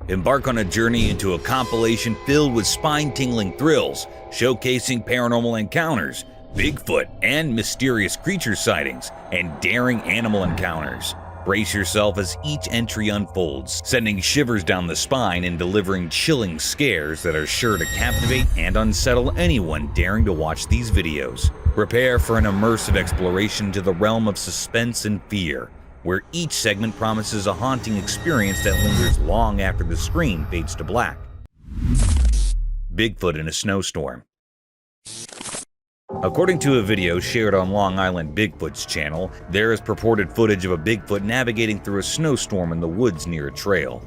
Embark on a journey into a compilation filled with spine-tingling thrills, showcasing paranormal encounters, Bigfoot and mysterious creature sightings, and daring animal encounters. Brace yourself as each entry unfolds, sending shivers down the spine and delivering chilling scares that are sure to captivate and unsettle anyone daring to watch these videos. Prepare for an immersive exploration to the realm of suspense and fear, where each segment promises a haunting experience that lingers long after the screen fades to black. Bigfoot in a snowstorm. According to a video shared on Long Island Bigfoot's channel, there is purported footage of a Bigfoot navigating through a snowstorm in the woods near a trail.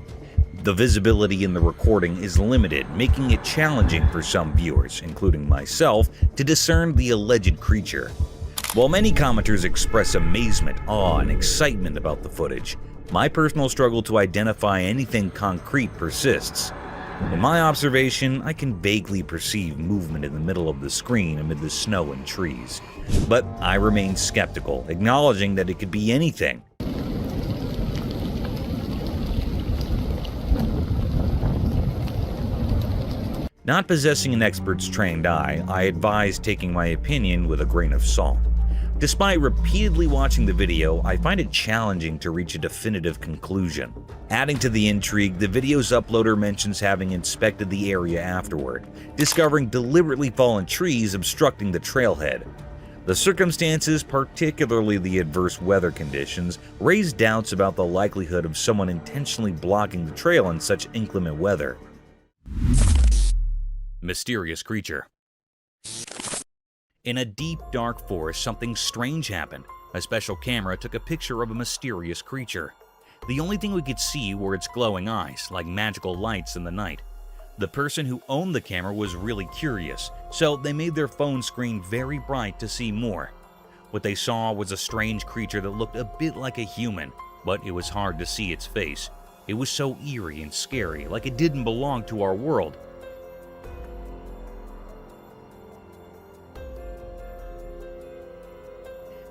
The visibility in the recording is limited, making it challenging for some viewers, including myself, to discern the alleged creature. While many commenters express amazement, awe, and excitement about the footage, my personal struggle to identify anything concrete persists. In my observation, I can vaguely perceive movement in the middle of the screen amid the snow and trees. But I remain skeptical, acknowledging that it could be anything. Not possessing an expert's trained eye, I advise taking my opinion with a grain of salt. Despite repeatedly watching the video, I find it challenging to reach a definitive conclusion. Adding to the intrigue, the video's uploader mentions having inspected the area afterward, discovering deliberately fallen trees obstructing the trailhead. The circumstances, particularly the adverse weather conditions, raise doubts about the likelihood of someone intentionally blocking the trail in such inclement weather. Mysterious creature. In a deep, dark forest, something strange happened. A special camera took a picture of a mysterious creature. The only thing we could see were its glowing eyes, like magical lights in the night. The person who owned the camera was really curious, so they made their phone screen very bright to see more. What they saw was a strange creature that looked a bit like a human, but it was hard to see its face. It was so eerie and scary, like it didn't belong to our world.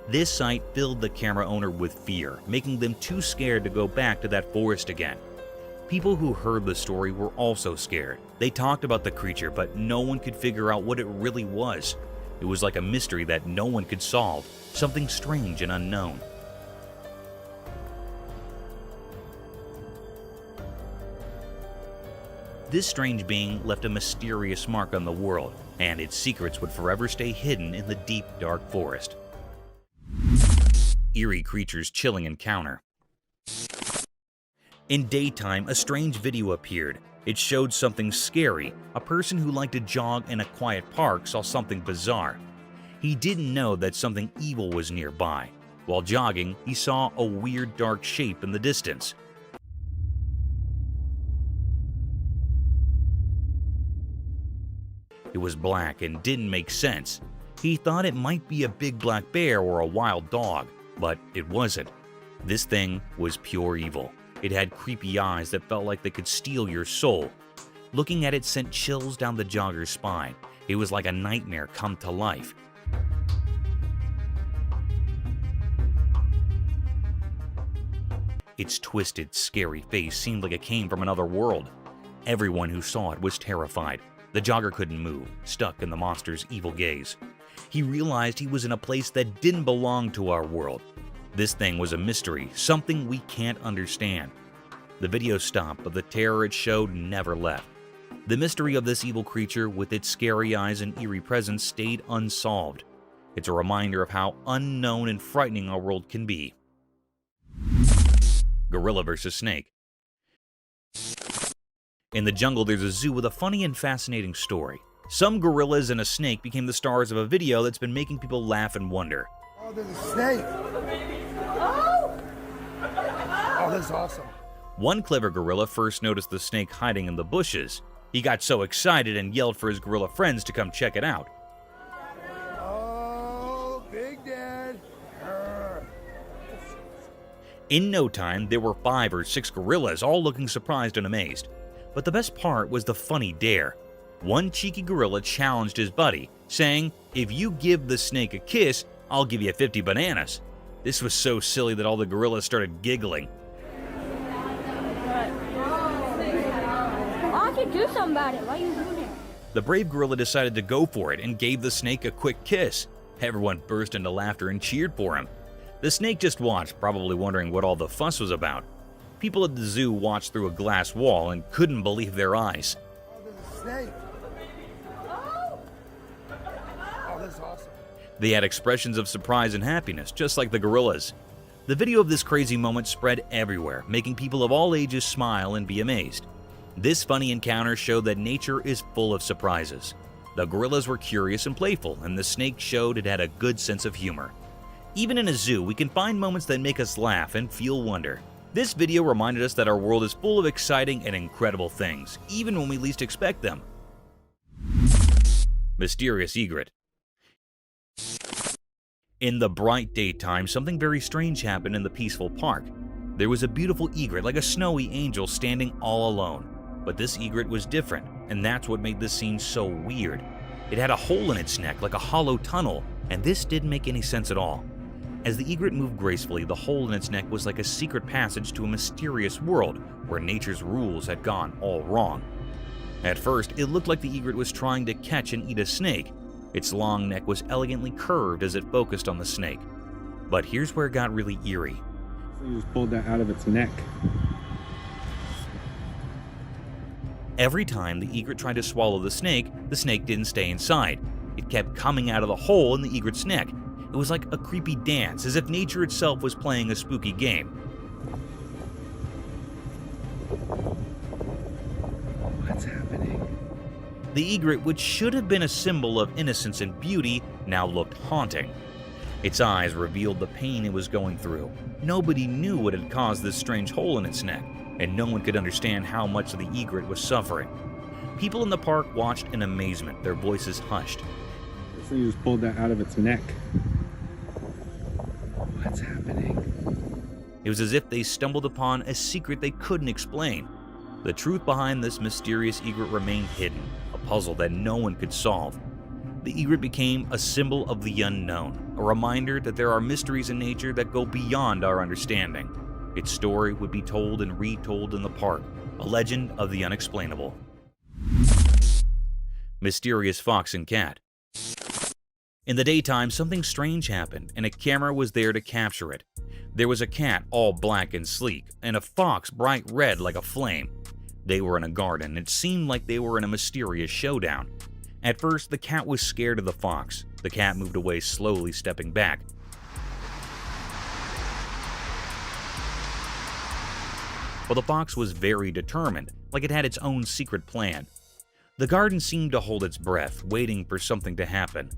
This sight filled the camera owner with fear, making them too scared to go back to that forest again. People who heard the story were also scared. They talked about the creature, but no one could figure out what it really was. It was like a mystery that no one could solve, something strange and unknown. This strange being left a mysterious mark on the world, and its secrets would forever stay hidden in the deep, dark forest. Eerie creature's chilling encounter. In daytime, a strange video appeared. It showed something scary. A person who liked to jog in a quiet park saw something bizarre. He didn't know that something evil was nearby. While jogging, he saw a weird dark shape in the distance. It was black and didn't make sense. He thought it might be a big black bear or a wild dog, but it wasn't. This thing was pure evil. It had creepy eyes that felt like they could steal your soul. Looking at it sent chills down the jogger's spine. It was like a nightmare come to life. Its twisted, scary face seemed like it came from another world. Everyone who saw it was terrified. The jogger couldn't move, stuck in the monster's evil gaze. He realized he was in a place that didn't belong to our world. This thing was a mystery, something we can't understand. The video stopped, but the terror it showed never left. The mystery of this evil creature with its scary eyes and eerie presence stayed unsolved. It's a reminder of how unknown and frightening our world can be. Gorilla versus snake. In the jungle, there's a zoo with a funny and fascinating story. Some gorillas and a snake became the stars of a video that's been making people laugh and wonder. Oh, there's a snake! Oh, that's awesome. One clever gorilla first noticed the snake hiding in the bushes. He got so excited and yelled for his gorilla friends to come check it out. Oh, Big Dad! In no time, there were 5 or 6 gorillas, all looking surprised and amazed. But the best part was the funny dare. One cheeky gorilla challenged his buddy, saying, "If you give the snake a kiss, I'll give you 50 bananas." This was so silly that all the gorillas started giggling. I could do something about it. Why are you doing it? The brave gorilla decided to go for it and gave the snake a quick kiss. Everyone burst into laughter and cheered for him. The snake just watched, probably wondering what all the fuss was about. People at the zoo watched through a glass wall and couldn't believe their eyes. Oh, there's a snake. Oh, that's awesome. They had expressions of surprise and happiness, just like the gorillas. The video of this crazy moment spread everywhere, making people of all ages smile and be amazed. This funny encounter showed that nature is full of surprises. The gorillas were curious and playful, and the snake showed it had a good sense of humor. Even in a zoo, we can find moments that make us laugh and feel wonder. This video reminded us that our world is full of exciting and incredible things, even when we least expect them. Mysterious egret. In the bright daytime, something very strange happened in the peaceful park. There was a beautiful egret, like a snowy angel, standing all alone. But this egret was different, and that's what made this scene so weird. It had a hole in its neck, like a hollow tunnel, and this didn't make any sense at all. As the egret moved gracefully, the hole in its neck was like a secret passage to a mysterious world where nature's rules had gone all wrong. At first, it looked like the egret was trying to catch and eat a snake. Its long neck was elegantly curved as it focused on the snake. But here's where it got really eerie. So you just pulled that out of its neck. Every time the egret tried to swallow the snake didn't stay inside. It kept coming out of the hole in the egret's neck. It was like a creepy dance, as if nature itself was playing a spooky game. What's happening? The egret, which should have been a symbol of innocence and beauty, now looked haunting. Its eyes revealed the pain it was going through. Nobody knew what had caused this strange hole in its neck, and no one could understand how much the egret was suffering. People in the park watched in amazement, their voices hushed. So you just pulled that out of its neck. What's happening? It was as if they stumbled upon a secret they couldn't explain. The truth behind this mysterious egret remained hidden, a puzzle that no one could solve. The egret became a symbol of the unknown, a reminder that there are mysteries in nature that go beyond our understanding. Its story would be told and retold in the park, a legend of the unexplainable. Mysterious fox and cat. In the daytime, something strange happened, and a camera was there to capture it. There was a cat all black and sleek, and a fox bright red like a flame. They were in a garden. It seemed like they were in a mysterious showdown. At first, the cat was scared of the fox. The cat moved away slowly, stepping back. But the fox was very determined, like it had its own secret plan. The garden seemed to hold its breath, waiting for something to happen.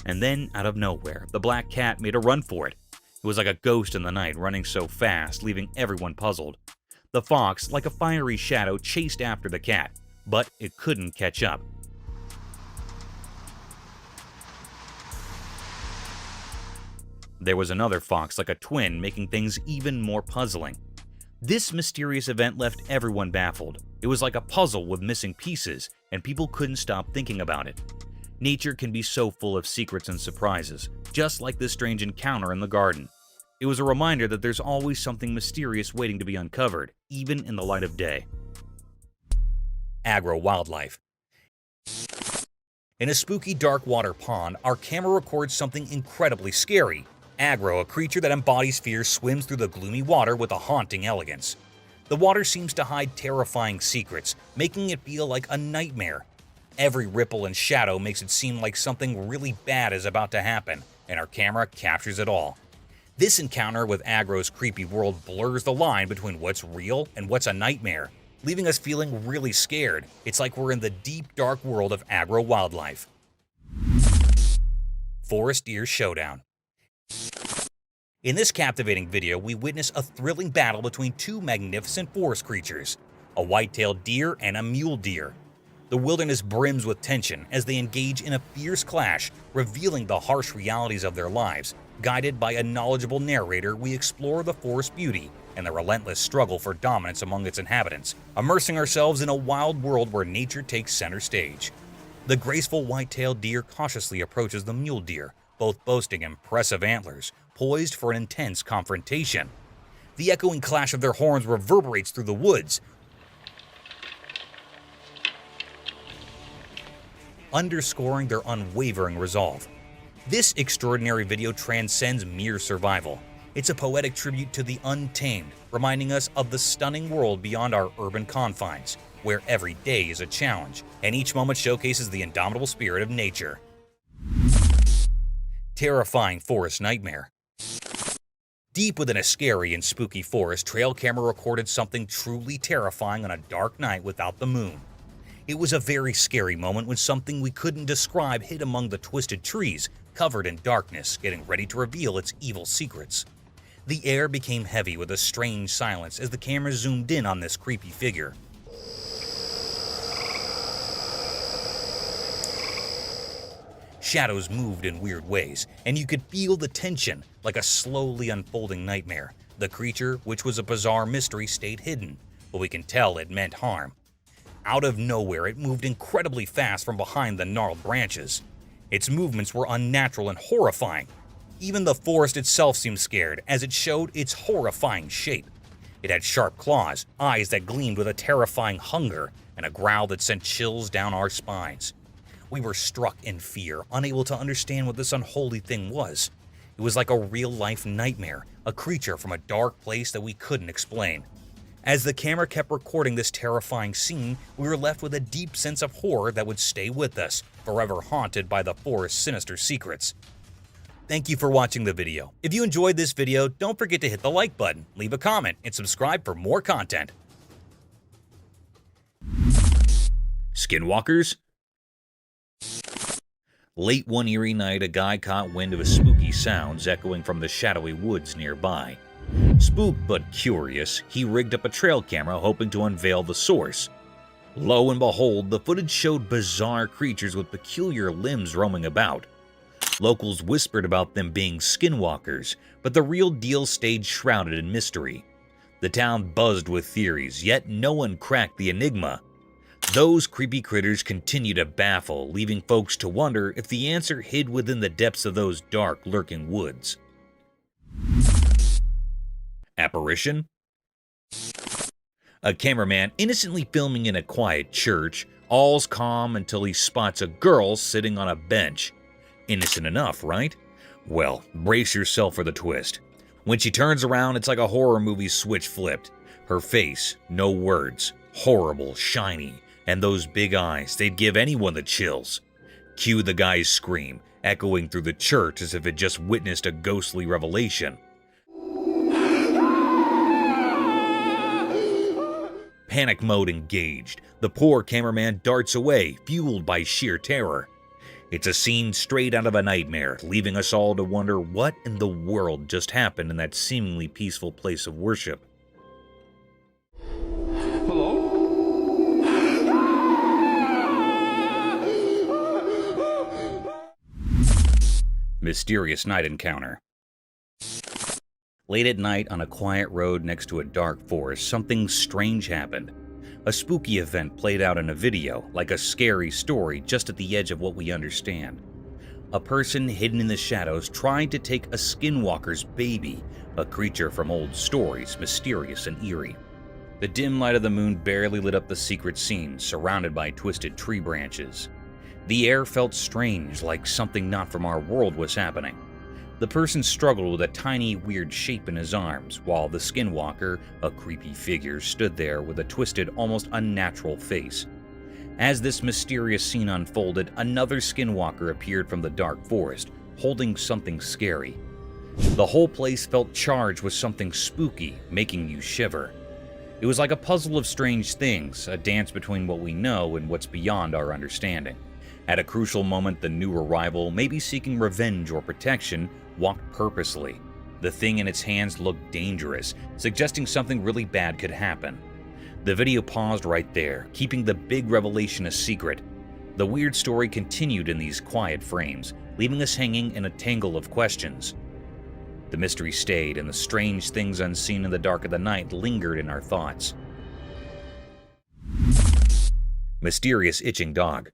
And then, out of nowhere, the black cat made a run for it. It was like a ghost in the night, running so fast, leaving everyone puzzled. The fox, like a fiery shadow, chased after the cat, but it couldn't catch up. There was another fox, like a twin, making things even more puzzling. This mysterious event left everyone baffled. It was like a puzzle with missing pieces, and people couldn't stop thinking about it. Nature can be so full of secrets and surprises, just like this strange encounter in the garden. It was a reminder that there's always something mysterious waiting to be uncovered, even in the light of day. Agro wildlife. In a spooky dark water pond, our camera records something incredibly scary. Agro, a creature that embodies fear, swims through the gloomy water with a haunting elegance. The water seems to hide terrifying secrets, making it feel like a nightmare. Every ripple and shadow makes it seem like something really bad is about to happen, and our camera captures it all. This encounter with Agro's creepy world blurs the line between what's real and what's a nightmare, leaving us feeling really scared. It's like we're in the deep, dark world of Agro wildlife. Forest deer showdown. In this captivating video, we witness a thrilling battle between two magnificent forest creatures, a white-tailed deer and a mule deer. The wilderness brims with tension as they engage in a fierce clash, revealing the harsh realities of their lives. Guided by a knowledgeable narrator, we explore the forest beauty and the relentless struggle for dominance among its inhabitants, immersing ourselves in a wild world where nature takes center stage. The graceful white-tailed deer cautiously approaches the mule deer, both boasting impressive antlers, poised for an intense confrontation. The echoing clash of their horns reverberates through the woods, underscoring their unwavering resolve. This extraordinary video transcends mere survival. It's a poetic tribute to the untamed, reminding us of the stunning world beyond our urban confines, where every day is a challenge, and each moment showcases the indomitable spirit of nature. Terrifying forest nightmare. Deep within a scary and spooky forest, trail camera recorded something truly terrifying on a dark night without the moon. It was a very scary moment when something we couldn't describe hid among the twisted trees, covered in darkness, getting ready to reveal its evil secrets. The air became heavy with a strange silence as the camera zoomed in on this creepy figure. Shadows moved in weird ways, and you could feel the tension like a slowly unfolding nightmare. The creature, which was a bizarre mystery, stayed hidden, but we can tell it meant harm. Out of nowhere, it moved incredibly fast from behind the gnarled branches. Its movements were unnatural and horrifying. Even the forest itself seemed scared as it showed its horrifying shape. It had sharp claws, eyes that gleamed with a terrifying hunger, and a growl that sent chills down our spines. We were struck in fear, unable to understand what this unholy thing was. It was like a real-life nightmare, a creature from a dark place that we couldn't explain. As the camera kept recording this terrifying scene, we were left with a deep sense of horror that would stay with us, forever haunted by the forest's sinister secrets. Thank you for watching the video. If you enjoyed this video, don't forget to hit the like button, leave a comment, and subscribe for more content. Skinwalkers? Late one eerie night, a guy caught wind of spooky sounds echoing from the shadowy woods nearby. Spooked but curious, he rigged up a trail camera hoping to unveil the source. Lo and behold, the footage showed bizarre creatures with peculiar limbs roaming about. Locals whispered about them being skinwalkers, but the real deal stayed shrouded in mystery. The town buzzed with theories, yet no one cracked the enigma. Those creepy critters continue to baffle, leaving folks to wonder if the answer hid within the depths of those dark, lurking woods. Apparition? A cameraman innocently filming in a quiet church, all's calm until he spots a girl sitting on a bench. Innocent enough, right? Well, brace yourself for the twist. When she turns around, it's like a horror movie switch flipped. Her face, no words, horrible, shiny, and those big eyes, they'd give anyone the chills. Cue the guy's scream, echoing through the church as if it just witnessed a ghostly revelation. Panic mode engaged. The poor cameraman darts away, fueled by sheer terror. It's a scene straight out of a nightmare, leaving us all to wonder what in the world just happened in that seemingly peaceful place of worship. Hello? Mysterious night encounter. Late at night on a quiet road next to a dark forest, something strange happened. A spooky event played out in a video, like a scary story just at the edge of what we understand. A person hidden in the shadows tried to take a skinwalker's baby, a creature from old stories, mysterious and eerie. The dim light of the moon barely lit up the secret scene, surrounded by twisted tree branches. The air felt strange, like something not from our world was happening. The person struggled with a tiny, weird shape in his arms, while the skinwalker, a creepy figure, stood there with a twisted, almost unnatural face. As this mysterious scene unfolded, another skinwalker appeared from the dark forest, holding something scary. The whole place felt charged with something spooky, making you shiver. It was like a puzzle of strange things, a dance between what we know and what's beyond our understanding. At a crucial moment, the new arrival, maybe seeking revenge or protection, walked purposely. The thing in its hands looked dangerous, suggesting something really bad could happen. The video paused right there, keeping the big revelation a secret. The weird story continued in these quiet frames, leaving us hanging in a tangle of questions. The mystery stayed, and the strange things unseen in the dark of the night lingered in our thoughts. Mysterious itching dog.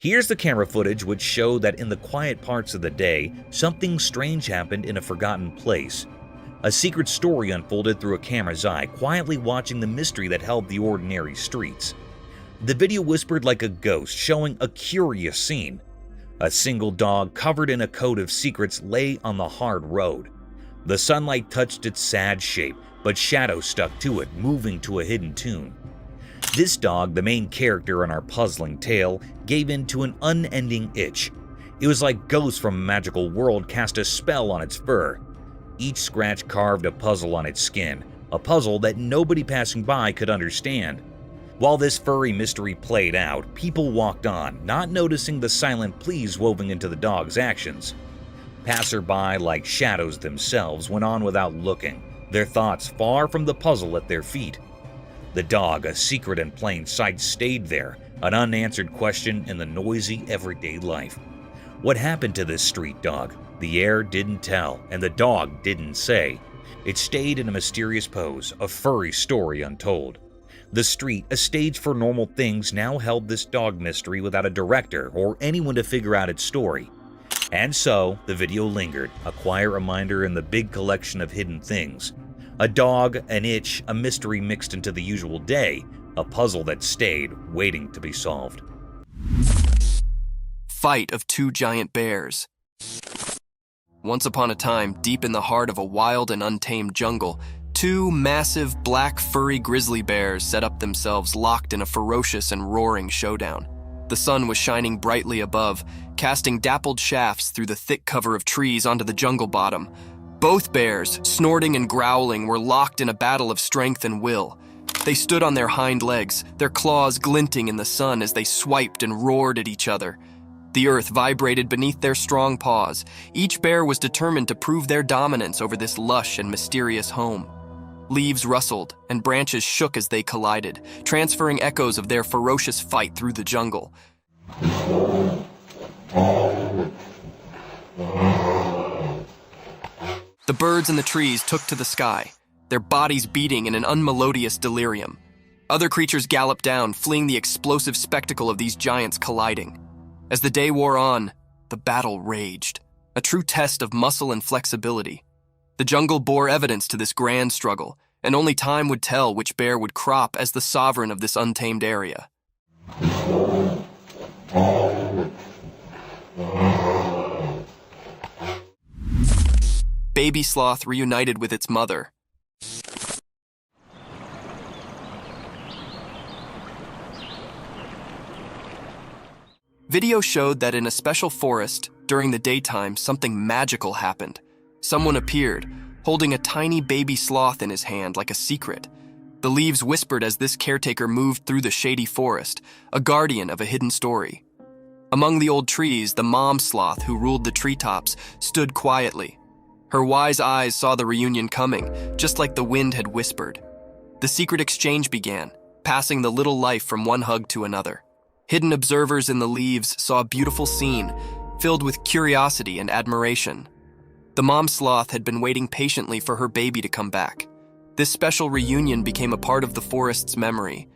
Here's the camera footage which showed that in the quiet parts of the day, something strange happened in a forgotten place. A secret story unfolded through a camera's eye, quietly watching the mystery that held the ordinary streets. The video whispered like a ghost, showing a curious scene. A single dog covered in a coat of secrets lay on the hard road. The sunlight touched its sad shape, but shadows stuck to it, moving to a hidden tune. This dog, the main character in our puzzling tale, gave in to an unending itch. It was like ghosts from a magical world cast a spell on its fur. Each scratch carved a puzzle on its skin, a puzzle that nobody passing by could understand. While this furry mystery played out, people walked on, not noticing the silent pleas woven into the dog's actions. Passerby, like shadows themselves, went on without looking, their thoughts far from the puzzle at their feet. The dog, a secret in plain sight, stayed there, an unanswered question in the noisy everyday life. What happened to this street dog? The air didn't tell, and the dog didn't say. It stayed in a mysterious pose, a furry story untold. The street, a stage for normal things, now held this dog mystery without a director or anyone to figure out its story. And so, the video lingered, a quiet reminder in the big collection of hidden things. A dog, an itch, a mystery mixed into the usual day, a puzzle that stayed, waiting to be solved. Fight of two giant bears. Once upon a time, deep in the heart of a wild and untamed jungle, two massive, black, furry grizzly bears set up themselves locked in a ferocious and roaring showdown. The sun was shining brightly above, casting dappled shafts through the thick cover of trees onto the jungle bottom. Both bears, snorting and growling, were locked in a battle of strength and will. They stood on their hind legs, their claws glinting in the sun as they swiped and roared at each other. The earth vibrated beneath their strong paws. Each bear was determined to prove their dominance over this lush and mysterious home. Leaves rustled, and branches shook as they collided, transferring echoes of their ferocious fight through the jungle. The birds in the trees took to the sky, their bodies beating in an unmelodious delirium. Other creatures galloped down, fleeing the explosive spectacle of these giants colliding. As the day wore on, the battle raged, a true test of muscle and flexibility. The jungle bore evidence to this grand struggle, and only time would tell which bear would crop as the sovereign of this untamed area. Baby sloth reunited with its mother. Video showed that in a special forest, during the daytime, something magical happened. Someone appeared, holding a tiny baby sloth in his hand like a secret. The leaves whispered as this caretaker moved through the shady forest, a guardian of a hidden story. Among the old trees, the mom sloth who ruled the treetops stood quietly. Her wise eyes saw the reunion coming, just like the wind had whispered. The secret exchange began, passing the little life from one hug to another. Hidden observers in the leaves saw a beautiful scene, filled with curiosity and admiration. The mom sloth had been waiting patiently for her baby to come back. This special reunion became a part of the forest's memory.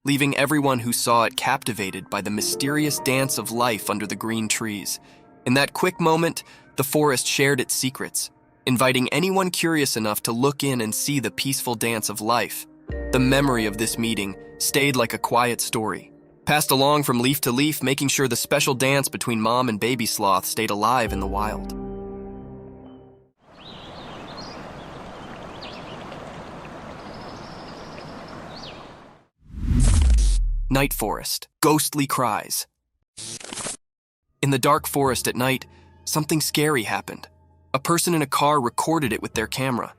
Leaving everyone who saw it captivated by the mysterious dance of life under the green trees. In that quick moment, the forest shared its secrets, inviting anyone curious enough to look in and see the peaceful dance of life. The memory of this meeting stayed like a quiet story, passed along from leaf to leaf, making sure the special dance between mom and baby sloth stayed alive in the wild. Night forest, ghostly cries. In the dark forest at night, something scary happened. A person in a car recorded it with their camera.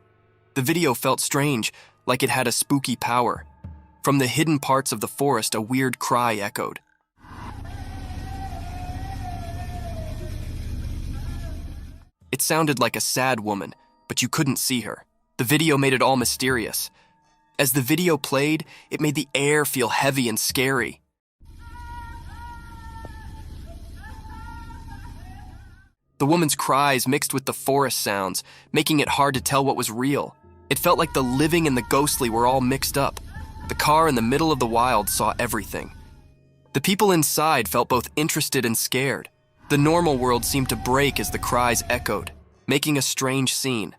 The video felt strange, like it had a spooky power. From the hidden parts of the forest, a weird cry echoed. It sounded like a sad woman, but you couldn't see her. The video made it all mysterious. As the video played, it made the air feel heavy and scary. The woman's cries mixed with the forest sounds, making it hard to tell what was real. It felt like the living and the ghostly were all mixed up. The car in the middle of the wild saw everything. The people inside felt both interested and scared. The normal world seemed to break as the cries echoed, making a strange scene.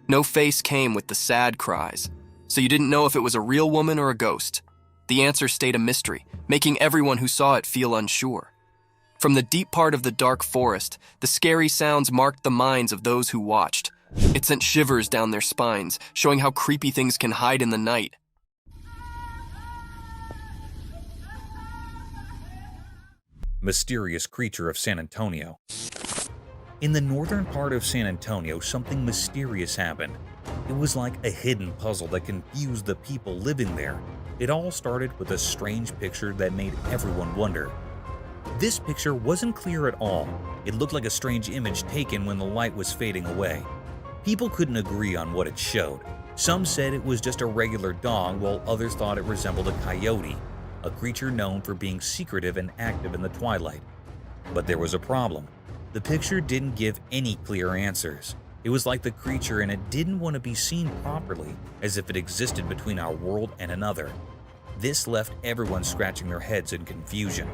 No face came with the sad cries, so you didn't know if it was a real woman or a ghost. The answer stayed a mystery, making everyone who saw it feel unsure. From the deep part of the dark forest, the scary sounds marked the minds of those who watched. It sent shivers down their spines, showing how creepy things can hide in the night. Mysterious creature of San Antonio. In the northern part of San Antonio, something mysterious happened. It was like a hidden puzzle that confused the people living there. It all started with a strange picture that made everyone wonder. This picture wasn't clear at all. It looked like a strange image taken when the light was fading away. People couldn't agree on what it showed. Some said it was just a regular dog, while others thought it resembled a coyote, a creature known for being secretive and active in the twilight. But there was a problem. The picture didn't give any clear answers. It was like the creature in it didn't want to be seen properly, as if it existed between our world and another. This left everyone scratching their heads in confusion.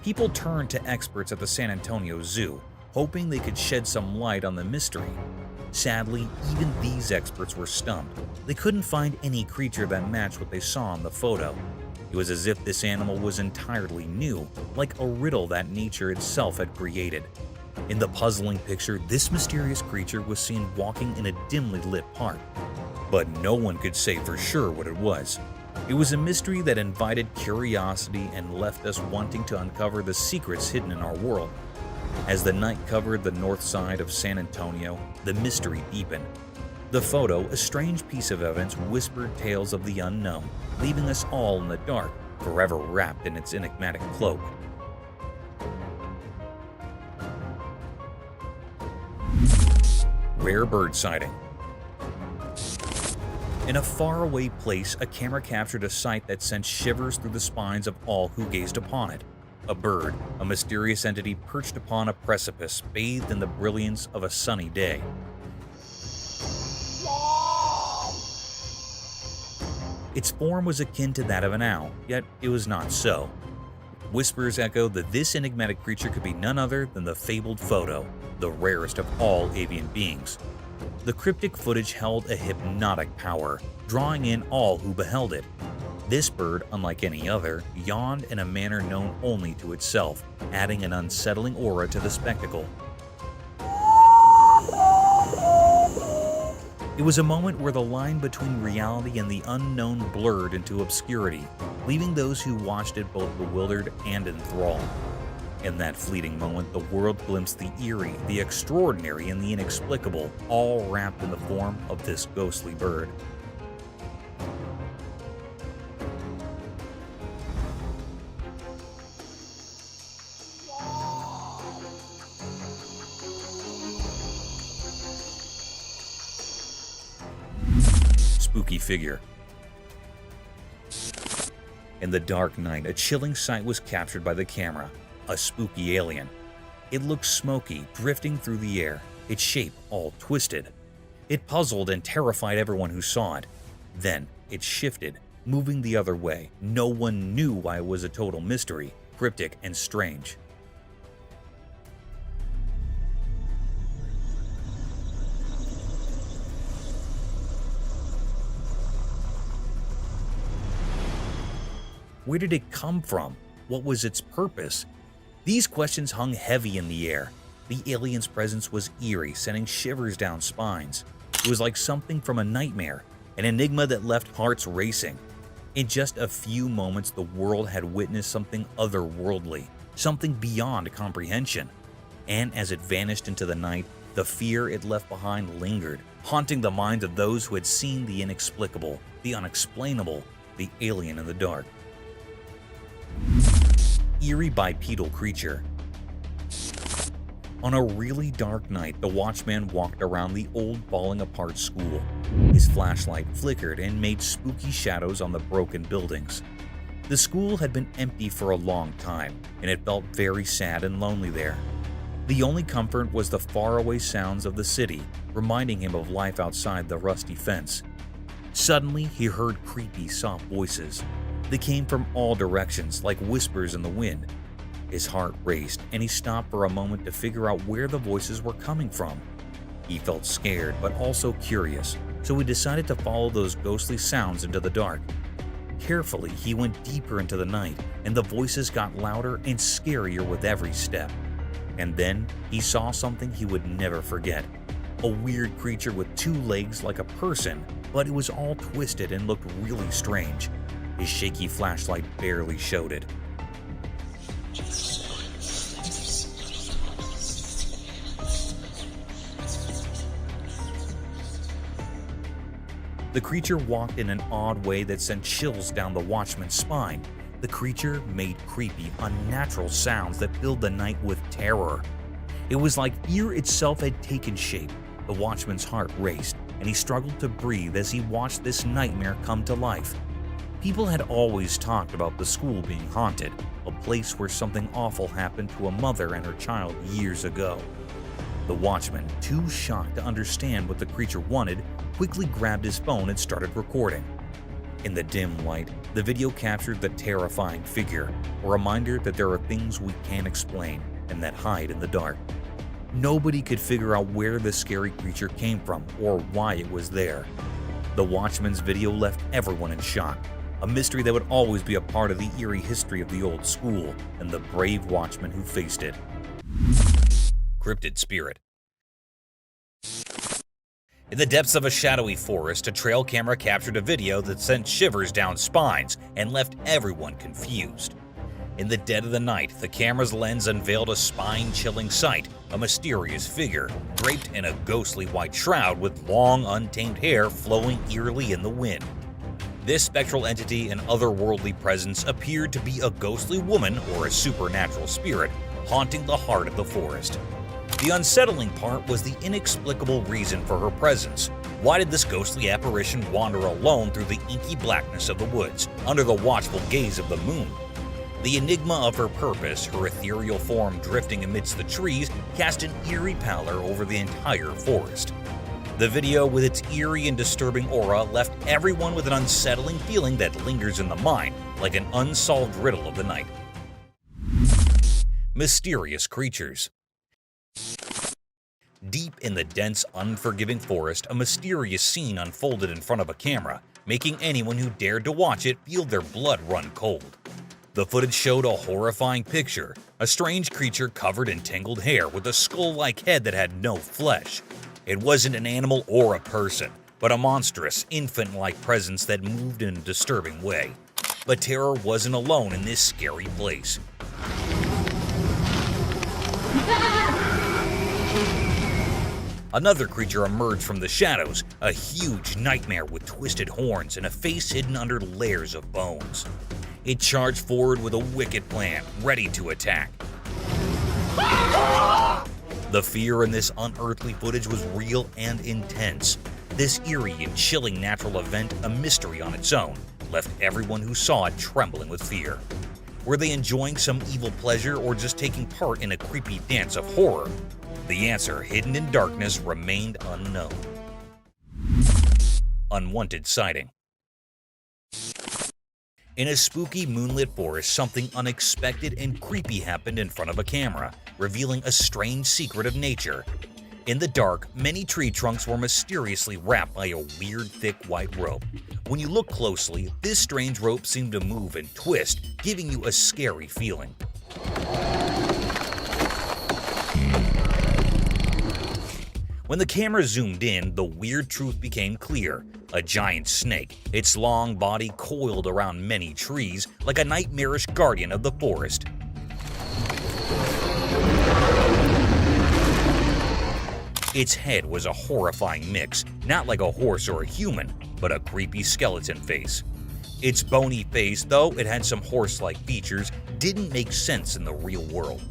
People turned to experts at the San Antonio Zoo, hoping they could shed some light on the mystery. Sadly, even these experts were stumped. They couldn't find any creature that matched what they saw in the photo. It was as if this animal was entirely new, like a riddle that nature itself had created. In the puzzling picture, this mysterious creature was seen walking in a dimly lit park, but no one could say for sure what it was. It was a mystery that invited curiosity and left us wanting to uncover the secrets hidden in our world. As the night covered the north side of San Antonio, the mystery deepened. The photo, a strange piece of evidence, whispered tales of the unknown, leaving us all in the dark, forever wrapped in its enigmatic cloak. Rare bird sighting. In a faraway place, a camera captured a sight that sent shivers through the spines of all who gazed upon it. A bird, a mysterious entity perched upon a precipice, bathed in the brilliance of a sunny day. Its form was akin to that of an owl, yet it was not so. Whispers echoed that this enigmatic creature could be none other than the fabled photo, the rarest of all avian beings. The cryptic footage held a hypnotic power, drawing in all who beheld it. This bird, unlike any other, yawned in a manner known only to itself, adding an unsettling aura to the spectacle. It was a moment where the line between reality and the unknown blurred into obscurity, leaving those who watched it both bewildered and enthralled. In that fleeting moment, the world glimpsed the eerie, the extraordinary, and the inexplicable, all wrapped in the form of this ghostly bird. Spooky figure. In the dark night, a chilling sight was captured by the camera. A spooky alien. It looked smoky, drifting through the air, its shape all twisted. It puzzled and terrified everyone who saw it. Then it shifted, moving the other way. No one knew why it was a total mystery, cryptic and strange. Where did it come from? What was its purpose? These questions hung heavy in the air. The alien's presence was eerie, sending shivers down spines. It was like something from a nightmare, an enigma that left hearts racing. In just a few moments, the world had witnessed something otherworldly, something beyond comprehension. And as it vanished into the night, the fear it left behind lingered, haunting the minds of those who had seen the inexplicable, the unexplainable, the alien in the dark. Eerie bipedal creature. On a really dark night, the watchman walked around the old falling apart school. His flashlight flickered and made spooky shadows on the broken buildings. The school had been empty for a long time, and it felt very sad and lonely there. The only comfort was the faraway sounds of the city, reminding him of life outside the rusty fence. Suddenly, he heard creepy, soft voices. They came from all directions, like whispers in the wind. His heart raced, and he stopped for a moment to figure out where the voices were coming from. He felt scared, but also curious, so he decided to follow those ghostly sounds into the dark. Carefully, he went deeper into the night, and the voices got louder and scarier with every step. And then, he saw something he would never forget. A weird creature with 2 legs like a person, but it was all twisted and looked really strange. His shaky flashlight barely showed it. The creature walked in an odd way that sent chills down the watchman's spine. The creature made creepy, unnatural sounds that filled the night with terror. It was like fear itself had taken shape. The watchman's heart raced, and he struggled to breathe as he watched this nightmare come to life. People had always talked about the school being haunted, a place where something awful happened to a mother and her child years ago. The watchman, too shocked to understand what the creature wanted, quickly grabbed his phone and started recording. In the dim light, the video captured the terrifying figure, a reminder that there are things we can't explain and that hide in the dark. Nobody could figure out where the scary creature came from or why it was there. The watchman's video left everyone in shock, a mystery that would always be a part of the eerie history of the old school and the brave watchman who faced it. Cryptid spirit. In the depths of a shadowy forest, a trail camera captured a video that sent shivers down spines and left everyone confused. In the dead of the night, the camera's lens unveiled a spine-chilling sight, a mysterious figure, draped in a ghostly white shroud with long, untamed hair flowing eerily in the wind. This spectral entity and otherworldly presence appeared to be a ghostly woman or a supernatural spirit, haunting the heart of the forest. The unsettling part was the inexplicable reason for her presence. Why did this ghostly apparition wander alone through the inky blackness of the woods, under the watchful gaze of the moon? The enigma of her purpose, her ethereal form drifting amidst the trees, cast an eerie pallor over the entire forest. The video, with its eerie and disturbing aura, left everyone with an unsettling feeling that lingers in the mind, like an unsolved riddle of the night. Mysterious creatures. Deep in the dense, unforgiving forest, a mysterious scene unfolded in front of a camera, making anyone who dared to watch it feel their blood run cold. The footage showed a horrifying picture, a strange creature covered in tangled hair with a skull-like head that had no flesh. It wasn't an animal or a person, but a monstrous, infant-like presence that moved in a disturbing way. But terror wasn't alone in this scary place. Another creature emerged from the shadows, a huge nightmare with twisted horns and a face hidden under layers of bones. It charged forward with a wicked plan, ready to attack. The fear in this unearthly footage was real and intense. This eerie and chilling natural event, a mystery on its own, left everyone who saw it trembling with fear. Were they enjoying some evil pleasure or just taking part in a creepy dance of horror? The answer, hidden in darkness, remained unknown. Unwanted sighting. In a spooky moonlit forest, something unexpected and creepy happened in front of a camera, revealing a strange secret of nature. In the dark, many tree trunks were mysteriously wrapped by a weird, thick white rope. When you look closely, this strange rope seemed to move and twist, giving you a scary feeling. When the camera zoomed in, the weird truth became clear. A giant snake, its long body coiled around many trees like a nightmarish guardian of the forest. Its head was a horrifying mix, not like a horse or a human, but a creepy skeleton face. Its bony face, though it had some horse-like features, didn't make sense in the real world.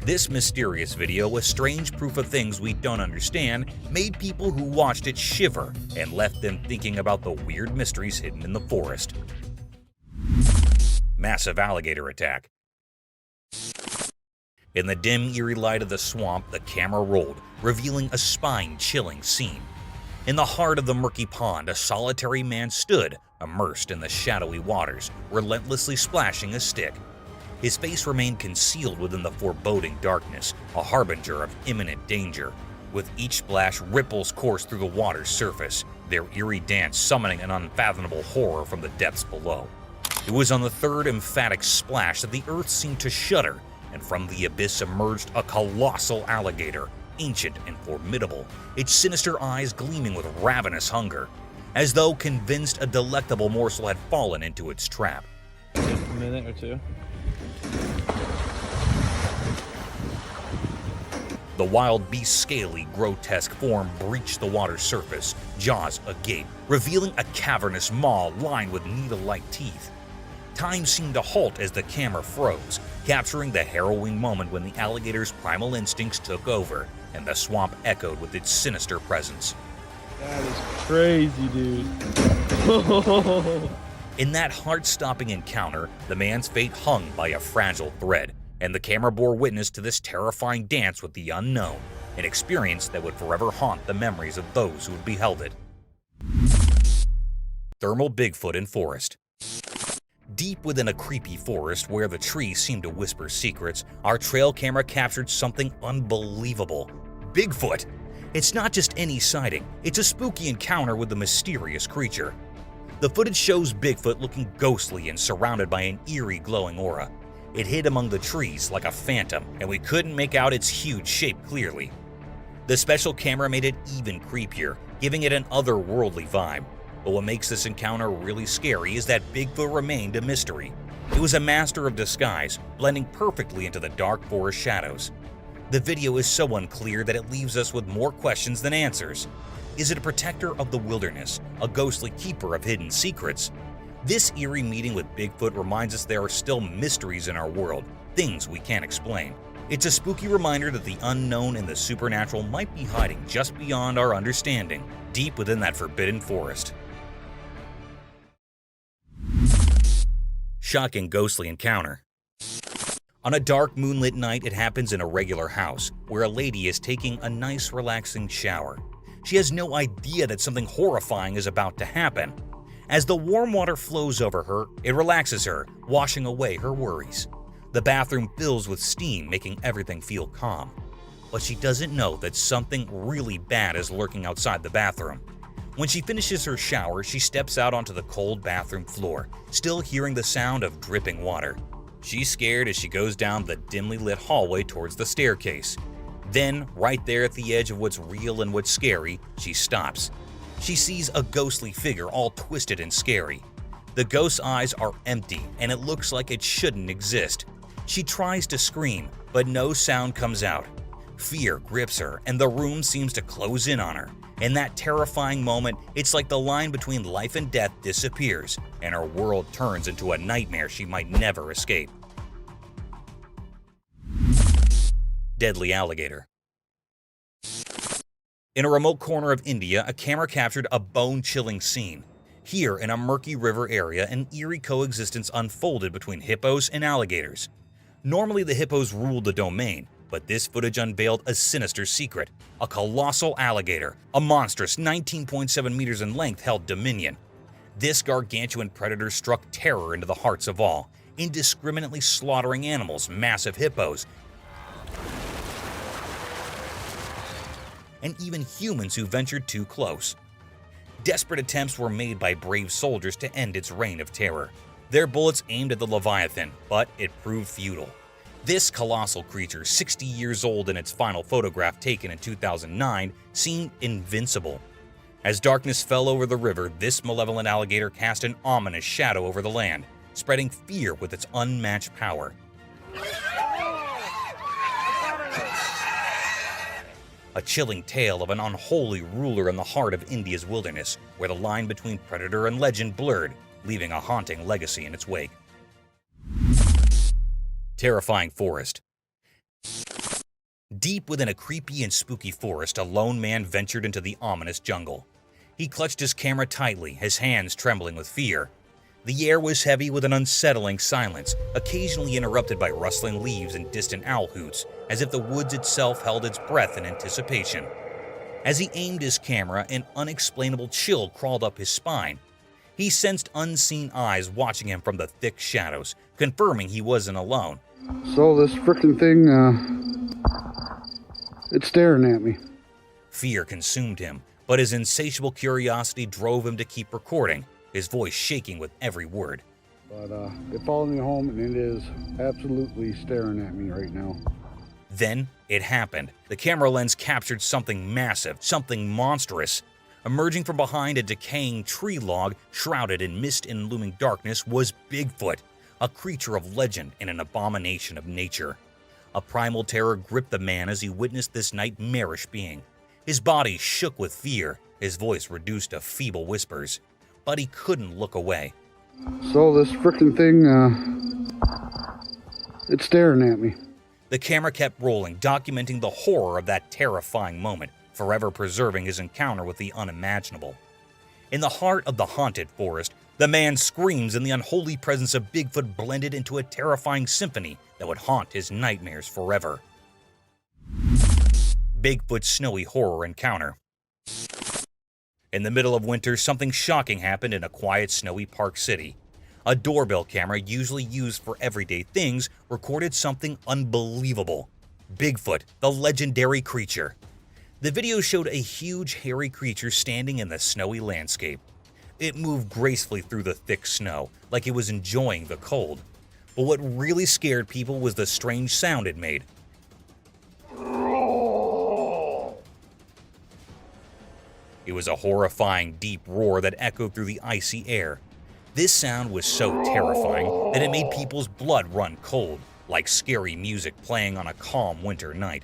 This mysterious video, a strange proof of things we don't understand, made people who watched it shiver and left them thinking about the weird mysteries hidden in the forest. Massive alligator attack. In the dim, eerie light of the swamp, the camera rolled, revealing a spine-chilling scene. In the heart of the murky pond, a solitary man stood, immersed in the shadowy waters, relentlessly splashing a stick. His face remained concealed within the foreboding darkness, a harbinger of imminent danger. With each splash, ripples coursed through the water's surface, their eerie dance summoning an unfathomable horror from the depths below. It was on the third emphatic splash that the earth seemed to shudder, and from the abyss emerged a colossal alligator, ancient and formidable, its sinister eyes gleaming with ravenous hunger, as though convinced a delectable morsel had fallen into its trap. A minute or two. The wild beast's scaly, grotesque form breached the water's surface, jaws agape, revealing a cavernous maw lined with needle-like teeth. Time seemed to halt as the camera froze, capturing the harrowing moment when the alligator's primal instincts took over, and the swamp echoed with its sinister presence. That is crazy, dude. In that heart-stopping encounter, the man's fate hung by a fragile thread, and the camera bore witness to this terrifying dance with the unknown, an experience that would forever haunt the memories of those who had beheld it. Thermal Bigfoot in Forest. Deep within a creepy forest where the trees seemed to whisper secrets, our trail camera captured something unbelievable. Bigfoot! It's not just any sighting, it's a spooky encounter with the mysterious creature. The footage shows Bigfoot looking ghostly and surrounded by an eerie glowing aura. It hid among the trees like a phantom, and we couldn't make out its huge shape clearly. The special camera made it even creepier, giving it an otherworldly vibe. But what makes this encounter really scary is that Bigfoot remained a mystery. It was a master of disguise, blending perfectly into the dark forest shadows. The video is so unclear that it leaves us with more questions than answers. Is it a protector of the wilderness, a ghostly keeper of hidden secrets? This eerie meeting with Bigfoot reminds us there are still mysteries in our world, things we can't explain. It's a spooky reminder that the unknown and the supernatural might be hiding just beyond our understanding, deep within that forbidden forest. Shocking ghostly encounter. On a dark moonlit night, it happens in a regular house, where a lady is taking a nice relaxing shower. She has no idea that something horrifying is about to happen. As the warm water flows over her, it relaxes her, washing away her worries. The bathroom fills with steam, making everything feel calm. But she doesn't know that something really bad is lurking outside the bathroom. When she finishes her shower, she steps out onto the cold bathroom floor, still hearing the sound of dripping water. She's scared as she goes down the dimly lit hallway towards the staircase. Then, right there at the edge of what's real and what's scary, she stops. She sees a ghostly figure all twisted and scary. The ghost's eyes are empty, and it looks like it shouldn't exist. She tries to scream, but no sound comes out. Fear grips her, and the room seems to close in on her. In that terrifying moment, it's like the line between life and death disappears, and her world turns into a nightmare she might never escape. Deadly alligator. In a remote corner of India, a camera captured a bone-chilling scene. Here, in a murky river area, an eerie coexistence unfolded between hippos and alligators. Normally, the hippos ruled the domain, but this footage unveiled a sinister secret. A colossal alligator, a monstrous 19.7 meters in length, held dominion. This gargantuan predator struck terror into the hearts of all, indiscriminately slaughtering animals, massive hippos, and even humans who ventured too close. Desperate attempts were made by brave soldiers to end its reign of terror. Their bullets aimed at the Leviathan, but it proved futile. This colossal creature, 60 years old in its final photograph taken in 2009, seemed invincible. As darkness fell over the river, this malevolent alligator cast an ominous shadow over the land, spreading fear with its unmatched power. A chilling tale of an unholy ruler in the heart of India's wilderness, where the line between predator and legend blurred, leaving a haunting legacy in its wake. Terrifying forest. Deep within a creepy and spooky forest, a lone man ventured into the ominous jungle. He clutched his camera tightly, his hands trembling with fear. The air was heavy with an unsettling silence, occasionally interrupted by rustling leaves and distant owl hoots, as if the woods itself held its breath in anticipation. As he aimed his camera, an unexplainable chill crawled up his spine. He sensed unseen eyes watching him from the thick shadows, confirming he wasn't alone. So this frickin' thing, it's staring at me. Fear consumed him, but his insatiable curiosity drove him to keep recording, his voice shaking with every word. But it followed me home, and it is absolutely staring at me right now. Then it happened. The camera lens captured something massive, something monstrous. Emerging from behind a decaying tree log, shrouded in mist and looming darkness, was Bigfoot, a creature of legend and an abomination of nature. A primal terror gripped the man as he witnessed this nightmarish being. His body shook with fear, his voice reduced to feeble whispers, but he couldn't look away. So this frickin' thing, it's staring at me. The camera kept rolling, documenting the horror of that terrifying moment, forever preserving his encounter with the unimaginable. In the heart of the haunted forest, the man's screams and the unholy presence of Bigfoot blended into a terrifying symphony that would haunt his nightmares forever. Bigfoot's snowy horror encounter. In the middle of winter, something shocking happened in a quiet, snowy Park City. A doorbell camera, usually used for everyday things, recorded something unbelievable. Bigfoot, the legendary creature. The video showed a huge, hairy creature standing in the snowy landscape. It moved gracefully through the thick snow, like it was enjoying the cold. But what really scared people was the strange sound it made. It was a horrifying, deep roar that echoed through the icy air. This sound was so terrifying that it made people's blood run cold, like scary music playing on a calm winter night.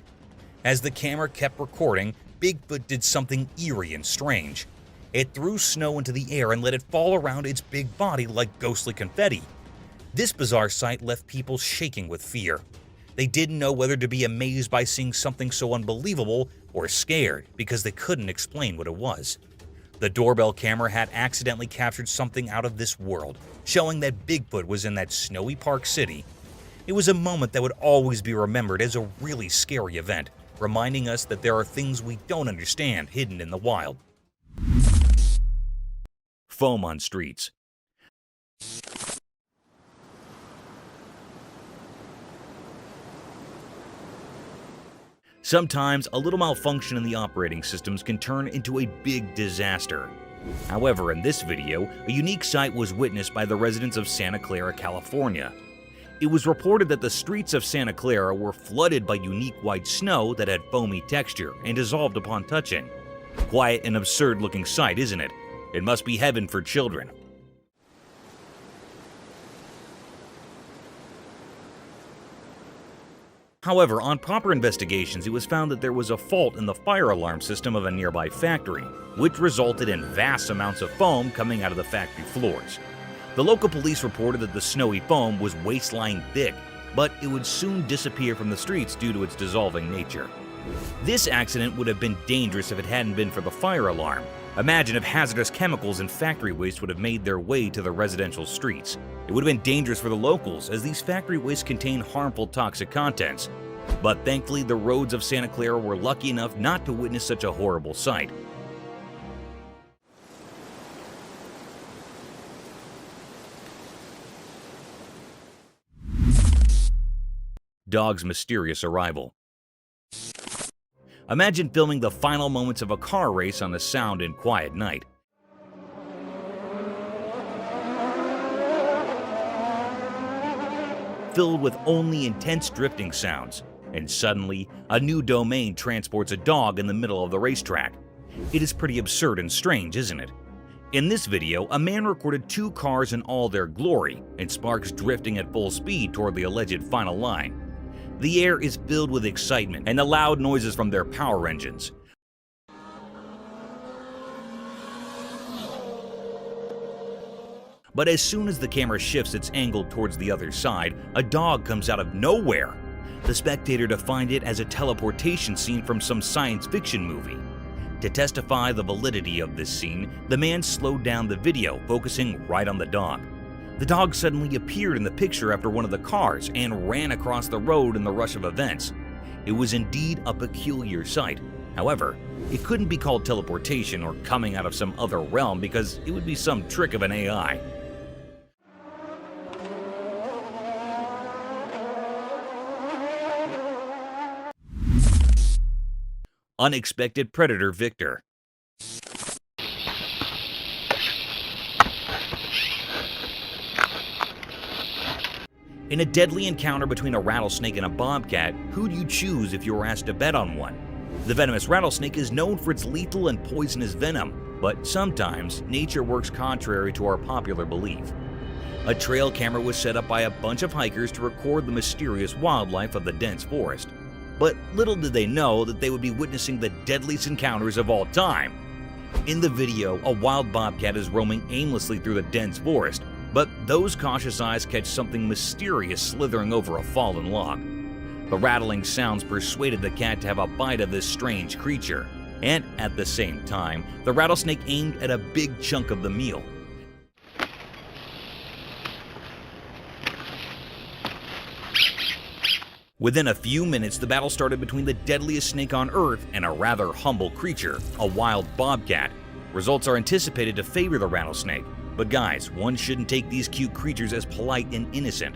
As the camera kept recording, Bigfoot did something eerie and strange. It threw snow into the air and let it fall around its big body like ghostly confetti. This bizarre sight left people shaking with fear. They didn't know whether to be amazed by seeing something so unbelievable or scared because they couldn't explain what it was. The doorbell camera had accidentally captured something out of this world, showing that Bigfoot was in that snowy Park City. It was a moment that would always be remembered as a really scary event, reminding us that there are things we don't understand hidden in the wild. Foam on streets. Sometimes, a little malfunction in the operating systems can turn into a big disaster. However, in this video, a unique sight was witnessed by the residents of Santa Clara, California. It was reported that the streets of Santa Clara were flooded by unique white snow that had foamy texture and dissolved upon touching. Quite an absurd-looking sight, isn't it? It must be heaven for children. However, on proper investigations, it was found that there was a fault in the fire alarm system of a nearby factory, which resulted in vast amounts of foam coming out of the factory floors. The local police reported that the snowy foam was waist-line thick, but it would soon disappear from the streets due to its dissolving nature. This accident would have been dangerous if it hadn't been for the fire alarm. Imagine if hazardous chemicals and factory waste would have made their way to the residential streets. It would have been dangerous for the locals, as these factory wastes contain harmful toxic contents. But thankfully, the roads of Santa Clara were lucky enough not to witness such a horrible sight. Dog's mysterious arrival. Imagine filming the final moments of a car race on a sound and quiet night. Filled with only intense drifting sounds, and suddenly, a new domain transports a dog in the middle of the racetrack. It is pretty absurd and strange, isn't it? In this video, a man recorded two cars in all their glory, and sparks drifting at full speed toward the alleged final line. The air is filled with excitement and the loud noises from their power engines. But as soon as the camera shifts its angle towards the other side, a dog comes out of nowhere. The spectator defined it as a teleportation scene from some science fiction movie. To testify the validity of this scene, the man slowed down the video, focusing right on the dog. The dog suddenly appeared in the picture after one of the cars and ran across the road in the rush of events. It was indeed a peculiar sight. However, it couldn't be called teleportation or coming out of some other realm because it would be some trick of an AI. Unexpected predator victor. In a deadly encounter between a rattlesnake and a bobcat, who do you choose if you were asked to bet on one? The venomous rattlesnake is known for its lethal and poisonous venom, but sometimes nature works contrary to our popular belief. A trail camera was set up by a bunch of hikers to record the mysterious wildlife of the dense forest. But little did they know that they would be witnessing the deadliest encounters of all time. In the video, a wild bobcat is roaming aimlessly through the dense forest, but those cautious eyes catch something mysterious slithering over a fallen log. The rattling sounds persuaded the cat to have a bite of this strange creature, and at the same time, the rattlesnake aimed at a big chunk of the meal. Within a few minutes, the battle started between the deadliest snake on Earth and a rather humble creature, a wild bobcat. Results are anticipated to favor the rattlesnake. But guys, one shouldn't take these cute creatures as polite and innocent.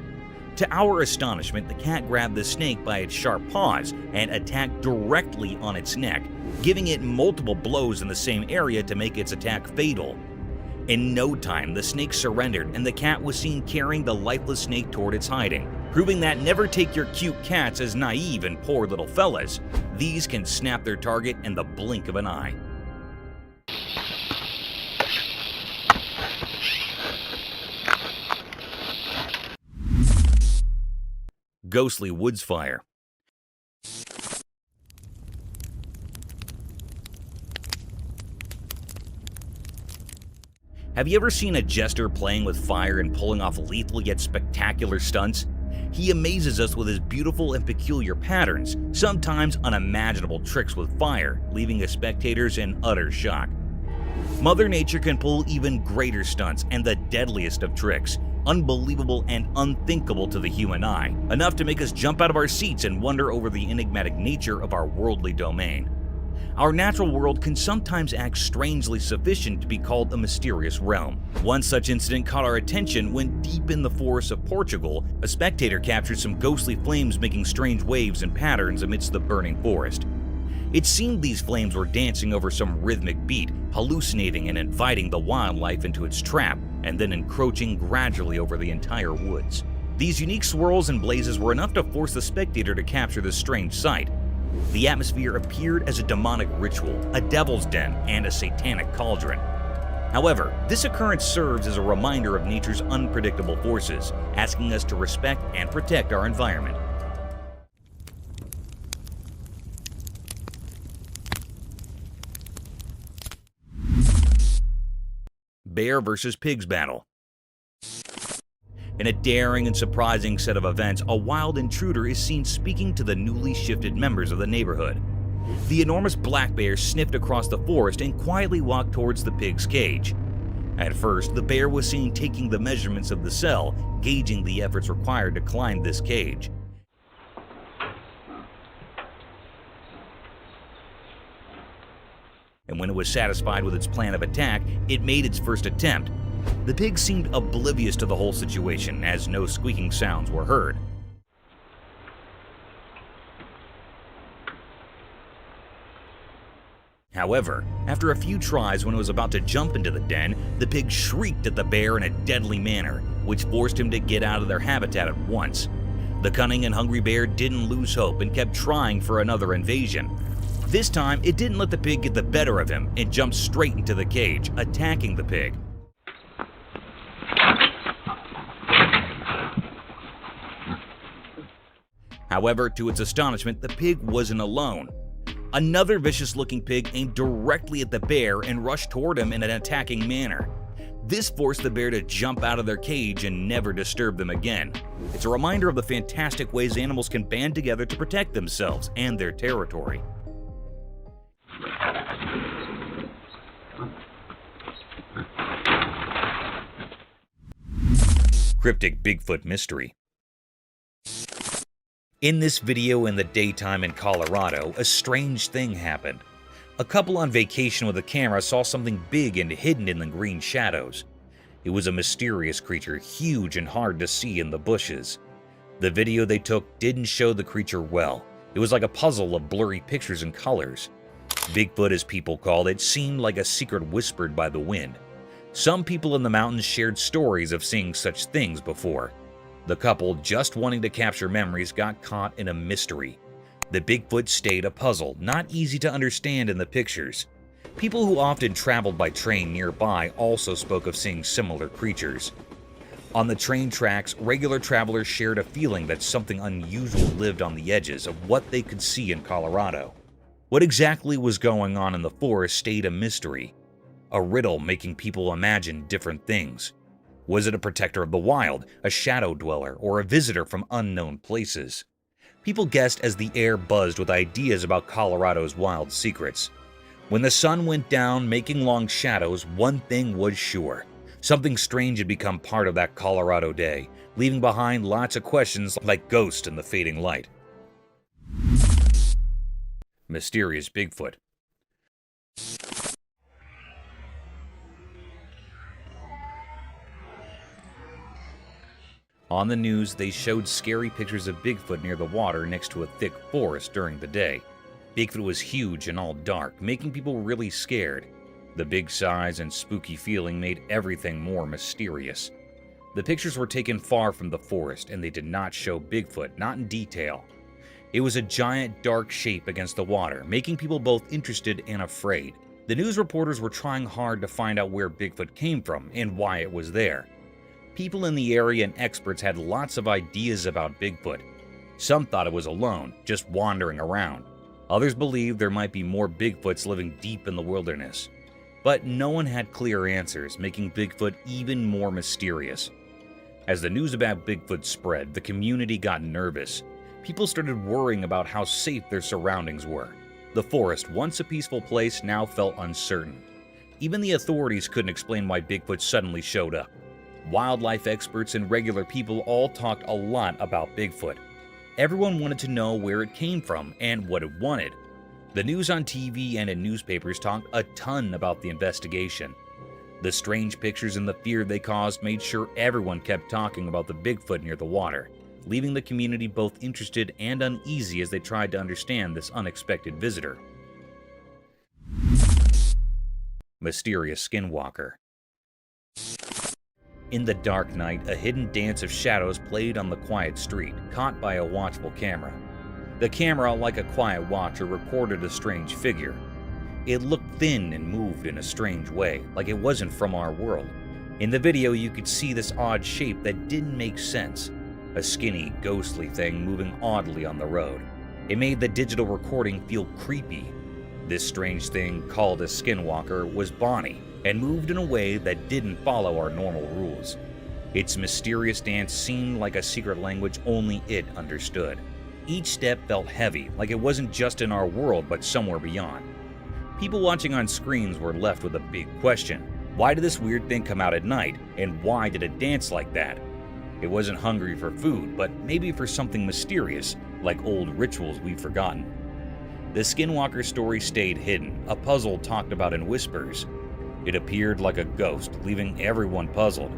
To our astonishment, the cat grabbed the snake by its sharp paws and attacked directly on its neck, giving it multiple blows in the same area to make its attack fatal. In no time, the snake surrendered and the cat was seen carrying the lifeless snake toward its hiding, proving that never take your cute cats as naive and poor little fellas. These can snap their target in the blink of an eye. Ghostly woods fire. Have you ever seen a jester playing with fire and pulling off lethal yet spectacular stunts? He amazes us with his beautiful and peculiar patterns, sometimes unimaginable tricks with fire, leaving his spectators in utter shock. Mother Nature can pull even greater stunts and the deadliest of tricks, unbelievable and unthinkable to the human eye, enough to make us jump out of our seats and wonder over the enigmatic nature of our worldly domain. Our natural world can sometimes act strangely sufficient to be called a mysterious realm. One such incident caught our attention when, deep in the forests of Portugal, a spectator captured some ghostly flames making strange waves and patterns amidst the burning forest. It seemed these flames were dancing over some rhythmic beat, hallucinating and inviting the wildlife into its trap, and then encroaching gradually over the entire woods. These unique swirls and blazes were enough to force the spectator to capture this strange sight. The atmosphere appeared as a demonic ritual, a devil's den, and a satanic cauldron. However, this occurrence serves as a reminder of nature's unpredictable forces, asking us to respect and protect our environment. Bear versus pigs battle. In a daring and surprising set of events, a wild intruder is seen speaking to the newly shifted members of the neighborhood. The enormous black bear sniffed across the forest and quietly walked towards the pig's cage. At first, the bear was seen taking the measurements of the cell, gauging the efforts required to climb this cage. And when it was satisfied with its plan of attack, it made its first attempt. The pig seemed oblivious to the whole situation, as no squeaking sounds were heard. However, after a few tries, when it was about to jump into the den, the pig shrieked at the bear in a deadly manner, which forced him to get out of their habitat at once. The cunning and hungry bear didn't lose hope and kept trying for another invasion. This time, it didn't let the pig get the better of him and jumped straight into the cage, attacking the pig. However, to its astonishment, the pig wasn't alone. Another vicious-looking pig aimed directly at the bear and rushed toward him in an attacking manner. This forced the bear to jump out of their cage and never disturb them again. It's a reminder of the fantastic ways animals can band together to protect themselves and their territory. Cryptic Bigfoot mystery. In this video in the daytime in Colorado, a strange thing happened. A couple on vacation with a camera saw something big and hidden in the green shadows. It was a mysterious creature, huge and hard to see in the bushes. The video they took didn't show the creature well. It was like a puzzle of blurry pictures and colors. Bigfoot, as people called it, seemed like a secret whispered by the wind. Some people in the mountains shared stories of seeing such things before. The couple, just wanting to capture memories, got caught in a mystery. The Bigfoot stayed a puzzle, not easy to understand in the pictures. People who often traveled by train nearby also spoke of seeing similar creatures. On the train tracks, regular travelers shared a feeling that something unusual lived on the edges of what they could see in Colorado. What exactly was going on in the forest stayed a mystery, a riddle making people imagine different things. Was it a protector of the wild, a shadow dweller, or a visitor from unknown places? People guessed as the air buzzed with ideas about Colorado's wild secrets. When the sun went down, making long shadows, one thing was sure. Something strange had become part of that Colorado day, leaving behind lots of questions like ghosts in the fading light. Mysterious Bigfoot. On the news, they showed scary pictures of Bigfoot near the water next to a thick forest during the day. Bigfoot was huge and all dark, making people really scared. The big size and spooky feeling made everything more mysterious. The pictures were taken far from the forest, and they did not show Bigfoot, not in detail. It was a giant dark shape against the water, making people both interested and afraid. The news reporters were trying hard to find out where Bigfoot came from and why it was there. People in the area and experts had lots of ideas about Bigfoot. Some thought it was alone, just wandering around. Others believed there might be more Bigfoots living deep in the wilderness. But no one had clear answers, making Bigfoot even more mysterious. As the news about Bigfoot spread, the community got nervous. People started worrying about how safe their surroundings were. The forest, once a peaceful place, now felt uncertain. Even the authorities couldn't explain why Bigfoot suddenly showed up. Wildlife experts and regular people all talked a lot about Bigfoot. Everyone wanted to know where it came from and what it wanted. The news on TV and in newspapers talked a ton about the investigation. The strange pictures and the fear they caused made sure everyone kept talking about the Bigfoot near the water, leaving the community both interested and uneasy as they tried to understand this unexpected visitor. Mysterious Skinwalker. In the dark night, a hidden dance of shadows played on the quiet street, caught by a watchful camera. The camera, like a quiet watcher, recorded a strange figure. It looked thin and moved in a strange way, like it wasn't from our world. In the video, you could see this odd shape that didn't make sense. A skinny, ghostly thing moving oddly on the road. It made the digital recording feel creepy. This strange thing, called a Skinwalker, was Bonnie, and moved in a way that didn't follow our normal rules. Its mysterious dance seemed like a secret language only it understood. Each step felt heavy, like it wasn't just in our world but somewhere beyond. People watching on screens were left with a big question. Why did this weird thing come out at night, and why did it dance like that? It wasn't hungry for food, but maybe for something mysterious, like old rituals we've forgotten. The Skinwalker story stayed hidden, a puzzle talked about in whispers. It appeared like a ghost, leaving everyone puzzled.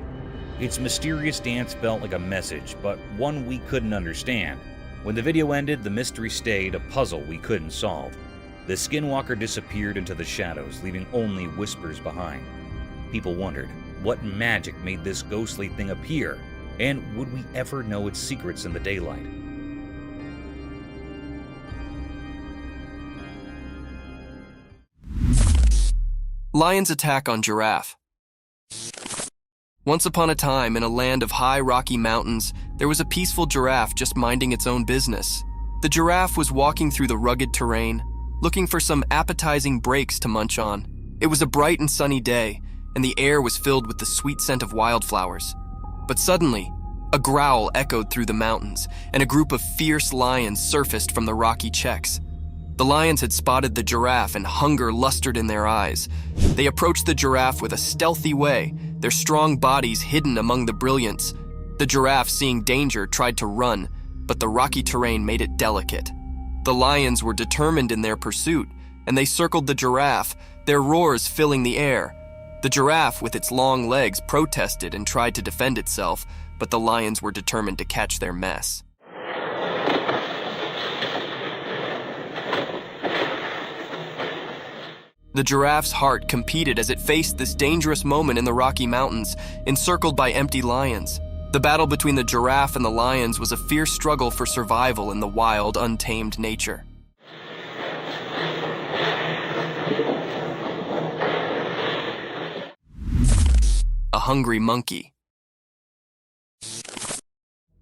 Its mysterious dance felt like a message, but one we couldn't understand. When the video ended, the mystery stayed a puzzle we couldn't solve. The Skinwalker disappeared into the shadows, leaving only whispers behind. People wondered, what magic made this ghostly thing appear? And would we ever know its secrets in the daylight? Lion's attack on giraffe. Once upon a time, in a land of high rocky mountains, there was a peaceful giraffe just minding its own business. The giraffe was walking through the rugged terrain, looking for some appetizing breaks to munch on. It was a bright and sunny day, and the air was filled with the sweet scent of wildflowers. But suddenly, a growl echoed through the mountains, and a group of fierce lions surfaced from the rocky checks. The lions had spotted the giraffe, and hunger lustered in their eyes. They approached the giraffe with a stealthy way, their strong bodies hidden among the brilliance. The giraffe, seeing danger, tried to run, but the rocky terrain made it delicate. The lions were determined in their pursuit, and they circled the giraffe, their roars filling the air. The giraffe, with its long legs, protested and tried to defend itself, but the lions were determined to catch their mess. The giraffe's heart competed as it faced this dangerous moment in the Rocky Mountains, encircled by empty lions. The battle between the giraffe and the lions was a fierce struggle for survival in the wild, untamed nature. A hungry monkey.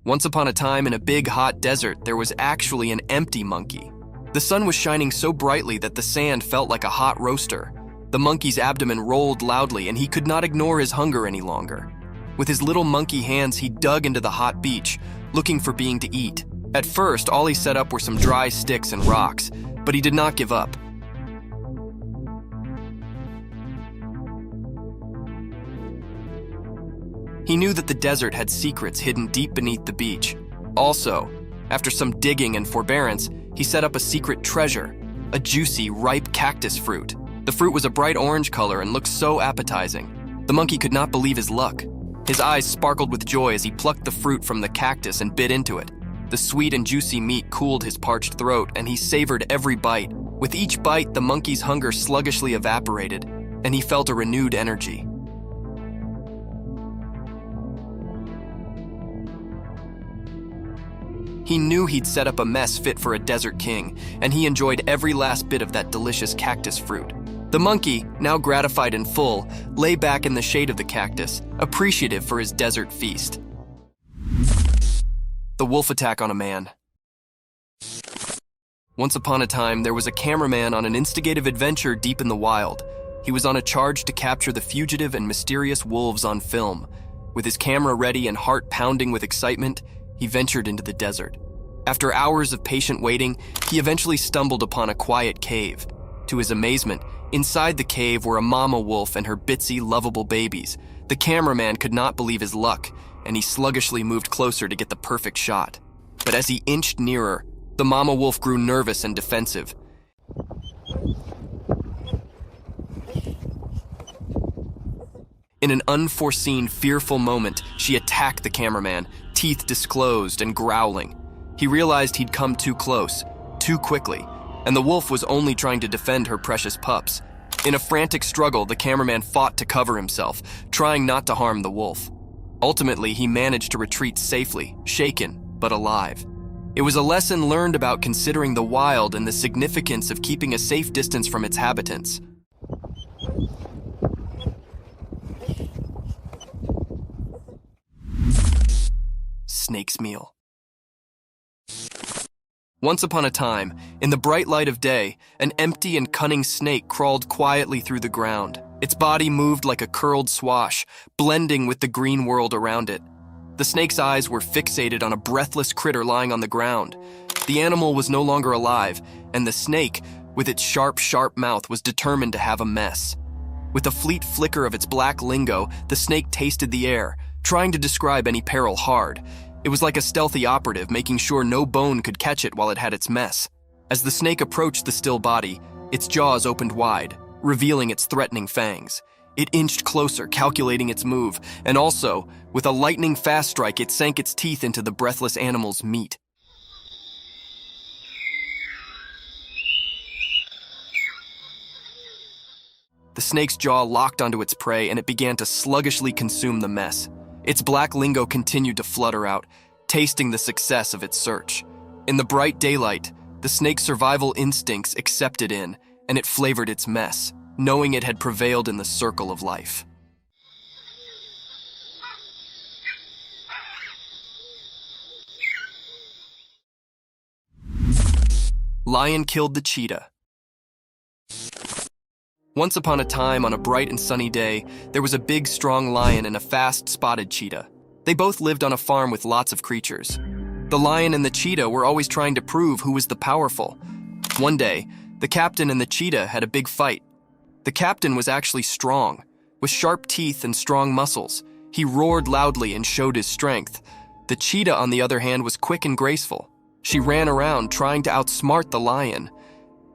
Once upon a time, in a big, hot desert, there was actually an empty monkey. The sun was shining so brightly that the sand felt like a hot roaster. The monkey's abdomen rolled loudly, and he could not ignore his hunger any longer. With his little monkey hands, he dug into the hot beach, looking for being to eat. At first, all he set up were some dry sticks and rocks, but he did not give up. He knew that the desert had secrets hidden deep beneath the beach. Also, after some digging and forbearance, he set up a secret treasure, a juicy, ripe cactus fruit. The fruit was a bright orange color and looked so appetizing. The monkey could not believe his luck. His eyes sparkled with joy as he plucked the fruit from the cactus and bit into it. The sweet and juicy meat cooled his parched throat, and he savored every bite. With each bite, the monkey's hunger sluggishly evaporated, and he felt a renewed energy. He knew he'd set up a mess fit for a desert king, and he enjoyed every last bit of that delicious cactus fruit. The monkey, now gratified and full, lay back in the shade of the cactus, appreciative for his desert feast. The wolf attack on a man. Once upon a time, there was a cameraman on an instigative adventure deep in the wild. He was on a charge to capture the fugitive and mysterious wolves on film. With his camera ready and heart pounding with excitement, he ventured into the desert. After hours of patient waiting, he eventually stumbled upon a quiet cave. To his amazement, inside the cave were a mama wolf and her bitsy, lovable babies. The cameraman could not believe his luck, and he sluggishly moved closer to get the perfect shot. But as he inched nearer, the mama wolf grew nervous and defensive. In an unforeseen, fearful moment, she attacked the cameraman, teeth disclosed and growling. He realized he'd come too close, too quickly, and the wolf was only trying to defend her precious pups. In a frantic struggle, the cameraman fought to cover himself, trying not to harm the wolf. Ultimately, he managed to retreat safely, shaken, but alive. It was a lesson learned about considering the wild and the significance of keeping a safe distance from its inhabitants. Snake's meal. Once upon a time, in the bright light of day, an empty and cunning snake crawled quietly through the ground. Its body moved like a curled swash, blending with the green world around it. The snake's eyes were fixated on a breathless critter lying on the ground. The animal was no longer alive, and the snake, with its sharp, sharp mouth, was determined to have a mess. With a fleet flicker of its black lingo, the snake tasted the air, trying to describe any peril hard. It was like a stealthy operative, making sure no bone could catch it while it had its mess. As the snake approached the still body, its jaws opened wide, revealing its threatening fangs. It inched closer, calculating its move, and also, with a lightning-fast strike, it sank its teeth into the breathless animal's meat. The snake's jaw locked onto its prey, and it began to sluggishly consume the mess. Its black lingo continued to flutter out, tasting the success of its search. In the bright daylight, the snake's survival instincts accepted in, and it flavored its mess, knowing it had prevailed in the circle of life. Lion killed the cheetah. Once upon a time, on a bright and sunny day, there was a big, strong lion and a fast, spotted cheetah. They both lived on a farm with lots of creatures. The lion and the cheetah were always trying to prove who was the powerful. One day, the captain and the cheetah had a big fight. The captain was actually strong, with sharp teeth and strong muscles. He roared loudly and showed his strength. The cheetah, on the other hand, was quick and graceful. She ran around trying to outsmart the lion.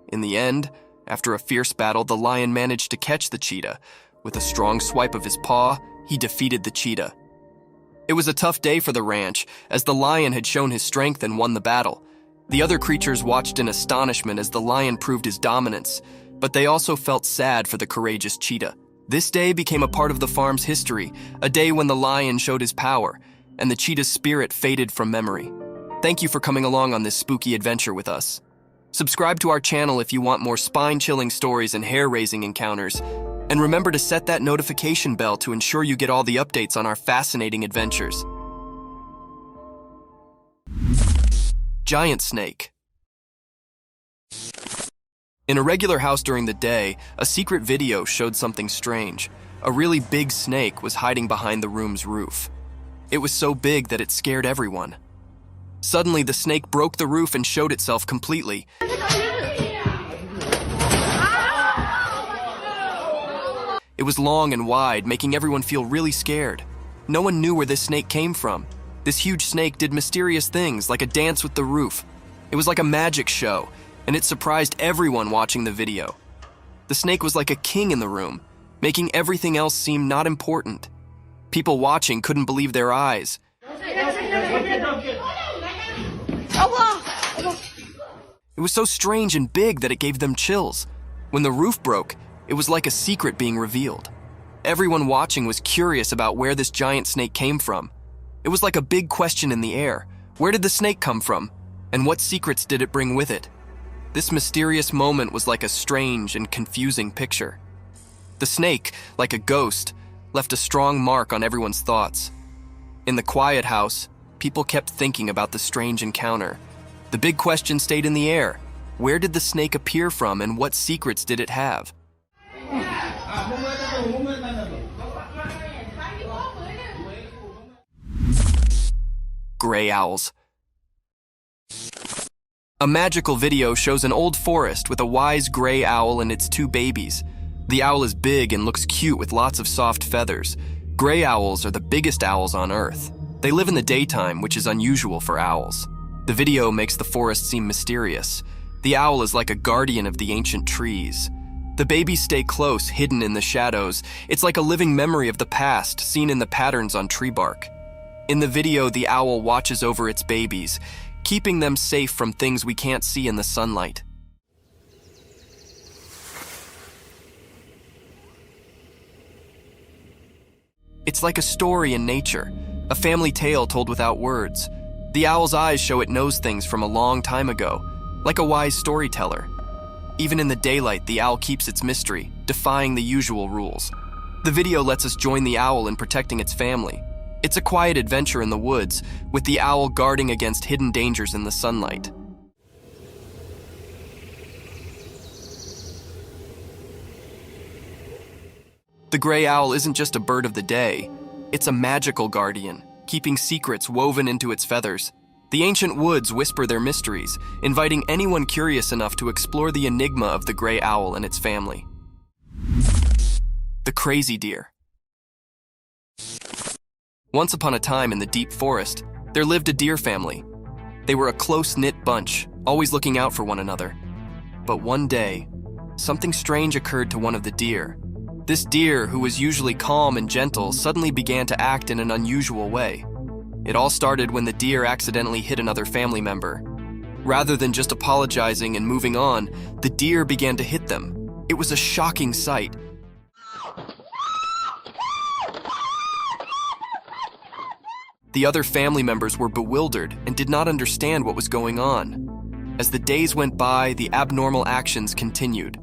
In the end, after a fierce battle, the lion managed to catch the cheetah. With a strong swipe of his paw, he defeated the cheetah. It was a tough day for the ranch, as the lion had shown his strength and won the battle. The other creatures watched in astonishment as the lion proved his dominance, but they also felt sad for the courageous cheetah. This day became a part of the farm's history, a day when the lion showed his power, and the cheetah's spirit faded from memory. Thank you for coming along on this spooky adventure with us. Subscribe to our channel if you want more spine-chilling stories and hair-raising encounters, and remember to set that notification bell to ensure you get all the updates on our fascinating adventures. Giant snake. In a regular house during the day, a secret video showed something strange. A really big snake was hiding behind the room's roof. It was so big that it scared everyone. Suddenly, the snake broke the roof and showed itself completely. It was long and wide, making everyone feel really scared. No one knew where this snake came from. This huge snake did mysterious things, like a dance with the roof. It was like a magic show, and it surprised everyone watching the video. The snake was like a king in the room, making everything else seem not important. People watching couldn't believe their eyes. It was so strange and big that it gave them chills. When the roof broke, it was like a secret being revealed. Everyone watching was curious about where this giant snake came from. It was like a big question in the air. Where did the snake come from? And what secrets did it bring with it? This mysterious moment was like a strange and confusing picture. The snake, like a ghost, left a strong mark on everyone's thoughts. In the quiet house, people kept thinking about the strange encounter. The big question stayed in the air. Where did the snake appear from, and what secrets did it have? Gray owls. A magical video shows an old forest with a wise gray owl and its two babies. The owl is big and looks cute with lots of soft feathers. Gray owls are the biggest owls on Earth. They live in the daytime, which is unusual for owls. The video makes the forest seem mysterious. The owl is like a guardian of the ancient trees. The babies stay close, hidden in the shadows. It's like a living memory of the past, seen in the patterns on tree bark. In the video, the owl watches over its babies, keeping them safe from things we can't see in the sunlight. It's like a story in nature, a family tale told without words. The owl's eyes show it knows things from a long time ago, like a wise storyteller. Even in the daylight, the owl keeps its mystery, defying the usual rules. The video lets us join the owl in protecting its family. It's a quiet adventure in the woods, with the owl guarding against hidden dangers in the sunlight. The gray owl isn't just a bird of the day. It's a magical guardian, keeping secrets woven into its feathers. The ancient woods whisper their mysteries, inviting anyone curious enough to explore the enigma of the gray owl and its family. The crazy deer. Once upon a time in the deep forest, there lived a deer family. They were a close-knit bunch, always looking out for one another. But one day, something strange occurred to one of the deer. This deer, who was usually calm and gentle, suddenly began to act in an unusual way. It all started when the deer accidentally hit another family member. Rather than just apologizing and moving on, the deer began to hit them. It was a shocking sight. The other family members were bewildered and did not understand what was going on. As the days went by, the abnormal actions continued.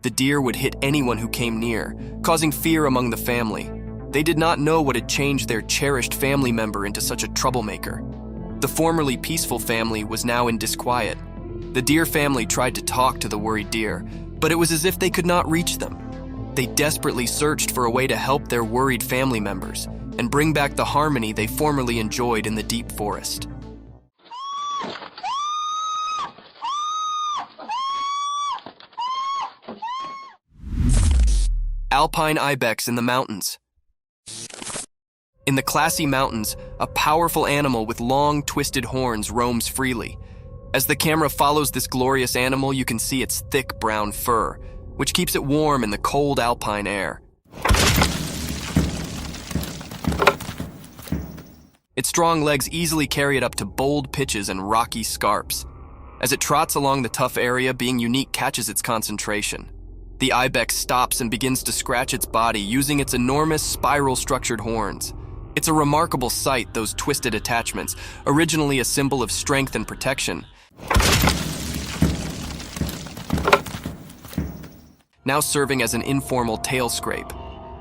The deer would hit anyone who came near, causing fear among the family. They did not know what had changed their cherished family member into such a troublemaker. The formerly peaceful family was now in disquiet. The deer family tried to talk to the worried deer, but it was as if they could not reach them. They desperately searched for a way to help their worried family members and bring back the harmony they formerly enjoyed in the deep forest. Alpine ibex in the mountains. In the classy mountains, a powerful animal with long, twisted horns roams freely. As the camera follows this glorious animal, you can see its thick brown fur, which keeps it warm in the cold alpine air. Its strong legs easily carry it up to bold pitches and rocky scarps. As it trots along the tough area, being unique catches its concentration. The ibex stops and begins to scratch its body using its enormous spiral-structured horns. It's a remarkable sight, those twisted attachments, originally a symbol of strength and protection, now serving as an informal tail scrape.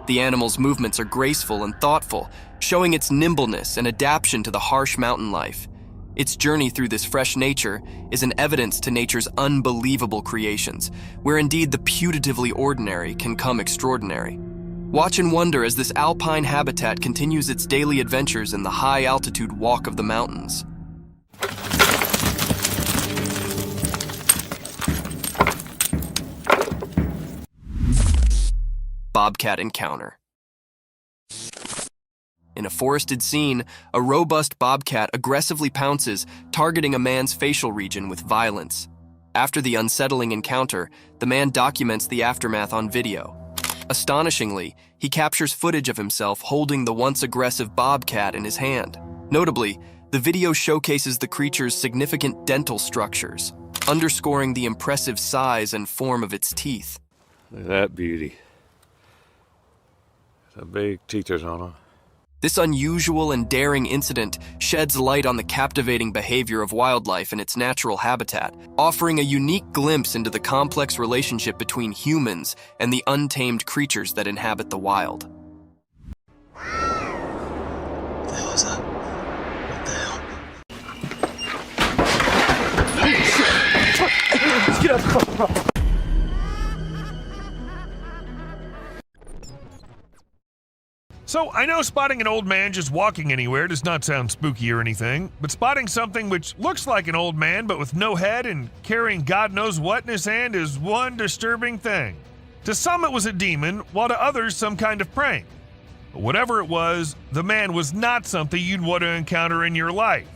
The animal's movements are graceful and thoughtful, showing its nimbleness and adaptation to the harsh mountain life. Its journey through this fresh nature is an evidence to nature's unbelievable creations, where indeed the putatively ordinary can come extraordinary. Watch and wonder as this alpine habitat continues its daily adventures in the high-altitude walk of the mountains. Bobcat encounter. In a forested scene, a robust bobcat aggressively pounces, targeting a man's facial region with violence. After the unsettling encounter, the man documents the aftermath on video. Astonishingly, he captures footage of himself holding the once aggressive bobcat in his hand. Notably, the video showcases the creature's significant dental structures, underscoring the impressive size and form of its teeth. Look at that beauty. The big teethers on her. This unusual and daring incident sheds light on the captivating behavior of wildlife in its natural habitat, offering a unique glimpse into the complex relationship between humans and the untamed creatures that inhabit the wild. What the hell is that? What the hell? Let's get up! So, I know spotting an old man just walking anywhere does not sound spooky or anything, but spotting something which looks like an old man but with no head and carrying God knows what in his hand is one disturbing thing. To some it was a demon, while to others some kind of prank. But whatever it was, the man was not something you'd want to encounter in your life.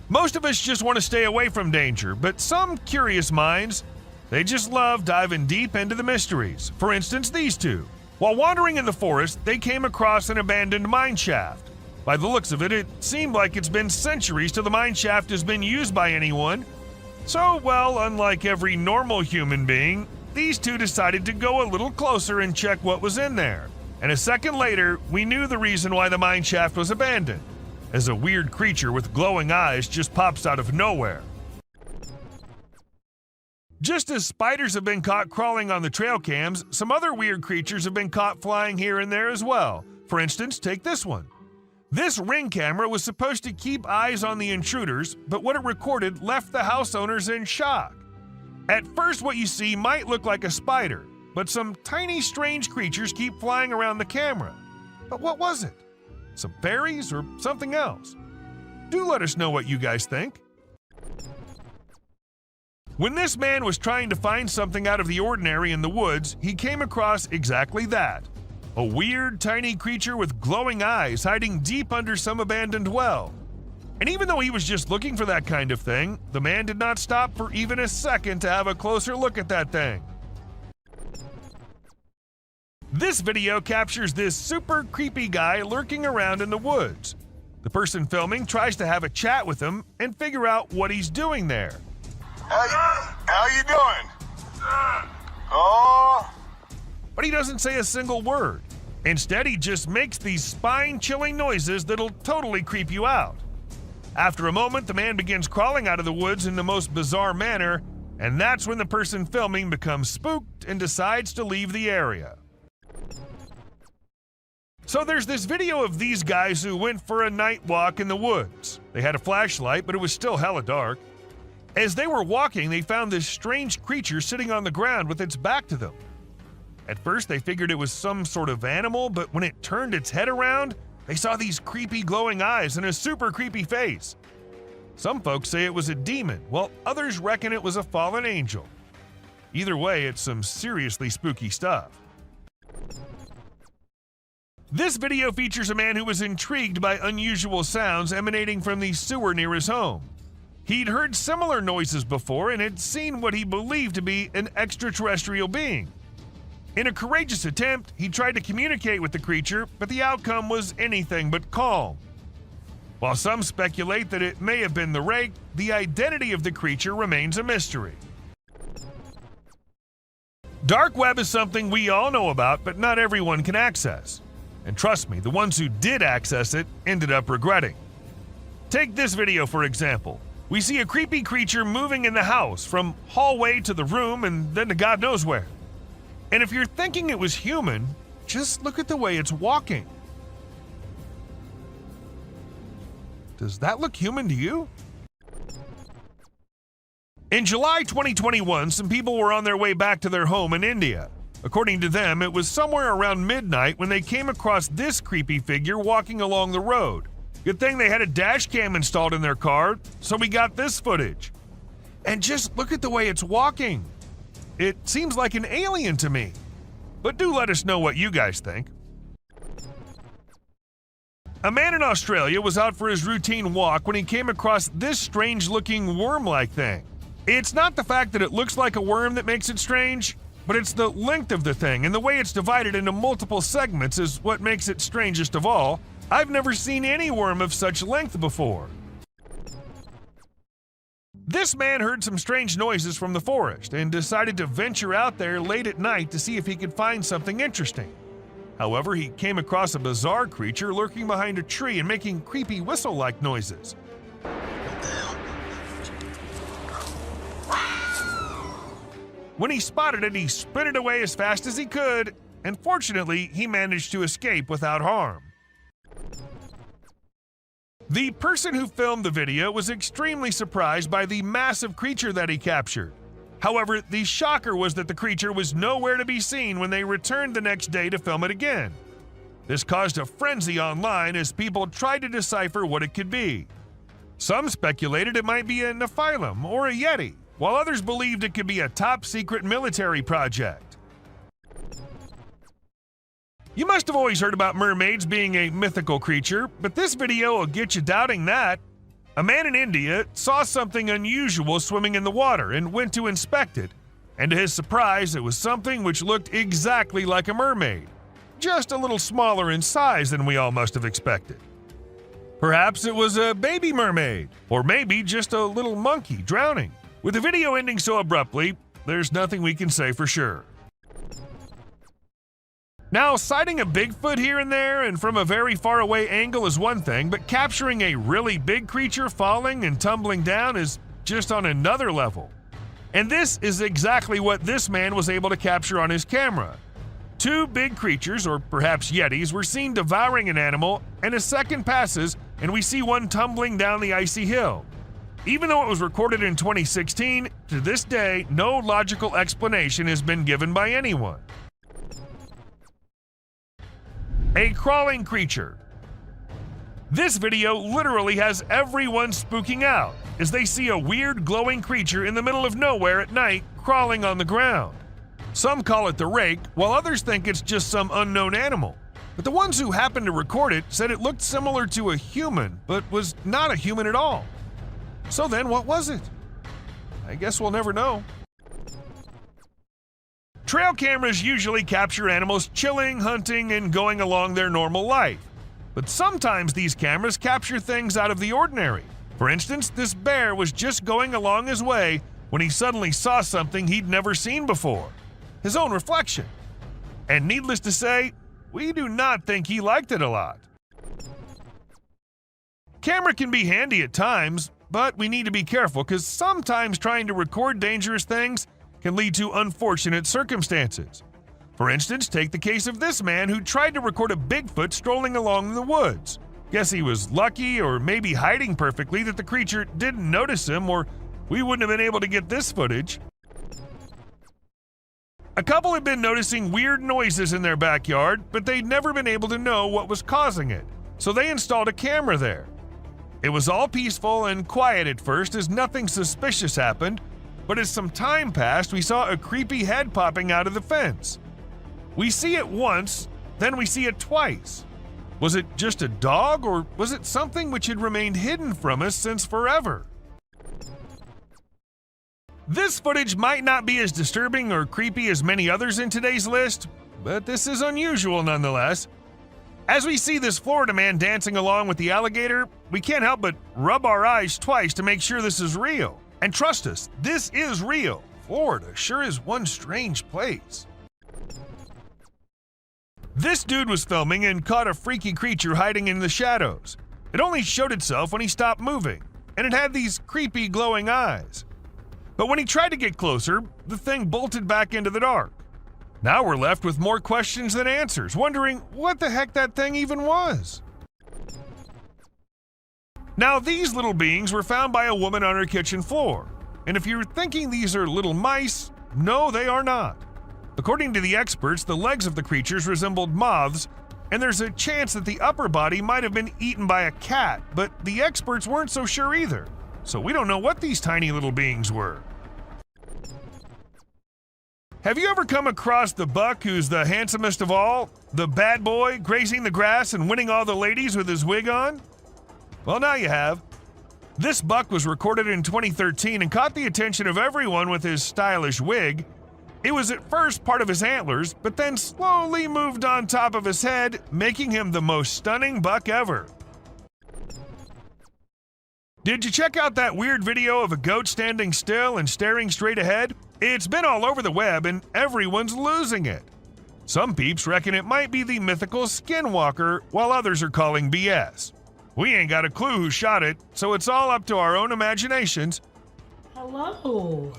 Most of us just want to stay away from danger, but some curious minds, they just love diving deep into the mysteries. For instance, these two. While wandering in the forest, they came across an abandoned mine shaft. By the looks of it, it seemed like it's been centuries till the mine shaft has been used by anyone. So, well, unlike every normal human being, these two decided to go a little closer and check what was in there. And a second later, we knew the reason why the mine shaft was abandoned, as a weird creature with glowing eyes just pops out of nowhere. Just as spiders have been caught crawling on the trail cams, some other weird creatures have been caught flying here and there as well. For instance, take this one. This Ring camera was supposed to keep eyes on the intruders, but what it recorded left the house owners in shock. At first, what you see might look like a spider, but some tiny strange creatures keep flying around the camera. But what was it? Some fairies or something else? Do let us know what you guys think. When this man was trying to find something out of the ordinary in the woods, he came across exactly that. A weird, tiny creature with glowing eyes hiding deep under some abandoned well. And even though he was just looking for that kind of thing, the man did not stop for even a second to have a closer look at that thing. This video captures this super creepy guy lurking around in the woods. The person filming tries to have a chat with him and figure out what he's doing there. How you doing? Oh. But he doesn't say a single word. Instead, he just makes these spine-chilling noises that'll totally creep you out. After a moment, the man begins crawling out of the woods in the most bizarre manner, and that's when the person filming becomes spooked and decides to leave the area. So there's this video of these guys who went for a night walk in the woods. They had a flashlight, but it was still hella dark. As they were walking, they found this strange creature sitting on the ground with its back to them. At first, they figured it was some sort of animal, but when it turned its head around, they saw these creepy glowing eyes and a super creepy face. Some folks say it was a demon, while others reckon it was a fallen angel. Either way, it's some seriously spooky stuff. This video features a man who was intrigued by unusual sounds emanating from the sewer near his home. He'd heard similar noises before and had seen what he believed to be an extraterrestrial being. In a courageous attempt, he tried to communicate with the creature, but the outcome was anything but calm. While some speculate that it may have been the rake, the identity of the creature remains a mystery. Dark web is something we all know about, but not everyone can access. And trust me, the ones who did access it ended up regretting. Take this video for example. We see a creepy creature moving in the house from hallway to the room and then to God knows where. And if you're thinking it was human, just look at the way it's walking. Does that look human to you? In July 2021, some people were on their way back to their home in India. According to them, it was somewhere around midnight when they came across this creepy figure walking along the road. Good thing they had a dash cam installed in their car, so we got this footage. And just look at the way it's walking. It seems like an alien to me. But do let us know what you guys think. A man in Australia was out for his routine walk when he came across this strange-looking worm-like thing. It's not the fact that it looks like a worm that makes it strange, but it's the length of the thing and the way it's divided into multiple segments is what makes it strangest of all. I've never seen any worm of such length before. This man heard some strange noises from the forest and decided to venture out there late at night to see if he could find something interesting. However, he came across a bizarre creature lurking behind a tree and making creepy whistle-like noises. When he spotted it, he sprinted away as fast as he could, and fortunately, he managed to escape without harm. The person who filmed the video was extremely surprised by the massive creature that he captured. However, the shocker was that the creature was nowhere to be seen when they returned the next day to film it again. This caused a frenzy online as people tried to decipher what it could be. Some speculated it might be a Nephilim or a Yeti, while others believed it could be a top-secret military project. You must have always heard about mermaids being a mythical creature, but this video will get you doubting that. A man in India saw something unusual swimming in the water and went to inspect it, and to his surprise, it was something which looked exactly like a mermaid, just a little smaller in size than we all must have expected. Perhaps it was a baby mermaid, or maybe just a little monkey drowning. With the video ending so abruptly, there's nothing we can say for sure. Now, sighting a Bigfoot here and there and from a very far away angle is one thing, but capturing a really big creature falling and tumbling down is just on another level. And this is exactly what this man was able to capture on his camera. Two big creatures, or perhaps yetis, were seen devouring an animal, and a second passes and we see one tumbling down the icy hill. Even though it was recorded in 2016, to this day, no logical explanation has been given by anyone. A crawling creature. This video literally has everyone spooking out as they see a weird glowing creature in the middle of nowhere at night crawling on the ground. Some call it the rake, while others think it's just some unknown animal. But the ones who happened to record it said it looked similar to a human, but was not a human at all. So then what was it? I guess we'll never know. Trail cameras usually capture animals chilling, hunting, and going along their normal life. But sometimes these cameras capture things out of the ordinary. For instance, this bear was just going along his way when he suddenly saw something he'd never seen before. His own reflection. And needless to say, we do not think he liked it a lot. Camera can be handy at times, but we need to be careful because sometimes trying to record dangerous things can lead to unfortunate circumstances. For instance, take the case of this man who tried to record a Bigfoot strolling along in the woods. Guess he was lucky, or maybe hiding perfectly, that the creature didn't notice him, or we wouldn't have been able to get this footage. A couple had been noticing weird noises in their backyard, but they'd never been able to know what was causing it, so they installed a camera there. It was all peaceful and quiet at first as nothing suspicious happened, but as some time passed, we saw a creepy head popping out of the fence. We see it once, then we see it twice. Was it just a dog, or was it something which had remained hidden from us since forever? This footage might not be as disturbing or creepy as many others in today's list, but this is unusual nonetheless. As we see this Florida man dancing along with the alligator, we can't help but rub our eyes twice to make sure this is real. And trust us, this is real. Florida sure is one strange place. This dude was filming and caught a freaky creature hiding in the shadows. It only showed itself when he stopped moving, and it had these creepy glowing eyes. But when he tried to get closer, the thing bolted back into the dark. Now we're left with more questions than answers, wondering what the heck that thing even was. Now, these little beings were found by a woman on her kitchen floor. And if you're thinking these are little mice, no, they are not. According to the experts, the legs of the creatures resembled moths, and there's a chance that the upper body might have been eaten by a cat, but the experts weren't so sure either. So we don't know what these tiny little beings were. Have you ever come across the buck who's the handsomest of all? The bad boy grazing the grass and winning all the ladies with his wig on? Well, now you have. This buck was recorded in 2013 and caught the attention of everyone with his stylish wig. It was at first part of his antlers, but then slowly moved on top of his head, making him the most stunning buck ever. Did you check out that weird video of a goat standing still and staring straight ahead? It's been all over the web and everyone's losing it. Some peeps reckon it might be the mythical Skinwalker, while others are calling BS. We ain't got a clue who shot it, so it's all up to our own imaginations. Hello.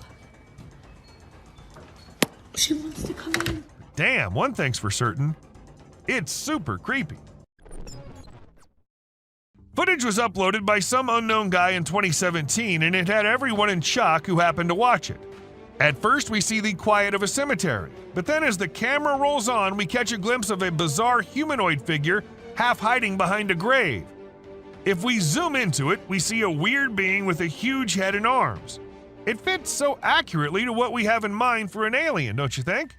She wants to come in. Damn, one thing's for certain. It's super creepy. Footage was uploaded by some unknown guy in 2017, and it had everyone in shock who happened to watch it. At first, we see the quiet of a cemetery, but then as the camera rolls on, we catch a glimpse of a bizarre humanoid figure half hiding behind a grave. If we zoom into it, we see a weird being with a huge head and arms. It fits so accurately to what we have in mind for an alien, don't you think?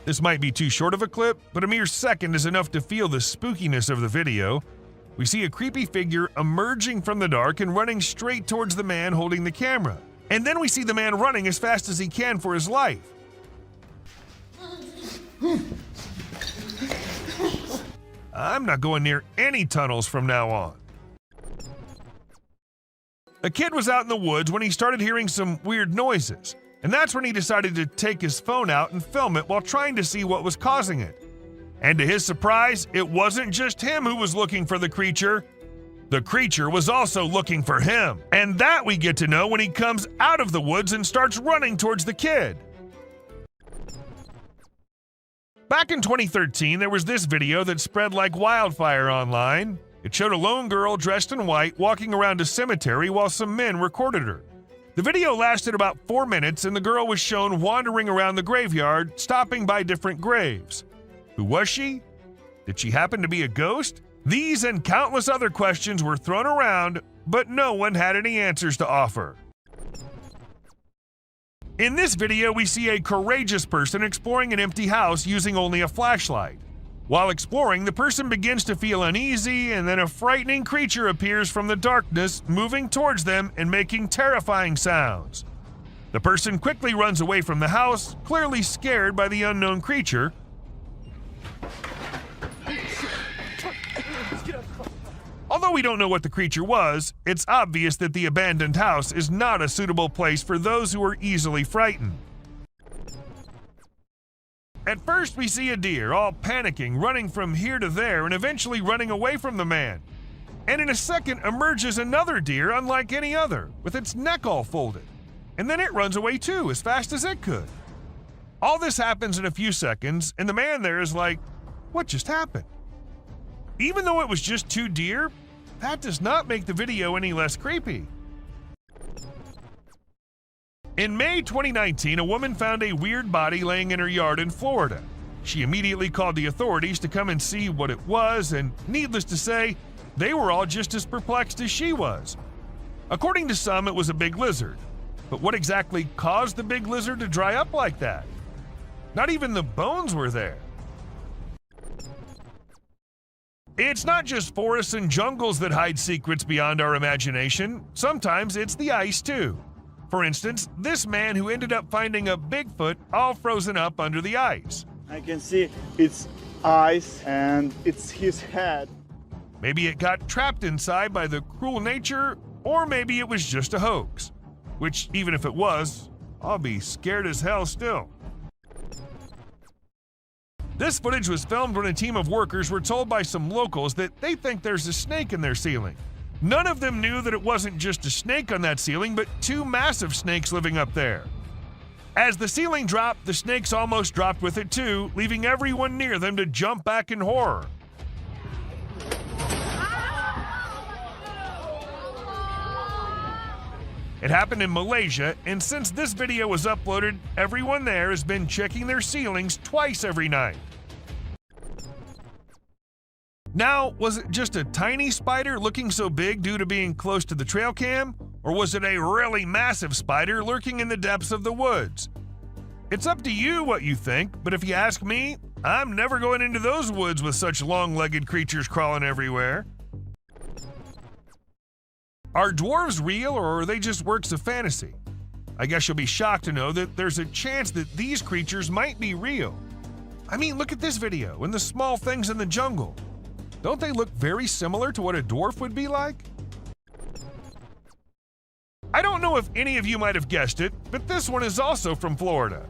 This might be too short of a clip, but a mere second is enough to feel the spookiness of the video. We see a creepy figure emerging from the dark and running straight towards the man holding the camera. And then we see the man running as fast as he can for his life. I'm not going near any tunnels from now on. A kid was out in the woods when he started hearing some weird noises, and that's when he decided to take his phone out and film it while trying to see what was causing it. And to his surprise, it wasn't just him who was looking for the creature. The creature was also looking for him, and that we get to know when he comes out of the woods and starts running towards the kid. Back in 2013, there was this video that spread like wildfire online. It showed a lone girl dressed in white walking around a cemetery while some men recorded her. The video lasted about 4 minutes, and the girl was shown wandering around the graveyard, stopping by different graves. Who was she? Did she happen to be a ghost? These and countless other questions were thrown around, but no one had any answers to offer. In this video, we see a courageous person exploring an empty house using only a flashlight. While exploring, the person begins to feel uneasy, and then a frightening creature appears from the darkness, moving towards them and making terrifying sounds. The person quickly runs away from the house, clearly scared by the unknown creature. Although we don't know what the creature was, it's obvious that the abandoned house is not a suitable place for those who are easily frightened. At first, we see a deer, all panicking, running from here to there and eventually running away from the man. And in a second emerges another deer unlike any other, with its neck all folded. And then it runs away too, as fast as it could. All this happens in a few seconds, and the man there is like, what just happened? Even though it was just 2 deer, that does not make the video any less creepy. In May 2019, a woman found a weird body laying in her yard in Florida. She immediately called the authorities to come and see what it was, and needless to say, they were all just as perplexed as she was. According to some, it was a big lizard. But what exactly caused the big lizard to dry up like that? Not even the bones were there. It's not just forests and jungles that hide secrets beyond our imagination. Sometimes it's the ice, too. For instance, this man who ended up finding a Bigfoot all frozen up under the ice. I can see its eyes and it's his head. Maybe it got trapped inside by the cruel nature, or maybe it was just a hoax. Which, even if it was, I'll be scared as hell still. This footage was filmed when a team of workers were told by some locals that they think there's a snake in their ceiling. None of them knew that it wasn't just a snake on that ceiling, but two massive snakes living up there. As the ceiling dropped, the snakes almost dropped with it too, leaving everyone near them to jump back in horror. It happened in Malaysia, and since this video was uploaded, everyone there has been checking their ceilings twice every night. Now, was it just a tiny spider looking so big due to being close to the trail cam? Or was it a really massive spider lurking in the depths of the woods? It's up to you what you think, but if you ask me, I'm never going into those woods with such long-legged creatures crawling everywhere. Are dwarves real, or are they just works of fantasy? I guess you'll be shocked to know that there's a chance that these creatures might be real. I mean, look at this video and the small things in the jungle. Don't they look very similar to what a dwarf would be like? I don't know if any of you might have guessed it, but this one is also from Florida.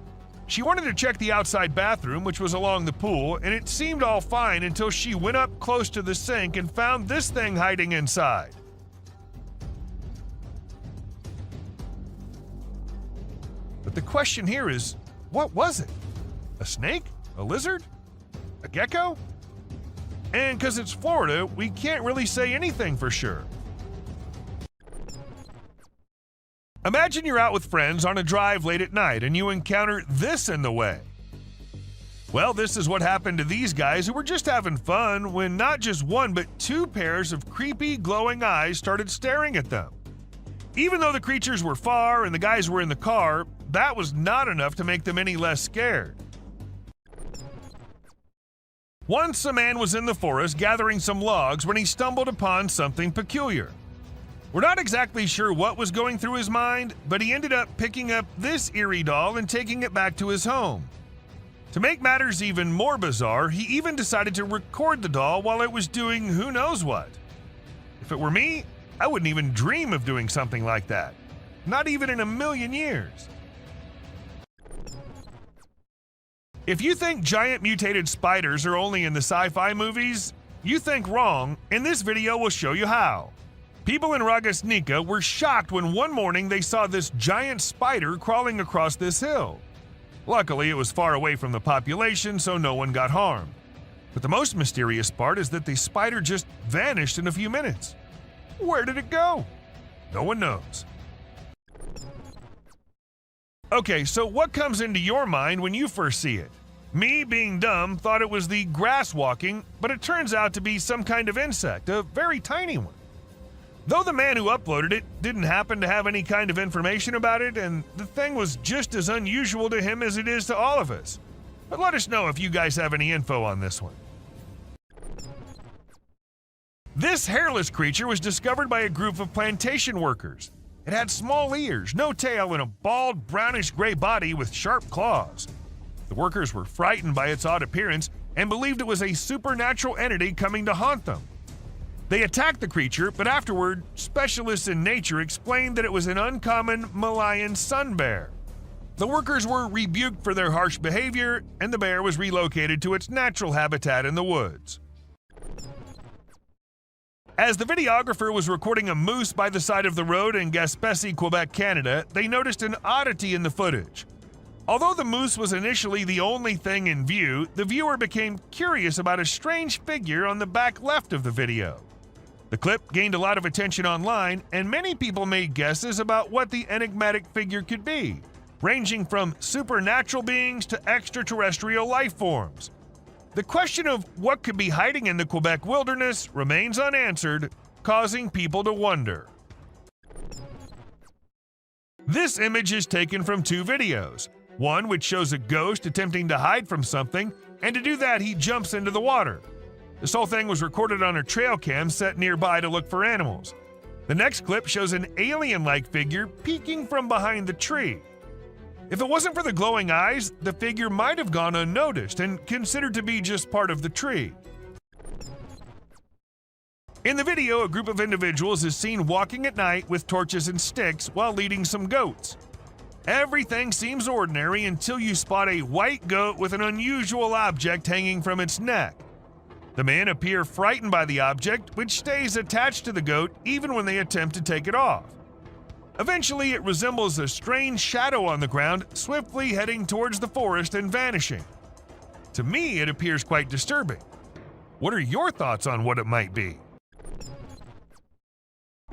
She wanted to check the outside bathroom, which was along the pool, and it seemed all fine until she went up close to the sink and found this thing hiding inside. But the question here is, what was it? A snake? A lizard? A gecko? And because it's Florida, we can't really say anything for sure. Imagine you're out with friends on a drive late at night and you encounter this in the way. Well, this is what happened to these guys who were just having fun when not just one but two pairs of creepy glowing eyes started staring at them. Even though the creatures were far and the guys were in the car, that was not enough to make them any less scared. Once a man was in the forest gathering some logs when he stumbled upon something peculiar. We're not exactly sure what was going through his mind, but he ended up picking up this eerie doll and taking it back to his home. To make matters even more bizarre, he even decided to record the doll while it was doing who knows what. If it were me, I wouldn't even dream of doing something like that. Not even in a million years. If you think giant mutated spiders are only in the sci-fi movies, you think wrong, and this video will show you how. People in Ragasnika were shocked when one morning they saw this giant spider crawling across this hill. Luckily, it was far away from the population, so no one got harmed. But the most mysterious part is that the spider just vanished in a few minutes. Where did it go? No one knows. Okay, so what comes into your mind when you first see it? Me, being dumb, thought it was the grass walking, but it turns out to be some kind of insect, a very tiny one. Though the man who uploaded it didn't happen to have any kind of information about it, and the thing was just as unusual to him as it is to all of us. But let us know if you guys have any info on this one. This hairless creature was discovered by a group of plantation workers. It had small ears, no tail, and a bald, brownish-gray body with sharp claws. The workers were frightened by its odd appearance and believed it was a supernatural entity coming to haunt them. They attacked the creature, but afterward, specialists in nature explained that it was an uncommon Malayan sun bear. The workers were rebuked for their harsh behavior, and the bear was relocated to its natural habitat in the woods. As the videographer was recording a moose by the side of the road in Gaspésie, Quebec, Canada, they noticed an oddity in the footage. Although the moose was initially the only thing in view, the viewer became curious about a strange figure on the back left of the video. The clip gained a lot of attention online, and many people made guesses about what the enigmatic figure could be, ranging from supernatural beings to extraterrestrial life forms. The question of what could be hiding in the Quebec wilderness remains unanswered, causing people to wonder. This image is taken from two videos, one which shows a ghost attempting to hide from something, and to do that he jumps into the water. This whole thing was recorded on a trail cam set nearby to look for animals. The next clip shows an alien-like figure peeking from behind the tree. If it wasn't for the glowing eyes, the figure might have gone unnoticed and considered to be just part of the tree. In the video, a group of individuals is seen walking at night with torches and sticks while leading some goats. Everything seems ordinary until you spot a white goat with an unusual object hanging from its neck. The men appear frightened by the object, which stays attached to the goat even when they attempt to take it off. Eventually, it resembles a strange shadow on the ground, swiftly heading towards the forest and vanishing. To me, it appears quite disturbing. What are your thoughts on what it might be?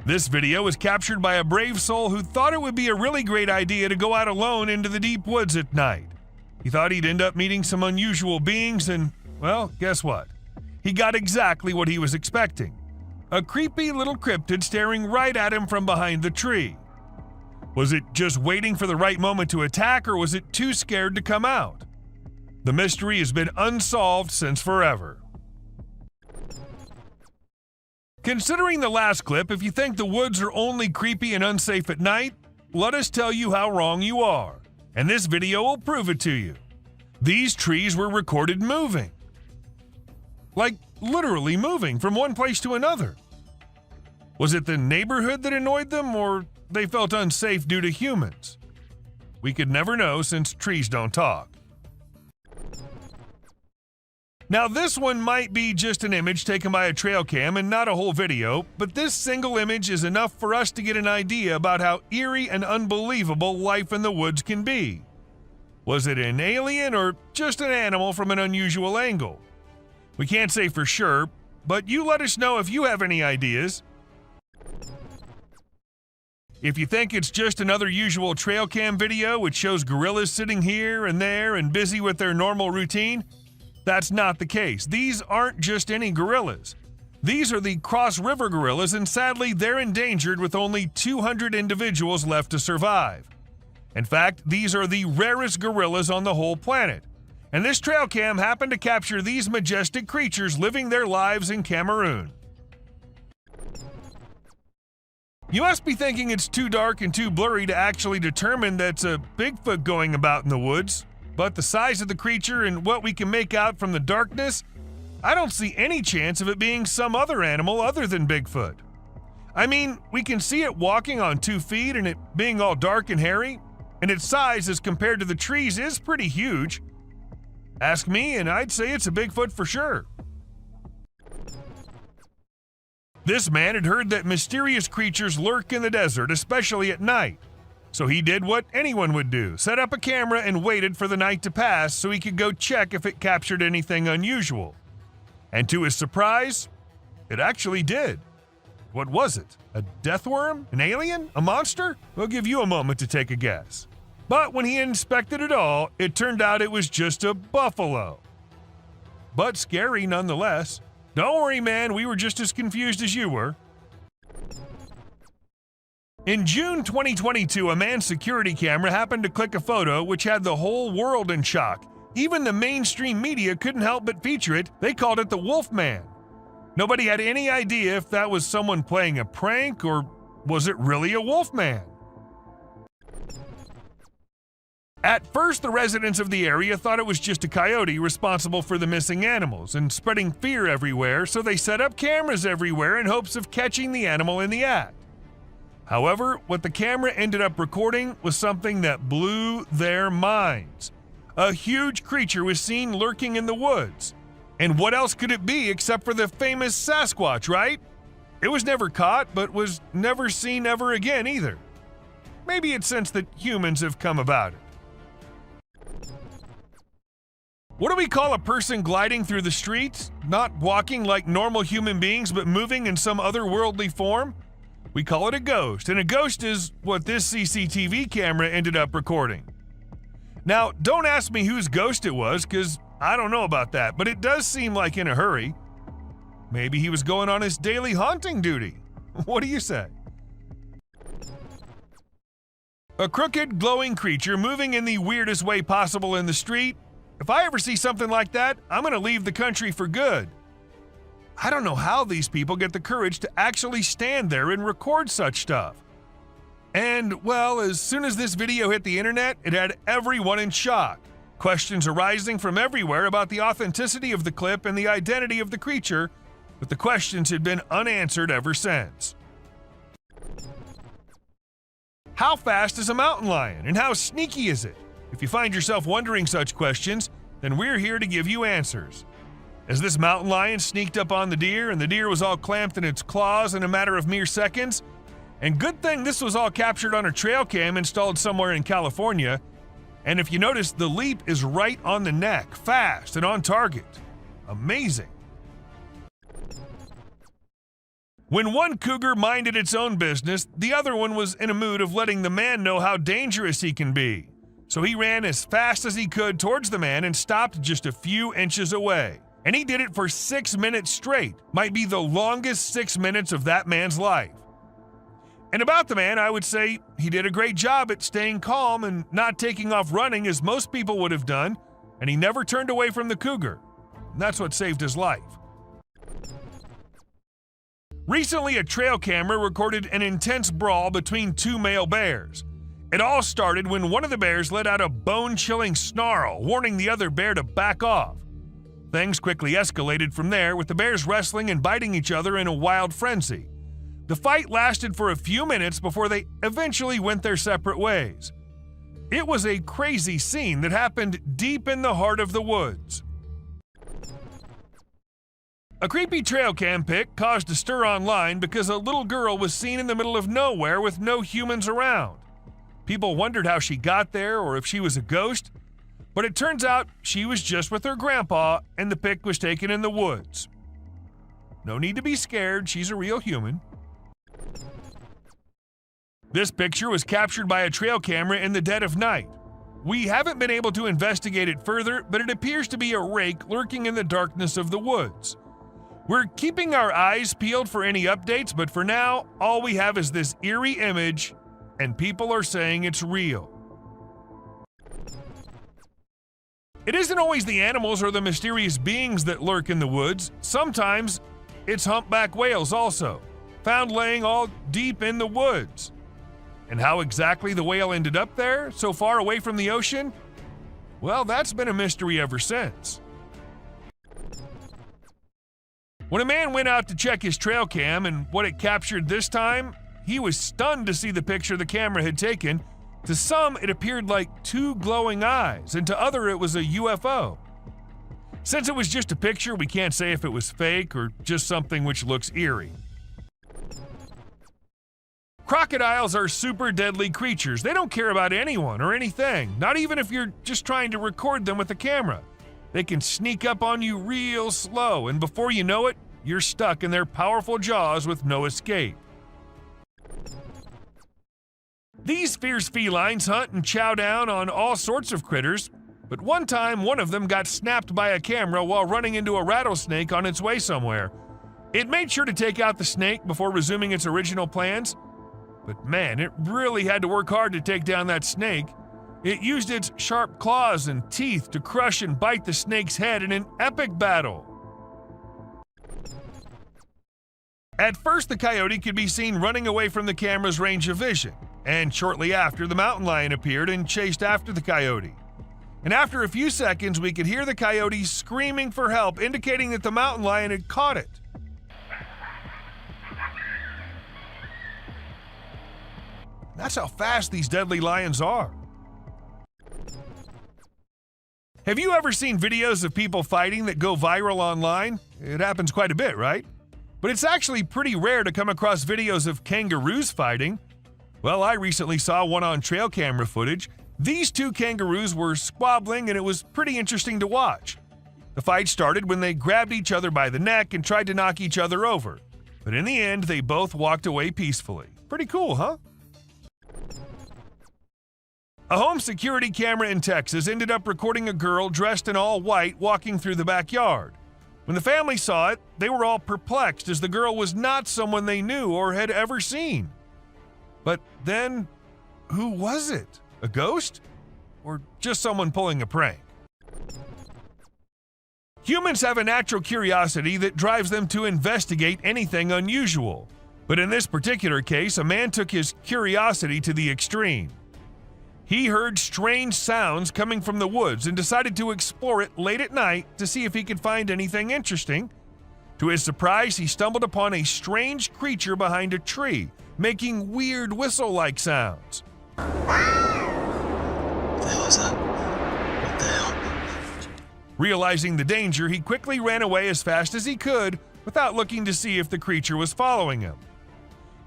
This video was captured by a brave soul who thought it would be a really great idea to go out alone into the deep woods at night. He thought he'd end up meeting some unusual beings and, well, guess what? He got exactly what he was expecting. A creepy little cryptid staring right at him from behind the tree. Was it just waiting for the right moment to attack, or was it too scared to come out? The mystery has been unsolved since forever. Considering the last clip, if you think the woods are only creepy and unsafe at night, let us tell you how wrong you are. And this video will prove it to you. These trees were recorded moving. Like, literally moving from one place to another. Was it the neighborhood that annoyed them, or they felt unsafe due to humans? We could never know since trees don't talk. Now, this one might be just an image taken by a trail cam and not a whole video, but this single image is enough for us to get an idea about how eerie and unbelievable life in the woods can be. Was it an alien or just an animal from an unusual angle? We can't say for sure, but you let us know if you have any ideas. If you think it's just another usual trail cam video which shows gorillas sitting here and there and busy with their normal routine, that's not the case. These aren't just any gorillas. These are the Cross River gorillas, and sadly they're endangered with only 200 individuals left to survive. In fact, these are the rarest gorillas on the whole planet. And this trail cam happened to capture these majestic creatures living their lives in Cameroon. You must be thinking it's too dark and too blurry to actually determine that's a Bigfoot going about in the woods, but the size of the creature and what we can make out from the darkness, I don't see any chance of it being some other animal other than Bigfoot. I mean, we can see it walking on 2 feet and it being all dark and hairy, and its size as compared to the trees is pretty huge. Ask me, and I'd say it's a Bigfoot for sure. This man had heard that mysterious creatures lurk in the desert, especially at night. So he did what anyone would do, set up a camera and waited for the night to pass so he could go check if it captured anything unusual. And to his surprise, it actually did. What was it? A death worm? An alien? A monster? We'll give you a moment to take a guess. But when he inspected it all, it turned out it was just a buffalo. But scary nonetheless. Don't worry, man, we were just as confused as you were. In June 2022, a man's security camera happened to click a photo which had the whole world in shock. Even the mainstream media couldn't help but feature it. They called it the Wolfman. Nobody had any idea if that was someone playing a prank or was it really a Wolfman. At first, the residents of the area thought it was just a coyote responsible for the missing animals and spreading fear everywhere, so they set up cameras everywhere in hopes of catching the animal in the act. However, what the camera ended up recording was something that blew their minds. A huge creature was seen lurking in the woods. And what else could it be except for the famous Sasquatch, right? It was never caught, but was never seen ever again either. Maybe it's since that humans have come about it. What do we call a person gliding through the streets? Not walking like normal human beings, but moving in some otherworldly form? We call it a ghost, and a ghost is what this CCTV camera ended up recording. Now, don't ask me whose ghost it was, because I don't know about that, but it does seem like in a hurry. Maybe he was going on his daily haunting duty. What do you say? A crooked, glowing creature moving in the weirdest way possible in the street. If I ever see something like that, I'm going to leave the country for good. I don't know how these people get the courage to actually stand there and record such stuff. And, well, as soon as this video hit the internet, it had everyone in shock. Questions arising from everywhere about the authenticity of the clip and the identity of the creature, but the questions had been unanswered ever since. How fast is a mountain lion, and how sneaky is it? If you find yourself wondering such questions, then we're here to give you answers. As this mountain lion sneaked up on the deer, and the deer was all clamped in its claws in a matter of mere seconds, and good thing this was all captured on a trail cam installed somewhere in California, and if you notice, the leap is right on the neck, fast and on target. Amazing. When one cougar minded its own business, the other one was in a mood of letting the man know how dangerous he can be. So he ran as fast as he could towards the man and stopped just a few inches away. And he did it for 6 minutes straight. Might be the longest 6 minutes of that man's life. And about the man, I would say he did a great job at staying calm and not taking off running as most people would have done, and he never turned away from the cougar. And that's what saved his life. Recently, a trail camera recorded an intense brawl between two male bears. It all started when one of the bears let out a bone-chilling snarl, warning the other bear to back off. Things quickly escalated from there, with the bears wrestling and biting each other in a wild frenzy. The fight lasted for a few minutes before they eventually went their separate ways. It was a crazy scene that happened deep in the heart of the woods. A creepy trail cam pic caused a stir online because a little girl was seen in the middle of nowhere with no humans around. People wondered how she got there or if she was a ghost, but it turns out she was just with her grandpa and the pic was taken in the woods. No need to be scared, she's a real human. This picture was captured by a trail camera in the dead of night. We haven't been able to investigate it further, but it appears to be a rake lurking in the darkness of the woods. We're keeping our eyes peeled for any updates, but for now, all we have is this eerie image, and people are saying it's real. It isn't always the animals or the mysterious beings that lurk in the woods. Sometimes it's humpback whales also, found laying all deep in the woods. And how exactly the whale ended up there, so far away from the ocean? Well, that's been a mystery ever since. When a man went out to check his trail cam and what it captured this time, he was stunned to see the picture the camera had taken. To some, it appeared like two glowing eyes, and to others, it was a UFO. Since it was just a picture, we can't say if it was fake or just something which looks eerie. Crocodiles are super deadly creatures. They don't care about anyone or anything, not even if you're just trying to record them with a camera. They can sneak up on you real slow, and before you know it, you're stuck in their powerful jaws with no escape. These fierce felines hunt and chow down on all sorts of critters, but one time one of them got snapped by a camera while running into a rattlesnake on its way somewhere. It made sure to take out the snake before resuming its original plans, but man, it really had to work hard to take down that snake. It used its sharp claws and teeth to crush and bite the snake's head in an epic battle. At first, the coyote could be seen running away from the camera's range of vision, and shortly after, the mountain lion appeared and chased after the coyote. And after a few seconds, we could hear the coyote screaming for help, indicating that the mountain lion had caught it. That's how fast these deadly lions are. Have you ever seen videos of people fighting that go viral online? It happens quite a bit, right? But it's actually pretty rare to come across videos of kangaroos fighting. Well, I recently saw one on trail camera footage. These two kangaroos were squabbling and it was pretty interesting to watch. The fight started when they grabbed each other by the neck and tried to knock each other over. But in the end, they both walked away peacefully. Pretty cool, huh? A home security camera in Texas ended up recording a girl dressed in all white walking through the backyard. When the family saw it, they were all perplexed as the girl was not someone they knew or had ever seen. But then, who was it? A ghost? Or just someone pulling a prank? Humans have a natural curiosity that drives them to investigate anything unusual. But in this particular case, a man took his curiosity to the extreme. He heard strange sounds coming from the woods and decided to explore it late at night to see if he could find anything interesting. To his surprise, he stumbled upon a strange creature behind a tree, making weird whistle-like sounds. What the hell is that? What the hell? Realizing the danger, he quickly ran away as fast as he could without looking to see if the creature was following him.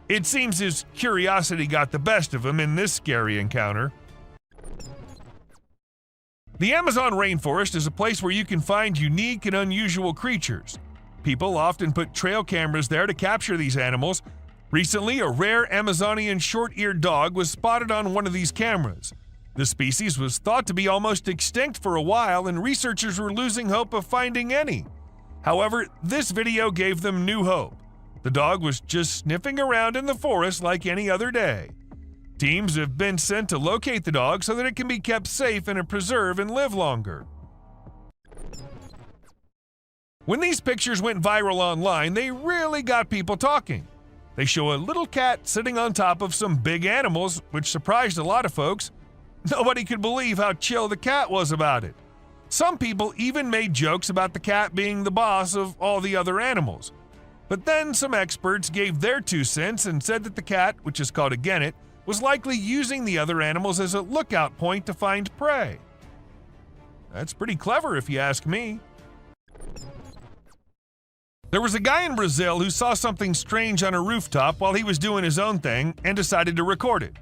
It seems his curiosity got the best of him in this scary encounter. The Amazon rainforest is a place where you can find unique and unusual creatures. People often put trail cameras there to capture these animals. Recently, a rare Amazonian short-eared dog was spotted on one of these cameras. The species was thought to be almost extinct for a while, and researchers were losing hope of finding any. However, this video gave them new hope. The dog was just sniffing around in the forest like any other day. Teams have been sent to locate the dog so that it can be kept safe in a preserve and live longer. When these pictures went viral online, they really got people talking. They show a little cat sitting on top of some big animals, which surprised a lot of folks. Nobody could believe how chill the cat was about it. Some people even made jokes about the cat being the boss of all the other animals. But then some experts gave their 2 cents and said that the cat, which is called a genet, was likely using the other animals as a lookout point to find prey. That's pretty clever if you ask me. There was a guy in Brazil who saw something strange on a rooftop while he was doing his own thing and decided to record it.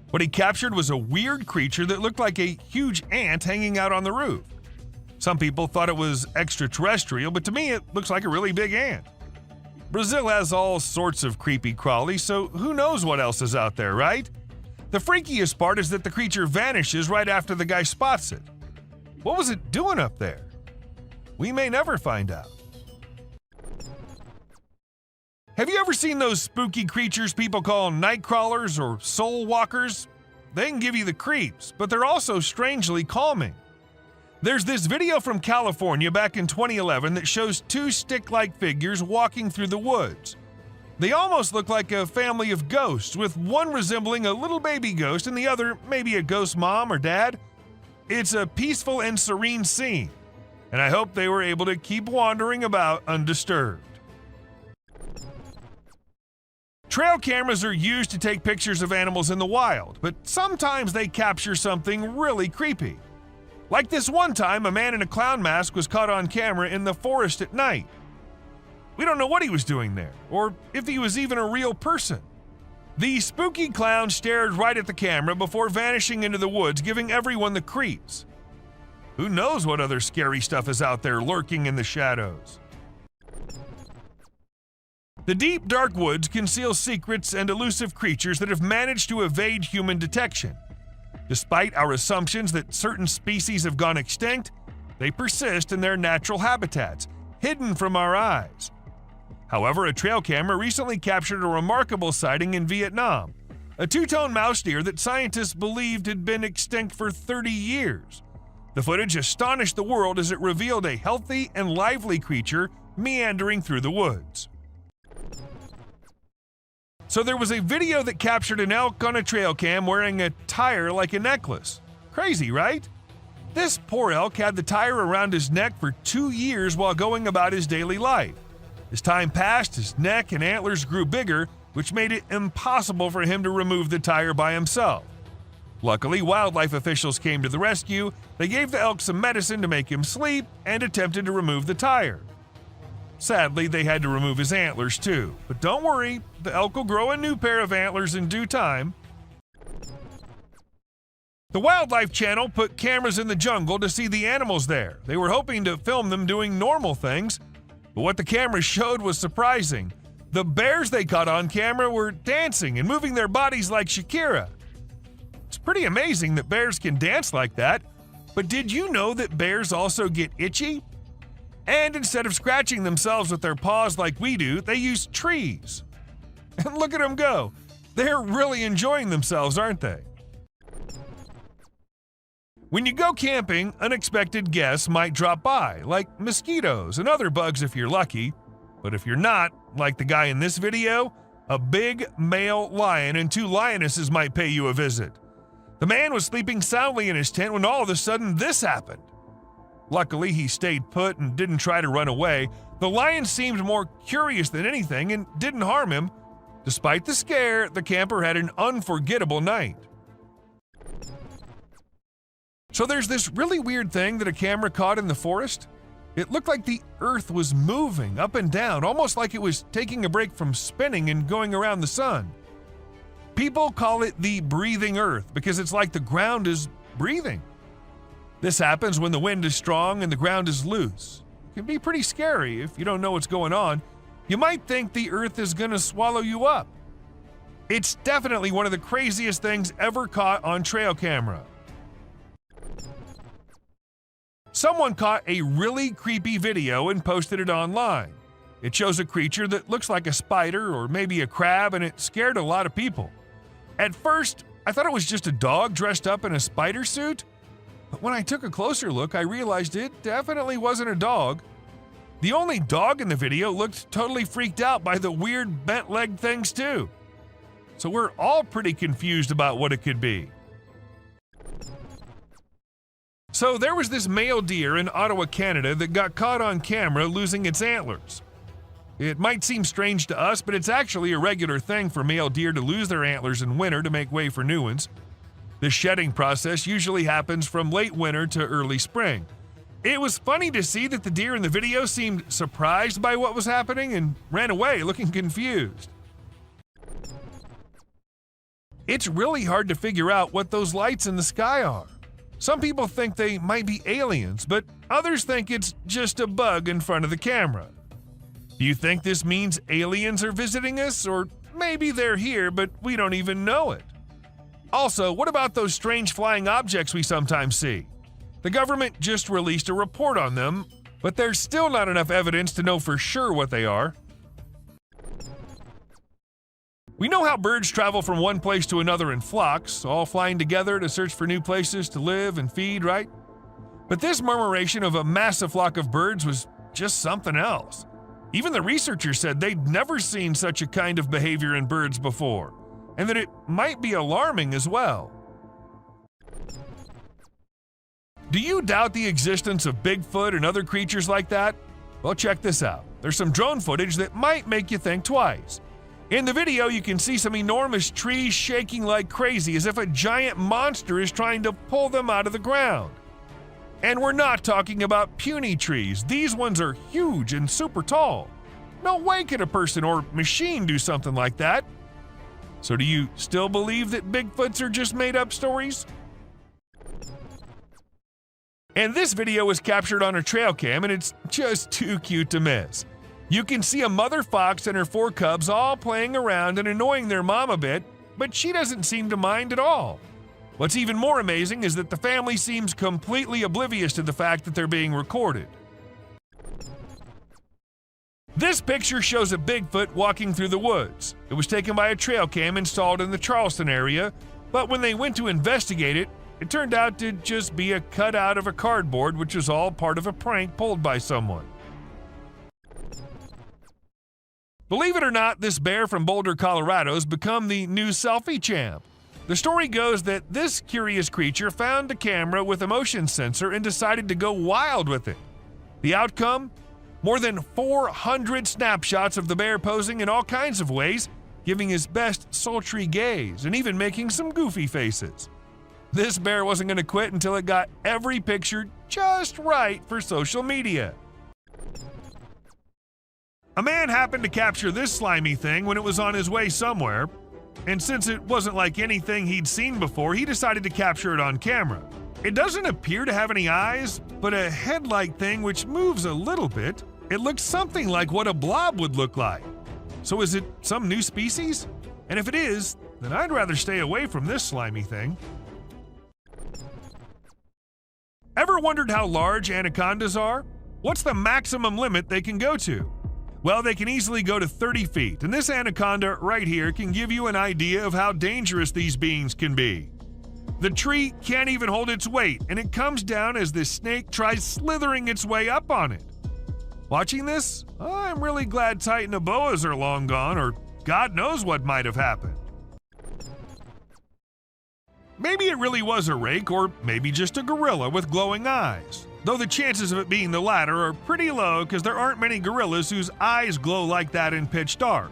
What he captured was a weird creature that looked like a huge ant hanging out on the roof. Some people thought it was extraterrestrial, but to me it looks like a really big ant. Brazil has all sorts of creepy crawlies, so who knows what else is out there, right? The freakiest part is that the creature vanishes right after the guy spots it. What was it doing up there? We may never find out. Have you ever seen those spooky creatures people call night crawlers or soul walkers? They can give you the creeps, but they're also strangely calming. There's this video from California back in 2011 that shows 2 stick-like figures walking through the woods. They almost look like a family of ghosts, with one resembling a little baby ghost and the other maybe a ghost mom or dad. It's a peaceful and serene scene, and I hope they were able to keep wandering about undisturbed. Trail cameras are used to take pictures of animals in the wild, but sometimes they capture something really creepy. Like this one time, a man in a clown mask was caught on camera in the forest at night. We don't know what he was doing there, or if he was even a real person. The spooky clown stared right at the camera before vanishing into the woods, giving everyone the creeps. Who knows what other scary stuff is out there lurking in the shadows? The deep, dark woods conceal secrets and elusive creatures that have managed to evade human detection. Despite our assumptions that certain species have gone extinct, they persist in their natural habitats, hidden from our eyes. However, a trail camera recently captured a remarkable sighting in Vietnam, a 2-tone mouse deer that scientists believed had been extinct for 30 years. The footage astonished the world as it revealed a healthy and lively creature meandering through the woods. So there was a video that captured an elk on a trail cam wearing a tire like a necklace. Crazy, right? This poor elk had the tire around his neck for 2 years while going about his daily life. As time passed, his neck and antlers grew bigger, which made it impossible for him to remove the tire by himself. Luckily, wildlife officials came to the rescue. They gave the elk some medicine to make him sleep and attempted to remove the tire. Sadly, they had to remove his antlers too, but don't worry, the elk will grow a new pair of antlers in due time. The Wildlife Channel put cameras in the jungle to see the animals there. They were hoping to film them doing normal things, but what the cameras showed was surprising. The bears they caught on camera were dancing and moving their bodies like Shakira. It's pretty amazing that bears can dance like that, but did you know that bears also get itchy? And instead of scratching themselves with their paws like we do, they use trees. And look at them go. They're really enjoying themselves, aren't they? When you go camping, unexpected guests might drop by, like mosquitoes and other bugs if you're lucky. But if you're not, like the guy in this video, a big male lion and 2 lionesses might pay you a visit. The man was sleeping soundly in his tent when all of a sudden this happened. Luckily, he stayed put and didn't try to run away. The lion seemed more curious than anything and didn't harm him. Despite the scare, the camper had an unforgettable night. So there's this really weird thing that a camera caught in the forest. It looked like the earth was moving up and down, almost like it was taking a break from spinning and going around the sun. People call it the breathing earth because it's like the ground is breathing. This happens when the wind is strong and the ground is loose. It can be pretty scary if you don't know what's going on. You might think the earth is going to swallow you up. It's definitely one of the craziest things ever caught on trail camera. Someone caught a really creepy video and posted it online. It shows a creature that looks like a spider or maybe a crab, and it scared a lot of people. At first, I thought it was just a dog dressed up in a spider suit, but when I took a closer look, I realized it definitely wasn't a dog. The only dog in the video looked totally freaked out by the weird bent-legged things too. So we're all pretty confused about what it could be. So there was this male deer in Ottawa, Canada that got caught on camera losing its antlers. It might seem strange to us, but it's actually a regular thing for male deer to lose their antlers in winter to make way for new ones. The shedding process usually happens from late winter to early spring. It was funny to see that the deer in the video seemed surprised by what was happening and ran away looking confused. It's really hard to figure out what those lights in the sky are. Some people think they might be aliens, but others think it's just a bug in front of the camera. Do you think this means aliens are visiting us, or maybe they're here but we don't even know it? Also, what about those strange flying objects we sometimes see? The government just released a report on them, but there's still not enough evidence to know for sure what they are. We know how birds travel from one place to another in flocks, all flying together to search for new places to live and feed, right? But this murmuration of a massive flock of birds was just something else. Even the researchers said they'd never seen such a kind of behavior in birds before, and that it might be alarming as well. Do you doubt the existence of Bigfoot and other creatures like that? Well, check this out. There's some drone footage that might make you think twice. In the video, you can see some enormous trees shaking like crazy as if a giant monster is trying to pull them out of the ground. And we're not talking about puny trees. These ones are huge and super tall. No way could a person or machine do something like that. So do you still believe that Bigfoots are just made-up stories? And this video was captured on a trail cam, and it's just too cute to miss. You can see a mother fox and her 4 cubs all playing around and annoying their mom a bit, but she doesn't seem to mind at all. What's even more amazing is that the family seems completely oblivious to the fact that they're being recorded. This picture shows a Bigfoot walking through the woods. It was taken by a trail cam installed in the Charleston area, but when they went to investigate it, it turned out to just be a cutout of a cardboard, which was all part of a prank pulled by someone. Believe it or not, this bear from Boulder, Colorado has become the new selfie champ. The story goes that this curious creature found a camera with a motion sensor and decided to go wild with it. The outcome? More than 400 snapshots of the bear posing in all kinds of ways, giving his best sultry gaze and even making some goofy faces. This bear wasn't going to quit until it got every picture just right for social media. A man happened to capture this slimy thing when it was on his way somewhere, and since it wasn't like anything he'd seen before, he decided to capture it on camera. It doesn't appear to have any eyes, but a head-like thing which moves a little bit. It looks something like what a blob would look like. So is it some new species? And if it is, then I'd rather stay away from this slimy thing. Ever wondered how large anacondas are? What's the maximum limit they can go to? Well, they can easily go to 30 feet, and this anaconda right here can give you an idea of how dangerous these beings can be. The tree can't even hold its weight, and it comes down as the snake tries slithering its way up on it. Watching this, I'm really glad Titanoboas are long gone, or God knows what might have happened. Maybe it really was a rake, or maybe just a gorilla with glowing eyes. Though the chances of it being the latter are pretty low because there aren't many gorillas whose eyes glow like that in pitch dark.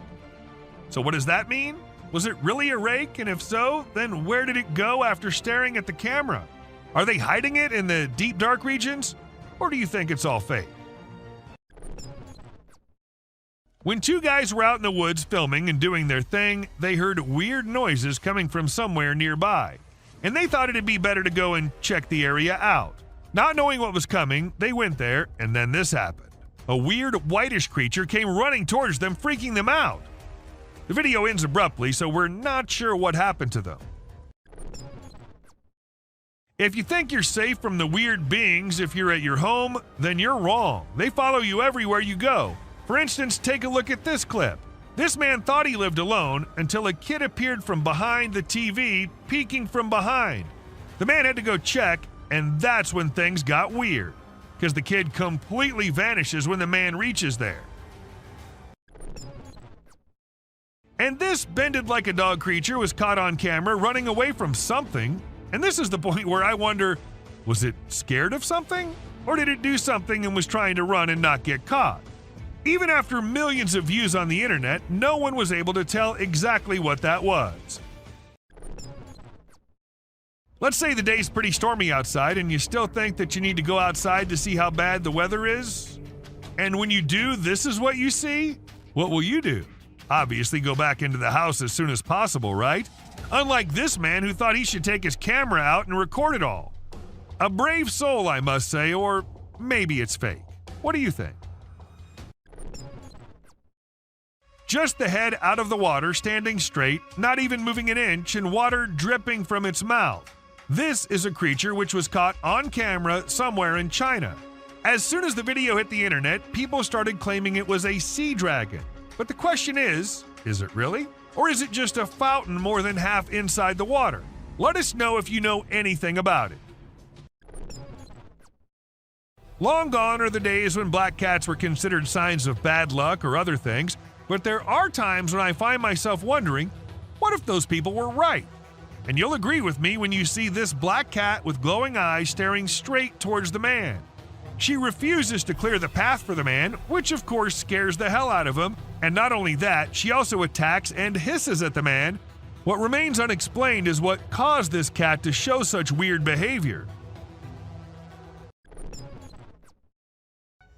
So what does that mean? Was it really a rake? And if so, then where did it go after staring at the camera? Are they hiding it in the deep dark regions? Or do you think it's all fake? When two guys were out in the woods filming and doing their thing, they heard weird noises coming from somewhere nearby, and they thought it'd be better to go and check the area out. Not knowing what was coming, they went there, and then this happened. A weird whitish creature came running towards them, freaking them out. The video ends abruptly, so we're not sure what happened to them. If you think you're safe from the weird beings if you're at your home, then you're wrong. They follow you everywhere you go. For instance, take a look at this clip. This man thought he lived alone until a kid appeared from behind the TV, peeking from behind. The man had to go check, and that's when things got weird, because the kid completely vanishes when the man reaches there. And this bended like a dog creature was caught on camera running away from something, and this is the point where I wonder, was it scared of something? Or did it do something and was trying to run and not get caught? Even after millions of views on the internet, no one was able to tell exactly what that was. Let's say the day's pretty stormy outside and you still think that you need to go outside to see how bad the weather is. And when you do, this is what you see? What will you do? Obviously go back into the house as soon as possible, right? Unlike this man who thought he should take his camera out and record it all. A brave soul, I must say, or maybe it's fake. What do you think? Just the head out of the water, standing straight, not even moving an inch, and water dripping from its mouth. This is a creature which was caught on camera somewhere in China. As soon as the video hit the internet, people started claiming it was a sea dragon. But the question is it really? Or is it just a fountain more than half inside the water? Let us know if you know anything about it. Long gone are the days when black cats were considered signs of bad luck or other things, but there are times when I find myself wondering, what if those people were right? And you'll agree with me when you see this black cat with glowing eyes staring straight towards the man. She refuses to clear the path for the man, which of course scares the hell out of him, and not only that, she also attacks and hisses at the man. What remains unexplained is what caused this cat to show such weird behavior.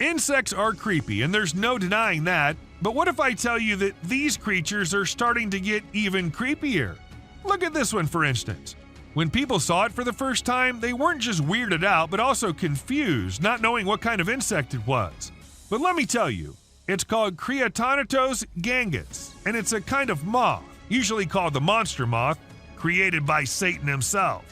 Insects are creepy, and there's no denying that, but what if I tell you that these creatures are starting to get even creepier? Look at this one, for instance. When people saw it for the first time, they weren't just weirded out, but also confused, not knowing what kind of insect it was. But let me tell you, it's called Creatonatos gangus, and it's a kind of moth, usually called the monster moth, created by Satan himself.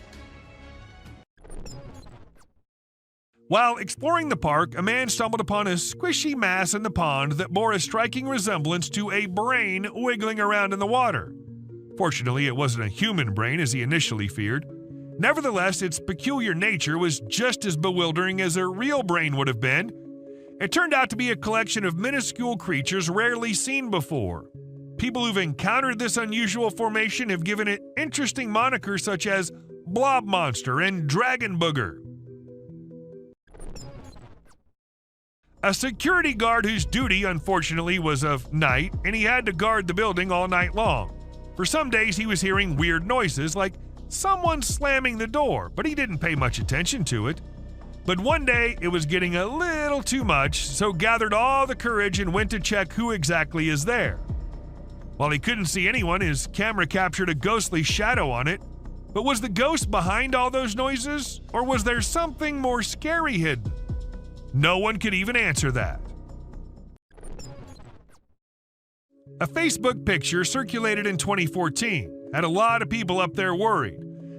While exploring the park, a man stumbled upon a squishy mass in the pond that bore a striking resemblance to a brain wiggling around in the water. Fortunately, it wasn't a human brain as he initially feared. Nevertheless, its peculiar nature was just as bewildering as a real brain would have been. It turned out to be a collection of minuscule creatures rarely seen before. People who've encountered this unusual formation have given it interesting monikers such as Blob Monster and Dragon Booger. A security guard whose duty, unfortunately, was of night, and he had to guard the building all night long. For some days, he was hearing weird noises, like someone slamming the door, but he didn't pay much attention to it. But one day, it was getting a little too much, so gathered all the courage and went to check who exactly is there. While he couldn't see anyone, his camera captured a ghostly shadow on it. But was the ghost behind all those noises, or was there something more scary hidden? No one could even answer that. A Facebook picture circulated in 2014 had a lot of people up there worried.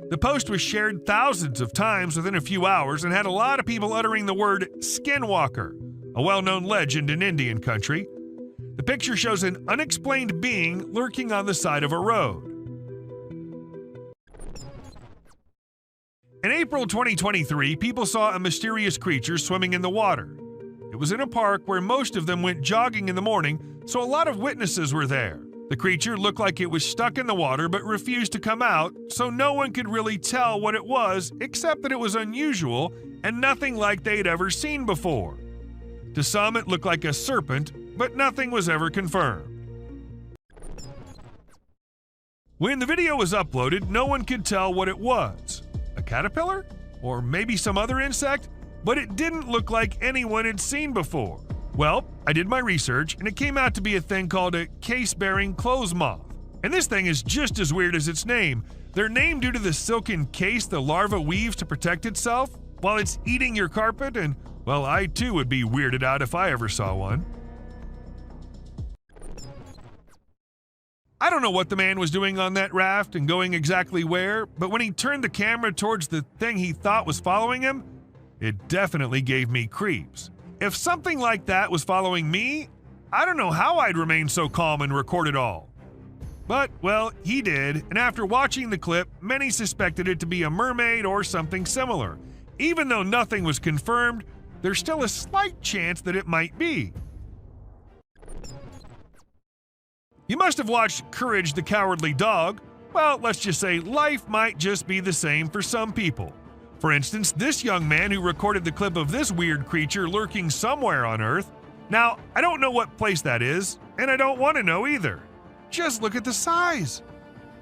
The post was shared thousands of times within a few hours and had a lot of people uttering the word Skinwalker, a well-known legend in Indian country. The picture shows an unexplained being lurking on the side of a road. In April 2023, people saw a mysterious creature swimming in the water. It was in a park where most of them went jogging in the morning, so a lot of witnesses were there. The creature looked like it was stuck in the water but refused to come out, so no one could really tell what it was except that it was unusual and nothing like they'd ever seen before. To some, it looked like a serpent, but nothing was ever confirmed. When the video was uploaded, no one could tell what it was. A caterpillar? Or maybe some other insect? But it didn't look like anyone had seen before. Well, I did my research, and it came out to be a thing called a case-bearing clothes moth. And this thing is just as weird as its name. They're named due to the silken case the larva weaves to protect itself while it's eating your carpet, and, well, I too would be weirded out if I ever saw one. I don't know what the man was doing on that raft and going exactly where, but when he turned the camera towards the thing he thought was following him, it definitely gave me creeps. If something like that was following me, I don't know how I'd remain so calm and record it all. But, well, he did, and after watching the clip, many suspected it to be a mermaid or something similar. Even though nothing was confirmed, there's still a slight chance that it might be. You must have watched Courage the Cowardly Dog. Well, let's just say life might just be the same for some people. For instance, this young man who recorded the clip of this weird creature lurking somewhere on Earth. Now, I don't know what place that is, and I don't want to know either. Just look at the size.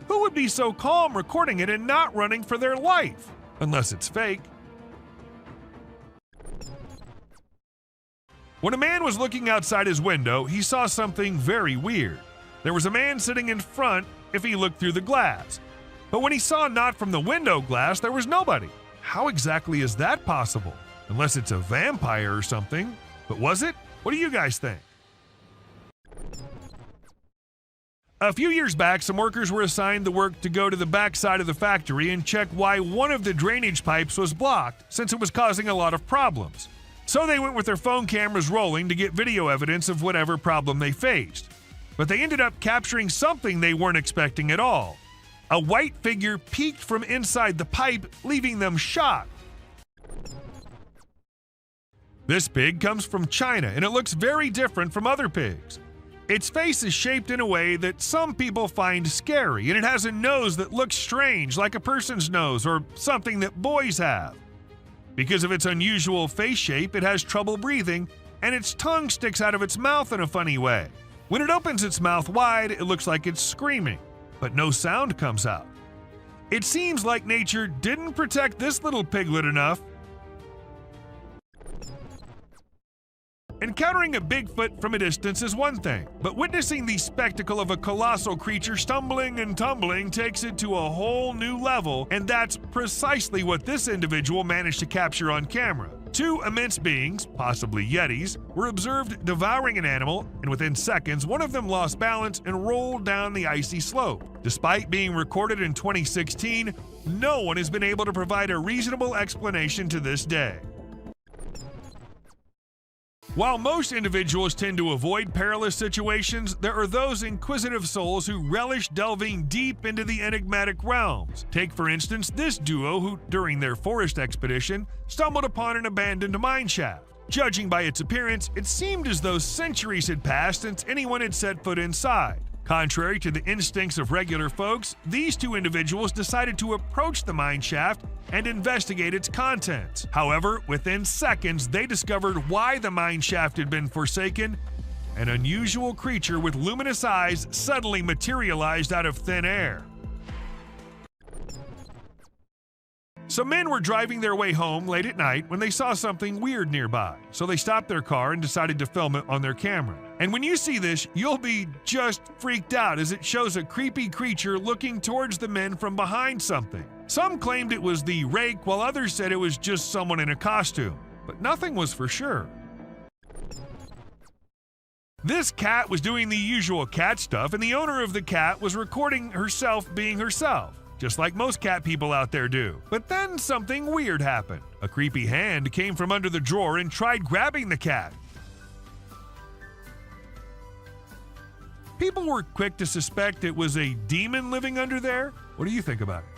Who would be so calm recording it and not running for their life? Unless it's fake. When a man was looking outside his window, he saw something very weird. There was a man sitting in front if he looked through the glass. But when he saw not from the window glass, there was nobody. How exactly is that possible? Unless it's a vampire or something. But was it? What do you guys think? A few years back, some workers were assigned the work to go to the back side of the factory and check why one of the drainage pipes was blocked, since it was causing a lot of problems. So they went with their phone cameras rolling to get video evidence of whatever problem they faced. But they ended up capturing something they weren't expecting at all. A white figure peeked from inside the pipe, leaving them shocked. This pig comes from China, and it looks very different from other pigs. Its face is shaped in a way that some people find scary, and it has a nose that looks strange, like a person's nose or something that boys have. Because of its unusual face shape, it has trouble breathing, and its tongue sticks out of its mouth in a funny way. When it opens its mouth wide, it looks like it's screaming, but no sound comes out. It seems like nature didn't protect this little piglet enough. Encountering a Bigfoot from a distance is one thing, but witnessing the spectacle of a colossal creature stumbling and tumbling takes it to a whole new level, and that's precisely what this individual managed to capture on camera. Two immense beings, possibly yetis, were observed devouring an animal, and within seconds, one of them lost balance and rolled down the icy slope. Despite being recorded in 2016, no one has been able to provide a reasonable explanation to this day. While most individuals tend to avoid perilous situations, there are those inquisitive souls who relish delving deep into the enigmatic realms. Take, for instance, this duo who, during their forest expedition, stumbled upon an abandoned mine shaft. Judging by its appearance, it seemed as though centuries had passed since anyone had set foot inside. Contrary to the instincts of regular folks, these two individuals decided to approach the mine shaft and investigate its contents. However, within seconds, they discovered why the mine shaft had been forsaken. An unusual creature with luminous eyes suddenly materialized out of thin air. Some men were driving their way home late at night when they saw something weird nearby, so they stopped their car and decided to film it on their camera. And when you see this, you'll be just freaked out as it shows a creepy creature looking towards the men from behind something. Some claimed it was the rake, while others said it was just someone in a costume, but nothing was for sure. This cat was doing the usual cat stuff, and the owner of the cat was recording herself being herself, just like most cat people out there do. But then something weird happened. A creepy hand came from under the drawer and tried grabbing the cat. People were quick to suspect it was a demon living under there. What do you think about it?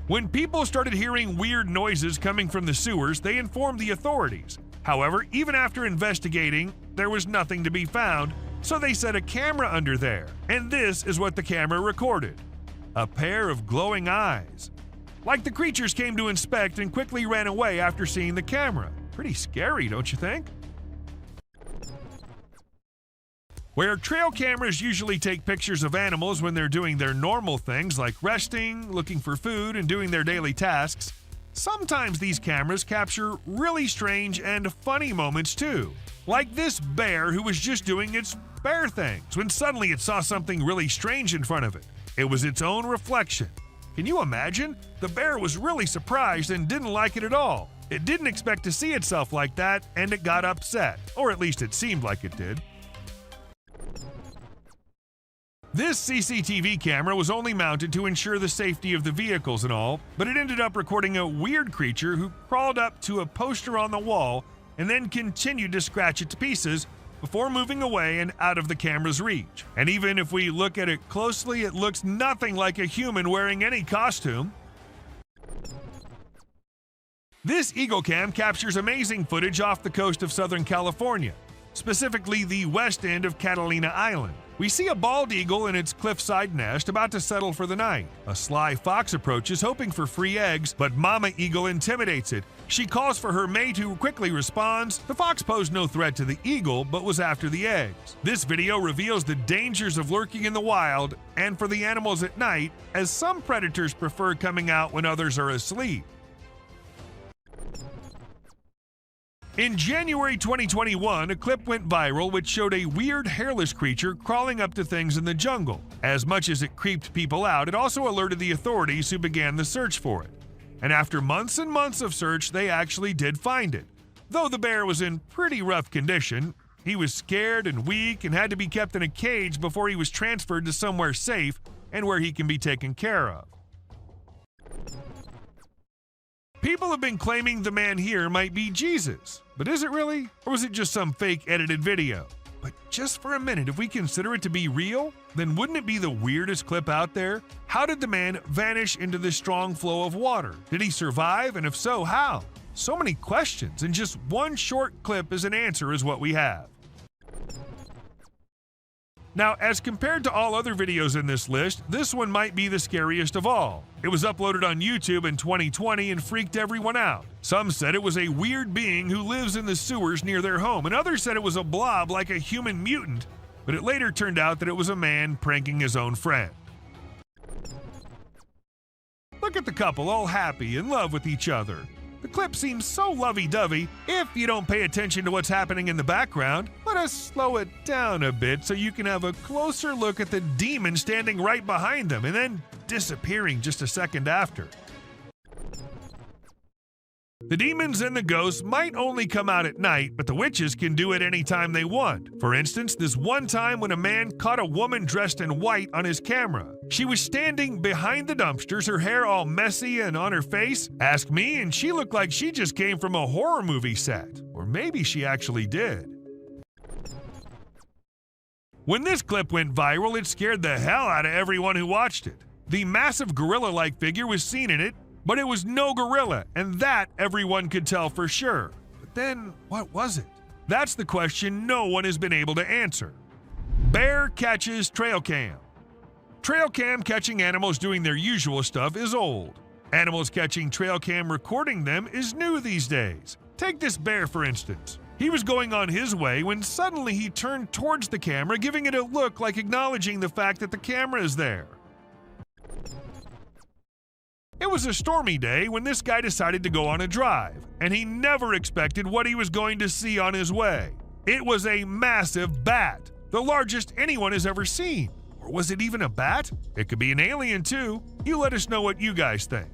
When people started hearing weird noises coming from the sewers, they informed the authorities. However, even after investigating, there was nothing to be found, so they set a camera under there, and this is what the camera recorded. A pair of glowing eyes. Like the creatures came to inspect and quickly ran away after seeing the camera. Pretty scary, don't you think? Where trail cameras usually take pictures of animals when they're doing their normal things like resting, looking for food, and doing their daily tasks, sometimes these cameras capture really strange and funny moments too. Like this bear who was just doing its bear things when suddenly it saw something really strange in front of it. It was its own reflection. Can you imagine? The bear was really surprised and didn't like it at all. It didn't expect to see itself like that, and it got upset, or at least it seemed like it did. This CCTV camera was only mounted to ensure the safety of the vehicles and all, but it ended up recording a weird creature who crawled up to a poster on the wall and then continued to scratch it to pieces before moving away and out of the camera's reach. And even if we look at it closely, it looks nothing like a human wearing any costume. This Eagle Cam captures amazing footage off the coast of Southern California, specifically the west end of Catalina Island. We see a bald eagle in its cliffside nest about to settle for the night. A sly fox approaches hoping for free eggs, but Mama Eagle intimidates it. She calls for her mate who quickly responds. The fox posed no threat to the eagle, but was after the eggs. This video reveals the dangers of lurking in the wild and for the animals at night, as some predators prefer coming out when others are asleep. In January 2021, a clip went viral which showed a weird hairless creature crawling up to things in the jungle. As much as it creeped people out, it also alerted the authorities who began the search for it. And after months and months of search, they actually did find it. Though the bear was in pretty rough condition, he was scared and weak and had to be kept in a cage before he was transferred to somewhere safe and where he can be taken care of. People have been claiming the man here might be Jesus, but is it really? Or was it just some fake edited video? But just for a minute, if we consider it to be real, then wouldn't it be the weirdest clip out there? How did the man vanish into this strong flow of water? Did he survive, and if so, how? So many questions, and just one short clip as an answer is what we have. Now, as compared to all other videos in this list, this one might be the scariest of all. It was uploaded on YouTube in 2020 and freaked everyone out. Some said it was a weird being who lives in the sewers near their home, and others said it was a blob like a human mutant, but it later turned out that it was a man pranking his own friend. Look at the couple all happy, in love with each other. The clip seems so lovey-dovey. If you don't pay attention to what's happening in the background, let us slow it down a bit so you can have a closer look at the demon standing right behind them and then disappearing just a second after. The demons and the ghosts might only come out at night, but the witches can do it anytime they want. For instance, this one time when a man caught a woman dressed in white on his camera. She was standing behind the dumpsters, her hair all messy and on her face. Ask me, and she looked like she just came from a horror movie set. Or maybe she actually did. When this clip went viral, it scared the hell out of everyone who watched it. The massive gorilla-like figure was seen in it, but it was no gorilla, and that everyone could tell for sure. But then, what was it? That's the question no one has been able to answer. Bear catches trail cam. Trail cam catching animals doing their usual stuff is old. Animals catching trail cam recording them is new these days. Take this bear for instance. He was going on his way when suddenly he turned towards the camera, giving it a look like acknowledging the fact that the camera is there. It was a stormy day when this guy decided to go on a drive, and he never expected what he was going to see on his way. It was a massive bat, the largest anyone has ever seen. Or was it even a bat? It could be an alien too. You let us know what you guys think.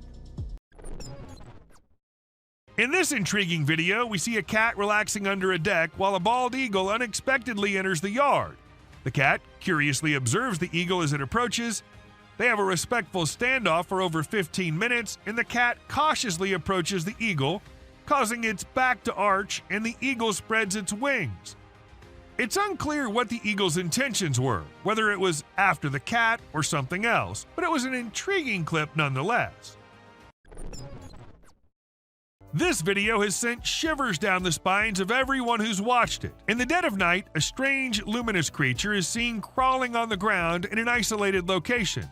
In this intriguing video, we see a cat relaxing under a deck while a bald eagle unexpectedly enters the yard. The cat curiously observes the eagle as it approaches. They have a respectful standoff for over 15 minutes, and the cat cautiously approaches the eagle, causing its back to arch, and the eagle spreads its wings. It's unclear what the eagle's intentions were, whether it was after the cat or something else, but it was an intriguing clip nonetheless. This video has sent shivers down the spines of everyone who's watched it. In the dead of night, a strange, luminous creature is seen crawling on the ground in an isolated location.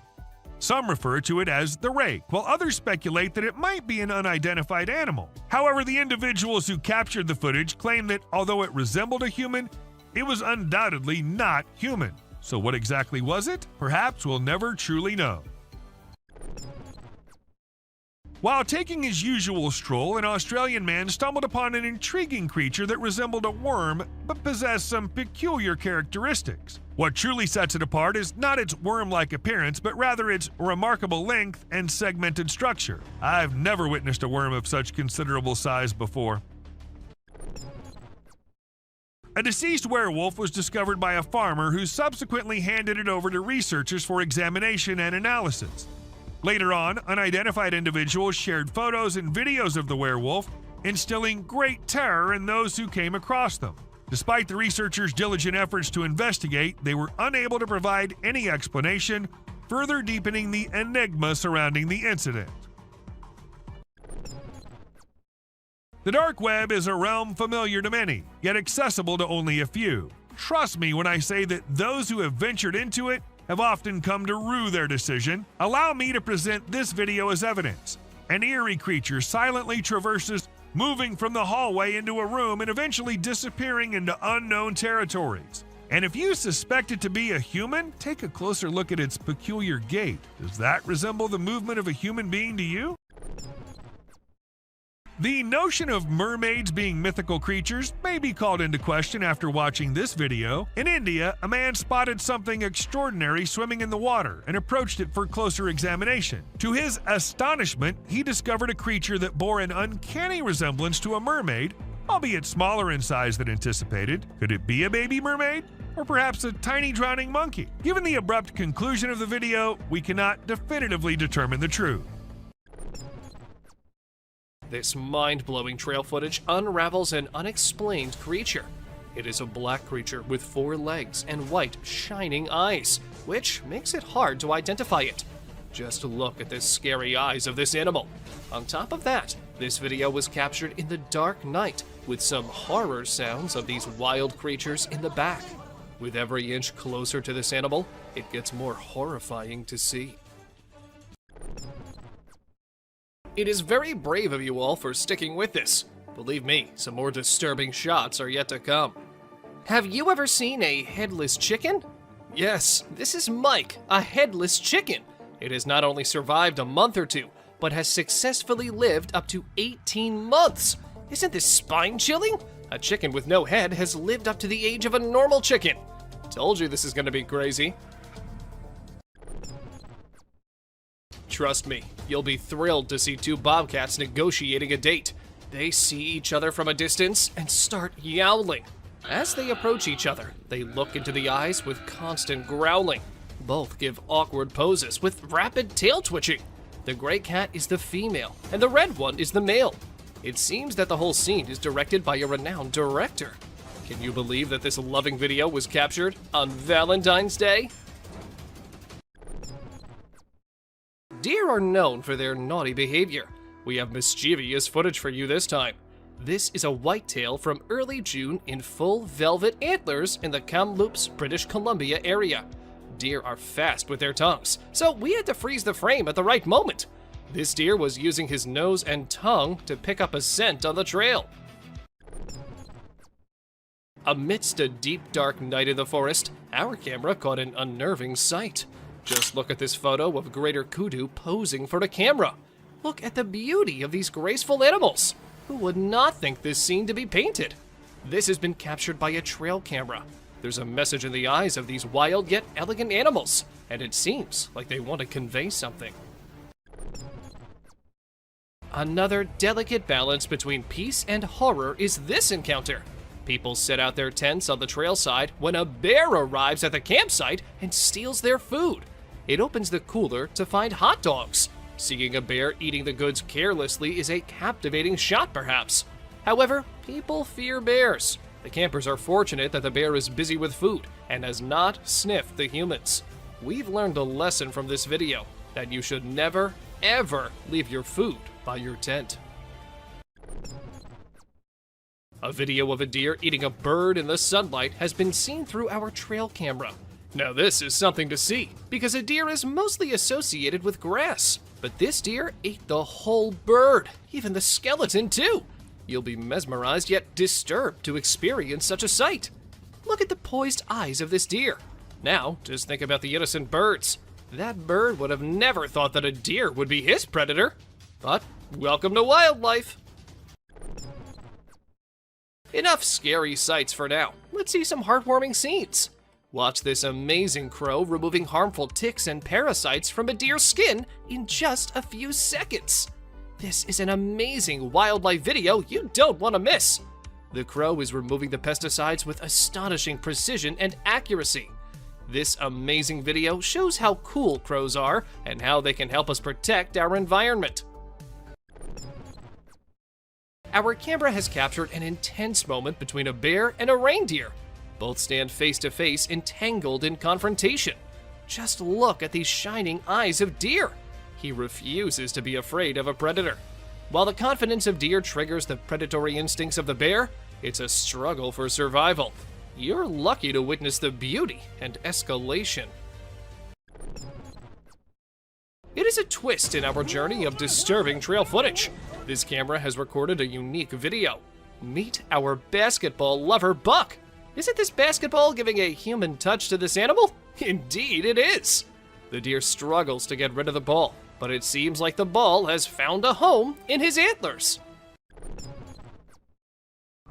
Some refer to it as the rake, while others speculate that it might be an unidentified animal. However, the individuals who captured the footage claim that although it resembled a human, it was undoubtedly not human. So what exactly was it? Perhaps we'll never truly know. While taking his usual stroll, an Australian man stumbled upon an intriguing creature that resembled a worm but possessed some peculiar characteristics. What truly sets it apart is not its worm-like appearance, but rather its remarkable length and segmented structure. I've never witnessed a worm of such considerable size before. A deceased werewolf was discovered by a farmer who subsequently handed it over to researchers for examination and analysis. Later on, unidentified individuals shared photos and videos of the werewolf, instilling great terror in those who came across them. Despite the researchers' diligent efforts to investigate, they were unable to provide any explanation, further deepening the enigma surrounding the incident. The dark web is a realm familiar to many, yet accessible to only a few. Trust me when I say that those who have ventured into it have often come to rue their decision. Allow me to present this video as evidence. An eerie creature silently traverses, moving from the hallway into a room and eventually disappearing into unknown territories. And if you suspect it to be a human, take a closer look at its peculiar gait. Does that resemble the movement of a human being to you? The notion of mermaids being mythical creatures may be called into question after watching this video. In India, a man spotted something extraordinary swimming in the water and approached it for closer examination. To his astonishment, he discovered a creature that bore an uncanny resemblance to a mermaid, albeit smaller in size than anticipated. Could it be a baby mermaid? Or perhaps a tiny drowning monkey? Given the abrupt conclusion of the video, we cannot definitively determine the truth. This mind-blowing trail footage unravels an unexplained creature. It is a black creature with 4 legs and white, shining eyes, which makes it hard to identify it. Just look at the scary eyes of this animal. On top of that, this video was captured in the dark night, with some horror sounds of these wild creatures in the back. With every inch closer to this animal, it gets more horrifying to see. It is very brave of you all for sticking with this. Believe me, some more disturbing shots are yet to come. Have you ever seen a headless chicken? Yes, this is Mike, a headless chicken. It has not only survived a month or two, but has successfully lived up to 18 months. Isn't this spine-chilling? A chicken with no head has lived up to the age of a normal chicken. Told you this is gonna be crazy. Trust me, you'll be thrilled to see 2 bobcats negotiating a date. They see each other from a distance and start yowling. As they approach each other, they look into the eyes with constant growling. Both give awkward poses with rapid tail twitching. The gray cat is the female, and the red one is the male. It seems that the whole scene is directed by a renowned director. Can you believe that this loving video was captured on Valentine's Day? Deer are known for their naughty behavior. We have mischievous footage for you this time. This is a whitetail from early June in full velvet antlers in the Kamloops, British Columbia area. Deer are fast with their tongues, so we had to freeze the frame at the right moment. This deer was using his nose and tongue to pick up a scent on the trail. Amidst a deep, dark night in the forest, our camera caught an unnerving sight. Just look at this photo of greater kudu posing for the camera. Look at the beauty of these graceful animals. Who would not think this scene to be painted? This has been captured by a trail camera. There's a message in the eyes of these wild yet elegant animals, and it seems like they want to convey something. Another delicate balance between peace and horror is this encounter. People set out their tents on the trail side when a bear arrives at the campsite and steals their food. It opens the cooler to find hot dogs. Seeing a bear eating the goods carelessly is a captivating shot, perhaps. However, people fear bears. The campers are fortunate that the bear is busy with food and has not sniffed the humans. We've learned a lesson from this video, that you should never, ever leave your food by your tent. A video of a deer eating a bird in the sunlight has been seen through our trail camera. Now this is something to see, because a deer is mostly associated with grass. But this deer ate the whole bird, even the skeleton too. You'll be mesmerized yet disturbed to experience such a sight. Look at the poised eyes of this deer. Now, just think about the innocent birds. That bird would have never thought that a deer would be his predator. But welcome to wildlife. Enough scary sights for now. Let's see some heartwarming scenes. Watch this amazing crow removing harmful ticks and parasites from a deer's skin in just a few seconds. This is an amazing wildlife video you don't want to miss. The crow is removing the pesticides with astonishing precision and accuracy. This amazing video shows how cool crows are and how they can help us protect our environment. Our camera has captured an intense moment between a bear and a reindeer. Both stand face to face, entangled in confrontation. Just look at these shining eyes of deer. He refuses to be afraid of a predator. While the confidence of deer triggers the predatory instincts of the bear, it's a struggle for survival. You're lucky to witness the beauty and escalation. It is a twist in our journey of disturbing trail footage. This camera has recorded a unique video. Meet our basketball lover, Buck. Isn't this basketball giving a human touch to this animal? Indeed it is. The deer struggles to get rid of the ball, but it seems like the ball has found a home in his antlers.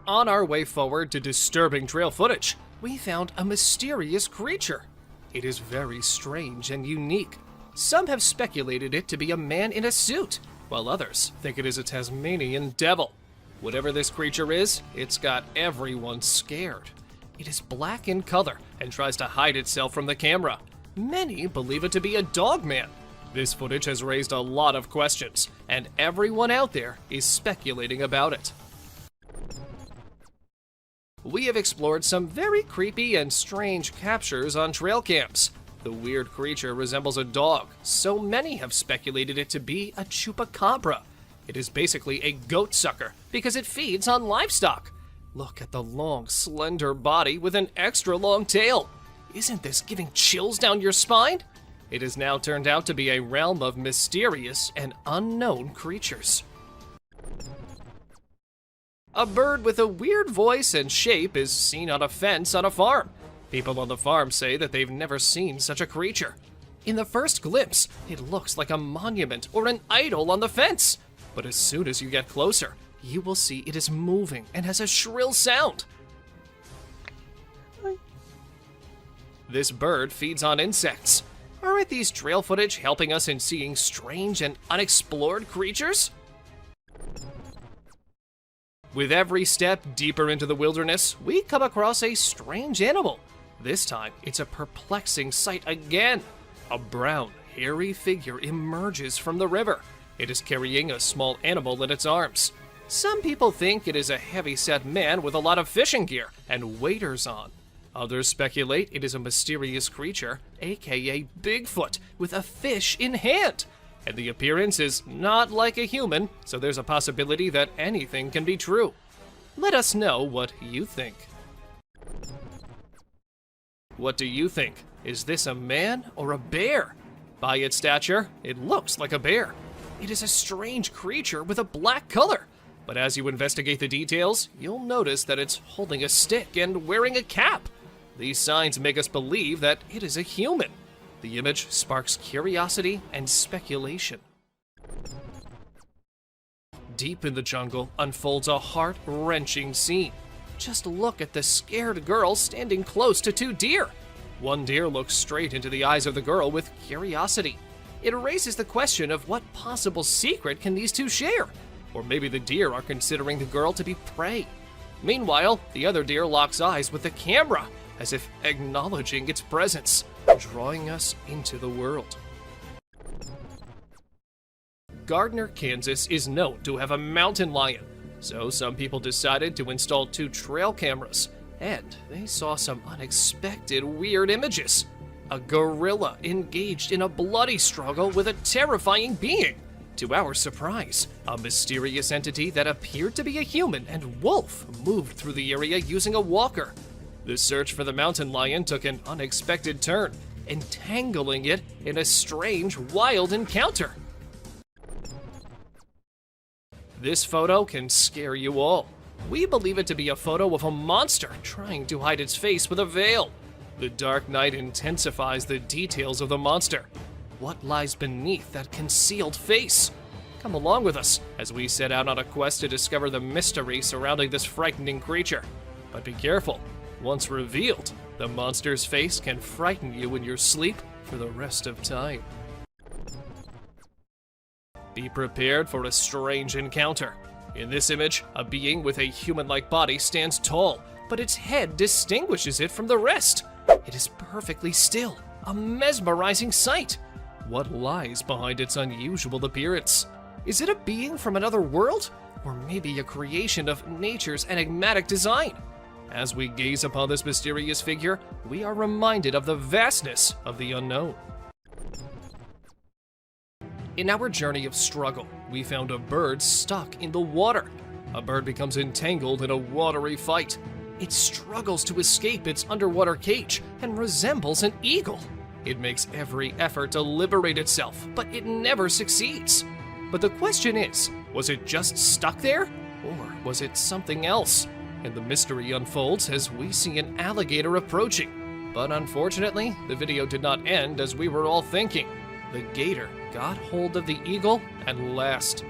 On our way forward to disturbing trail footage, we found a mysterious creature. It is very strange and unique. Some have speculated it to be a man in a suit, while others think it is a Tasmanian devil. Whatever this creature is, it's got everyone scared. It is black in color and tries to hide itself from the camera. Many believe it to be a dog man. This footage has raised a lot of questions, and everyone out there is speculating about it. We have explored some very creepy and strange captures on trail cams. The weird creature resembles a dog, so many have speculated it to be a chupacabra. It is basically a goat sucker because it feeds on livestock. Look at the long, slender body with an extra long tail. Isn't this giving chills down your spine? It has now turned out to be a realm of mysterious and unknown creatures. A bird with a weird voice and shape is seen on a fence on a farm. People on the farm say that they've never seen such a creature. In the first glimpse, it looks like a monument or an idol on the fence. But as soon as you get closer, you will see it is moving and has a shrill sound. This bird feeds on insects. Aren't these trail footage helping us in seeing strange and unexplored creatures? With every step deeper into the wilderness, we come across a strange animal. This time, it's a perplexing sight again. A brown, hairy figure emerges from the river. It is carrying a small animal in its arms. Some people think it is a heavy-set man with a lot of fishing gear and waders on. Others speculate it is a mysterious creature, aka Bigfoot, with a fish in hand. And the appearance is not like a human, so there's a possibility that anything can be true. Let us know what you think. What do you think? Is this a man or a bear? By its stature, it looks like a bear. It is a strange creature with a black color. But as you investigate the details, you'll notice that it's holding a stick and wearing a cap. These signs make us believe that it is a human. The image sparks curiosity and speculation. Deep in the jungle unfolds a heart-wrenching scene. Just look at the scared girl standing close to two deer. One deer looks straight into the eyes of the girl with curiosity. It raises the question of what possible secret can these two share? Or maybe the deer are considering the girl to be prey. Meanwhile, the other deer locks eyes with the camera, as if acknowledging its presence, drawing us into the world. Gardner, Kansas is known to have a mountain lion, so some people decided to install 2 trail cameras, and they saw some unexpected weird images. A gorilla engaged in a bloody struggle with a terrifying being. To our surprise, a mysterious entity that appeared to be a human and wolf moved through the area using a walker. The search for the mountain lion took an unexpected turn, entangling it in a strange, wild encounter. This photo can scare you all. We believe it to be a photo of a monster trying to hide its face with a veil. The dark night intensifies the details of the monster. What lies beneath that concealed face? Come along with us as we set out on a quest to discover the mystery surrounding this frightening creature. But be careful, once revealed, the monster's face can frighten you in your sleep for the rest of time. Be prepared for a strange encounter. In this image, a being with a human-like body stands tall, but its head distinguishes it from the rest. It is perfectly still, a mesmerizing sight. What lies behind its unusual appearance? Is it a being from another world? Or maybe a creation of nature's enigmatic design? As we gaze upon this mysterious figure, we are reminded of the vastness of the unknown. In our journey of struggle, we found a bird stuck in the water. A bird becomes entangled in a watery fight. It struggles to escape its underwater cage and resembles an eagle. It makes every effort to liberate itself, but it never succeeds. But the question is, was it just stuck there? Or was it something else? And the mystery unfolds as we see an alligator approaching. But unfortunately, the video did not end as we were all thinking. The gator got hold of the eagle and last.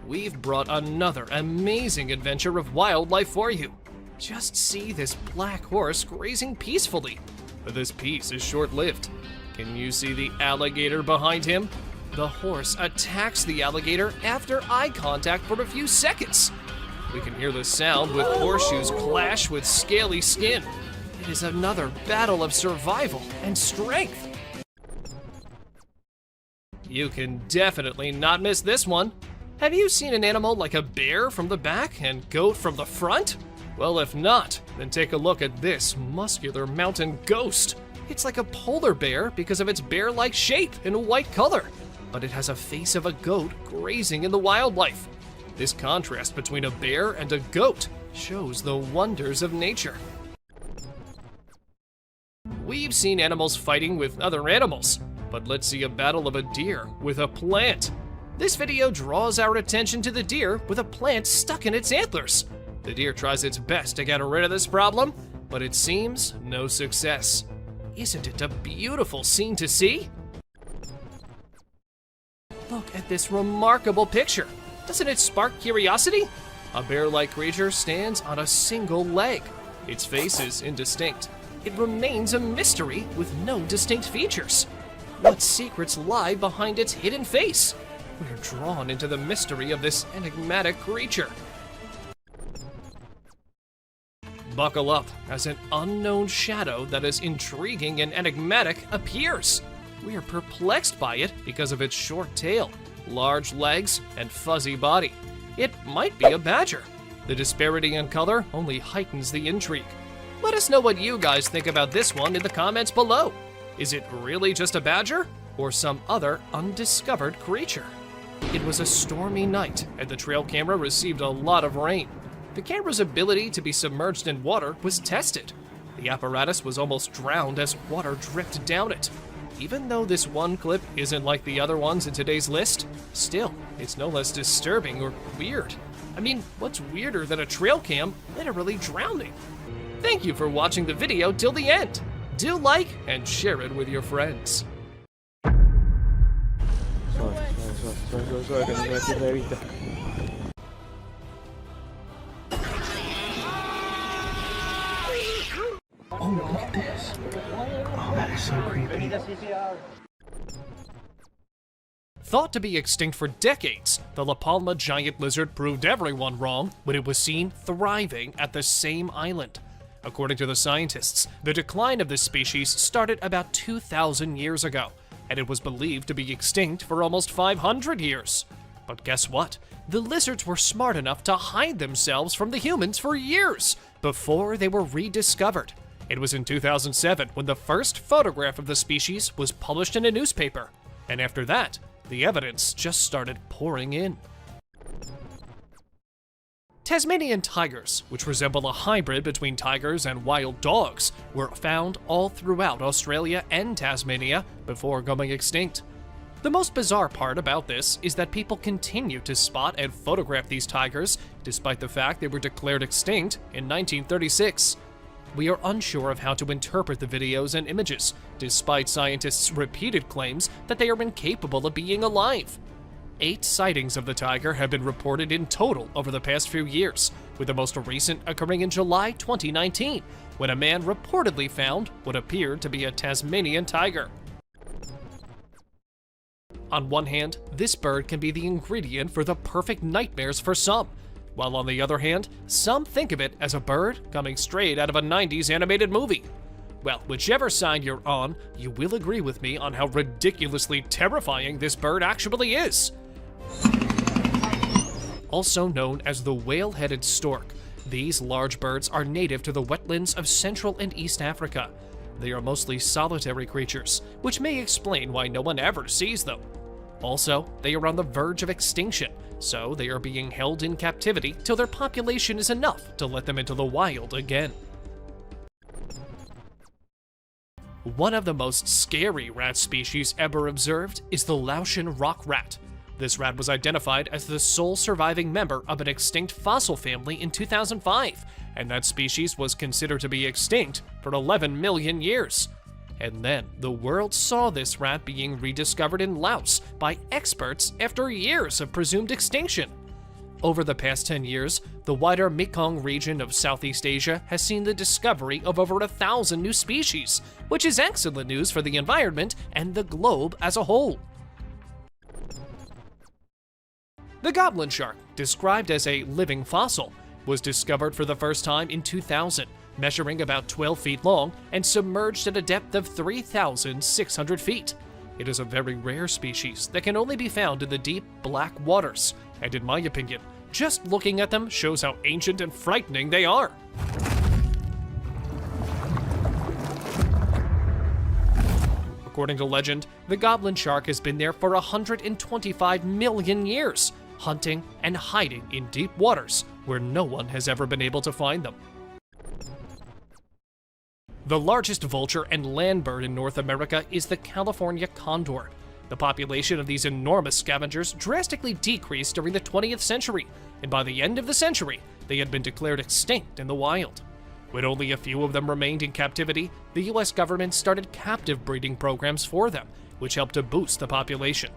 We've brought another amazing adventure of wildlife for you. Just see this black horse grazing peacefully. But this peace is short-lived. Can you see the alligator behind him? The horse attacks the alligator after eye contact for a few seconds. We can hear the sound with horseshoes clash with scaly skin. It is another battle of survival and strength. You can definitely not miss this one. Have you seen an animal like a bear from the back and goat from the front? Well, if not, then take a look at this muscular mountain ghost. It's like a polar bear because of its bear-like shape and white color, but it has a face of a goat grazing in the wildlife. This contrast between a bear and a goat shows the wonders of nature. We've seen animals fighting with other animals, but let's see a battle of a deer with a plant. This video draws our attention to the deer with a plant stuck in its antlers. The deer tries its best to get rid of this problem, but it seems no success. Isn't it a beautiful scene to see? Look at this remarkable picture. Doesn't it spark curiosity? A bear-like creature stands on a single leg. Its face is indistinct. It remains a mystery with no distinct features. What secrets lie behind its hidden face? We're drawn into the mystery of this enigmatic creature. Buckle up as an unknown shadow that is intriguing and enigmatic appears. We are perplexed by it because of its short tail, large legs, and fuzzy body. It might be a badger. The disparity in color only heightens the intrigue. Let us know what you guys think about this one in the comments below. Is it really just a badger or some other undiscovered creature? It was a stormy night and the trail camera received a lot of rain. The camera's ability to be submerged in water was tested. The apparatus was almost drowned as water dripped down it. Even though this one clip isn't like the other ones in today's list, still, it's no less disturbing or weird. I mean, what's weirder than a trail cam literally drowning? Thank you for watching the video till the end. Do like and share it with your friends. Oh, look at this. Oh, that is so creepy. Thought to be extinct for decades, the La Palma giant lizard proved everyone wrong when it was seen thriving at the same island. According to the scientists, the decline of this species started about 2,000 years ago, and it was believed to be extinct for almost 500 years. But guess what? The lizards were smart enough to hide themselves from the humans for years before they were rediscovered. It was in 2007 when the first photograph of the species was published in a newspaper. And after that, the evidence just started pouring in. Tasmanian tigers, which resemble a hybrid between tigers and wild dogs, were found all throughout Australia and Tasmania before going extinct. The most bizarre part about this is that people continue to spot and photograph these tigers, despite the fact they were declared extinct in 1936. We are unsure of how to interpret the videos and images, despite scientists' repeated claims that they are incapable of being alive. 8 sightings of the tiger have been reported in total over the past few years, with the most recent occurring in July 2019, when a man reportedly found what appeared to be a Tasmanian tiger. On one hand, this bird can be the ingredient for the perfect nightmares for some, while on the other hand, some think of it as a bird coming straight out of a 90s animated movie. Well, whichever side you're on, you will agree with me on how ridiculously terrifying this bird actually is. Also known as the whale-headed stork, these large birds are native to the wetlands of Central and East Africa. They are mostly solitary creatures, which may explain why no one ever sees them. Also, they are on the verge of extinction, so they are being held in captivity till their population is enough to let them into the wild again. One of the most scary rat species ever observed is the Laotian rock rat. This rat was identified as the sole surviving member of an extinct fossil family in 2005, and that species was considered to be extinct for 11 million years. And then the world saw this rat being rediscovered in Laos by experts after years of presumed extinction. Over the past 10 years, the wider Mekong region of Southeast Asia has seen the discovery of over 1,000 new species, which is excellent news for the environment and the globe as a whole. The goblin shark, described as a living fossil, was discovered for the first time in 2000, measuring about 12 feet long and submerged at a depth of 3,600 feet. It is a very rare species that can only be found in the deep, black waters, and in my opinion, just looking at them shows how ancient and frightening they are. According to legend, the goblin shark has been there for 125 million years, hunting and hiding in deep waters where no one has ever been able to find them. The largest vulture and land bird in North America is the California condor. The population of these enormous scavengers drastically decreased during the 20th century, and by the end of the century, they had been declared extinct in the wild. When only a few of them remained in captivity, the US government started captive breeding programs for them, which helped to boost the population.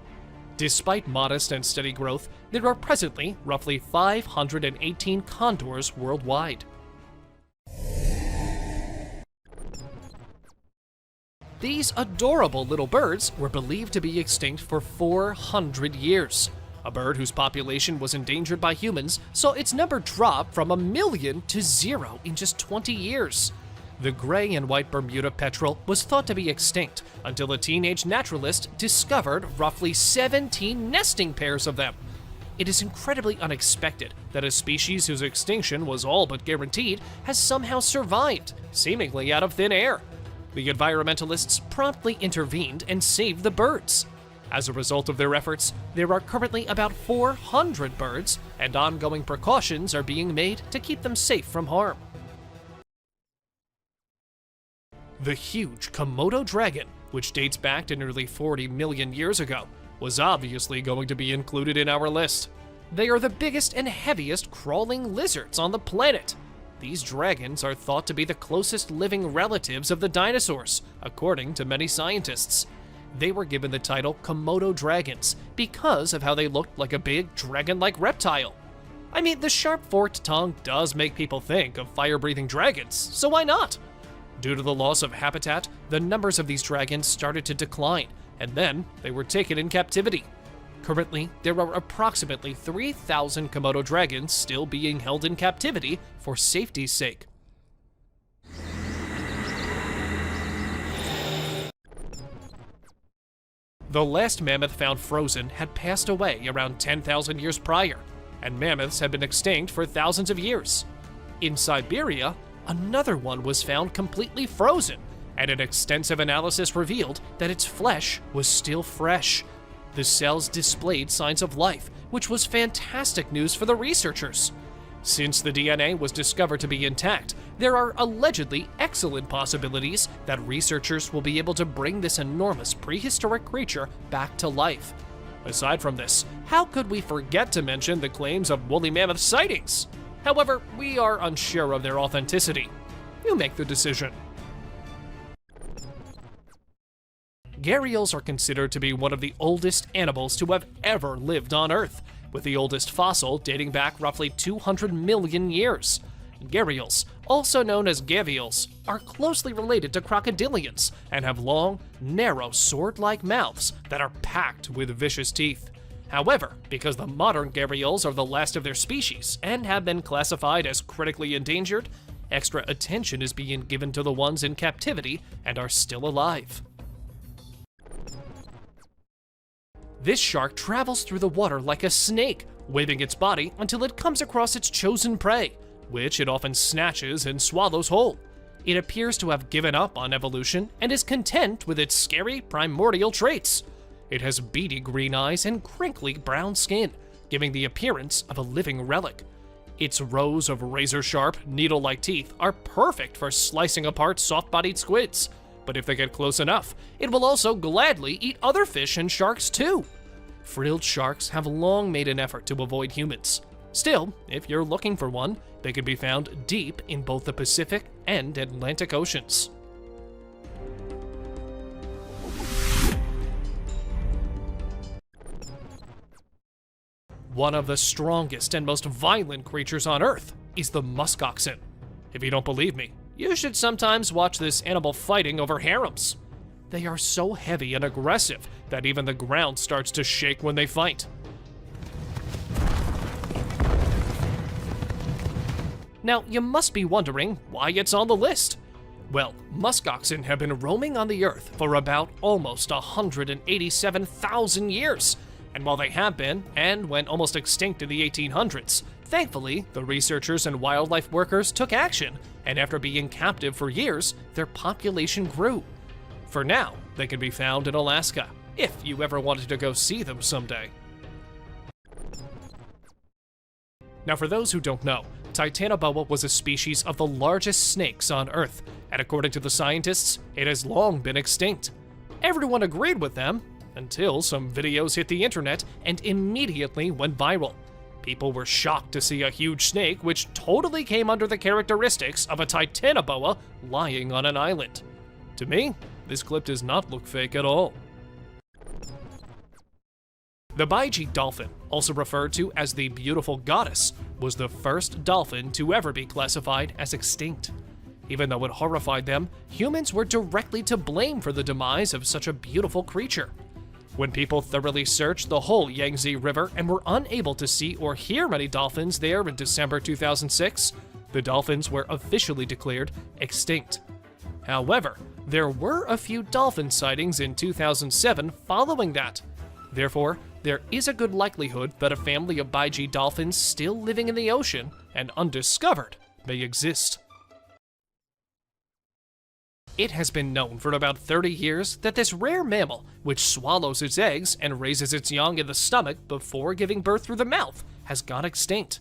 Despite modest and steady growth, there are presently roughly 518 condors worldwide. These adorable little birds were believed to be extinct for 400 years. A bird whose population was endangered by humans saw its number drop from 1 million to 0 in just 20 years. The gray and white Bermuda petrel was thought to be extinct until a teenage naturalist discovered roughly 17 nesting pairs of them. It is incredibly unexpected that a species whose extinction was all but guaranteed has somehow survived, seemingly out of thin air. The environmentalists promptly intervened and saved the birds. As a result of their efforts, there are currently about 400 birds, and ongoing precautions are being made to keep them safe from harm. The huge Komodo dragon, which dates back to nearly 40 million years ago, was obviously going to be included in our list. They are the biggest and heaviest crawling lizards on the planet. These dragons are thought to be the closest living relatives of the dinosaurs, according to many scientists. They were given the title Komodo dragons because of how they looked like a big dragon-like reptile. I mean, the sharp forked tongue does make people think of fire-breathing dragons, so why not? Due to the loss of habitat, the numbers of these dragons started to decline, and then they were taken in captivity. Currently, there are approximately 3,000 Komodo dragons still being held in captivity for safety's sake. The last mammoth found frozen had passed away around 10,000 years prior, and mammoths have been extinct for thousands of years. In Siberia, another one was found completely frozen, and an extensive analysis revealed that its flesh was still fresh. The cells displayed signs of life, which was fantastic news for the researchers. Since the DNA was discovered to be intact, there are allegedly excellent possibilities that researchers will be able to bring this enormous prehistoric creature back to life. Aside from this, how could we forget to mention the claims of woolly mammoth sightings? However, we are unsure of their authenticity. You make the decision. Gharials are considered to be one of the oldest animals to have ever lived on Earth, with the oldest fossil dating back roughly 200 million years. Gharials, also known as gavials, are closely related to crocodilians and have long, narrow, sword-like mouths that are packed with vicious teeth. However, because the modern gharials are the last of their species and have been classified as critically endangered, extra attention is being given to the ones in captivity and are still alive. This shark travels through the water like a snake, waving its body until it comes across its chosen prey, which it often snatches and swallows whole. It appears to have given up on evolution and is content with its scary primordial traits. It has beady green eyes and crinkly brown skin, giving the appearance of a living relic. Its rows of razor-sharp, needle-like teeth are perfect for slicing apart soft-bodied squids, but if they get close enough, it will also gladly eat other fish and sharks too. Frilled sharks have long made an effort to avoid humans. Still, if you're looking for one, they can be found deep in both the Pacific and Atlantic Oceans. One of the strongest and most violent creatures on Earth is the muskoxen. If you don't believe me, you should sometimes watch this animal fighting over harems. They are so heavy and aggressive that even the ground starts to shake when they fight. Now, you must be wondering why it's on the list. Well, muskoxen have been roaming on the Earth for about almost 187,000 years. And while they have been, and went almost extinct in the 1800s, thankfully, the researchers and wildlife workers took action, and after being captive for years, their population grew. For now, they can be found in Alaska, if you ever wanted to go see them someday. Now, for those who don't know, Titanoboa was a species of the largest snakes on Earth, and according to the scientists, it has long been extinct. Everyone agreed with them, until some videos hit the internet and immediately went viral. People were shocked to see a huge snake which totally came under the characteristics of a Titanoboa lying on an island. To me, this clip does not look fake at all. The Baiji dolphin, also referred to as the beautiful goddess, was the first dolphin to ever be classified as extinct. Even though it horrified them, humans were directly to blame for the demise of such a beautiful creature. When people thoroughly searched the whole Yangtze River and were unable to see or hear any dolphins there in December 2006, the dolphins were officially declared extinct. However, there were a few dolphin sightings in 2007 following that. Therefore, there is a good likelihood that a family of Baiji dolphins still living in the ocean and undiscovered may exist. It has been known for about 30 years that this rare mammal, which swallows its eggs and raises its young in the stomach before giving birth through the mouth, has gone extinct.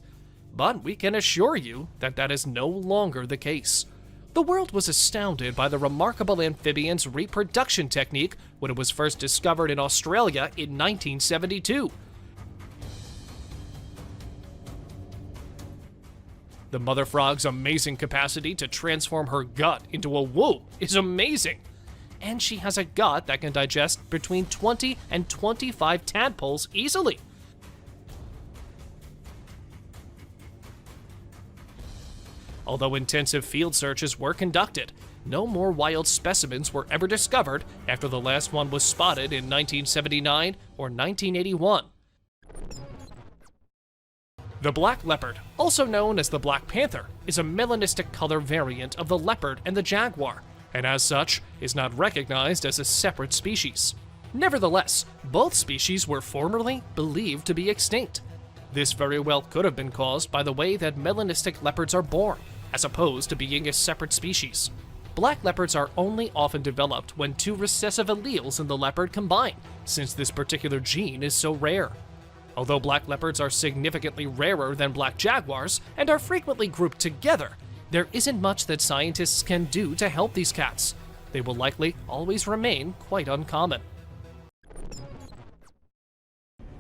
But we can assure you that that is no longer the case. The world was astounded by the remarkable amphibian's reproduction technique when it was first discovered in Australia in 1972. The mother frog's amazing capacity to transform her gut into a womb is amazing. And she has a gut that can digest between 20 and 25 tadpoles easily. Although intensive field searches were conducted, no more wild specimens were ever discovered after the last one was spotted in 1979 or 1981. The black leopard, also known as the black panther, is a melanistic color variant of the leopard and the jaguar, and as such, is not recognized as a separate species. Nevertheless, both species were formerly believed to be extinct. This very well could have been caused by the way that melanistic leopards are born, as opposed to being a separate species. black leopards are only often developed when two recessive alleles in the leopard combine, since this particular gene is so rare. Although black leopards are significantly rarer than black jaguars and are frequently grouped together, there isn't much that scientists can do to help these cats. They will likely always remain quite uncommon.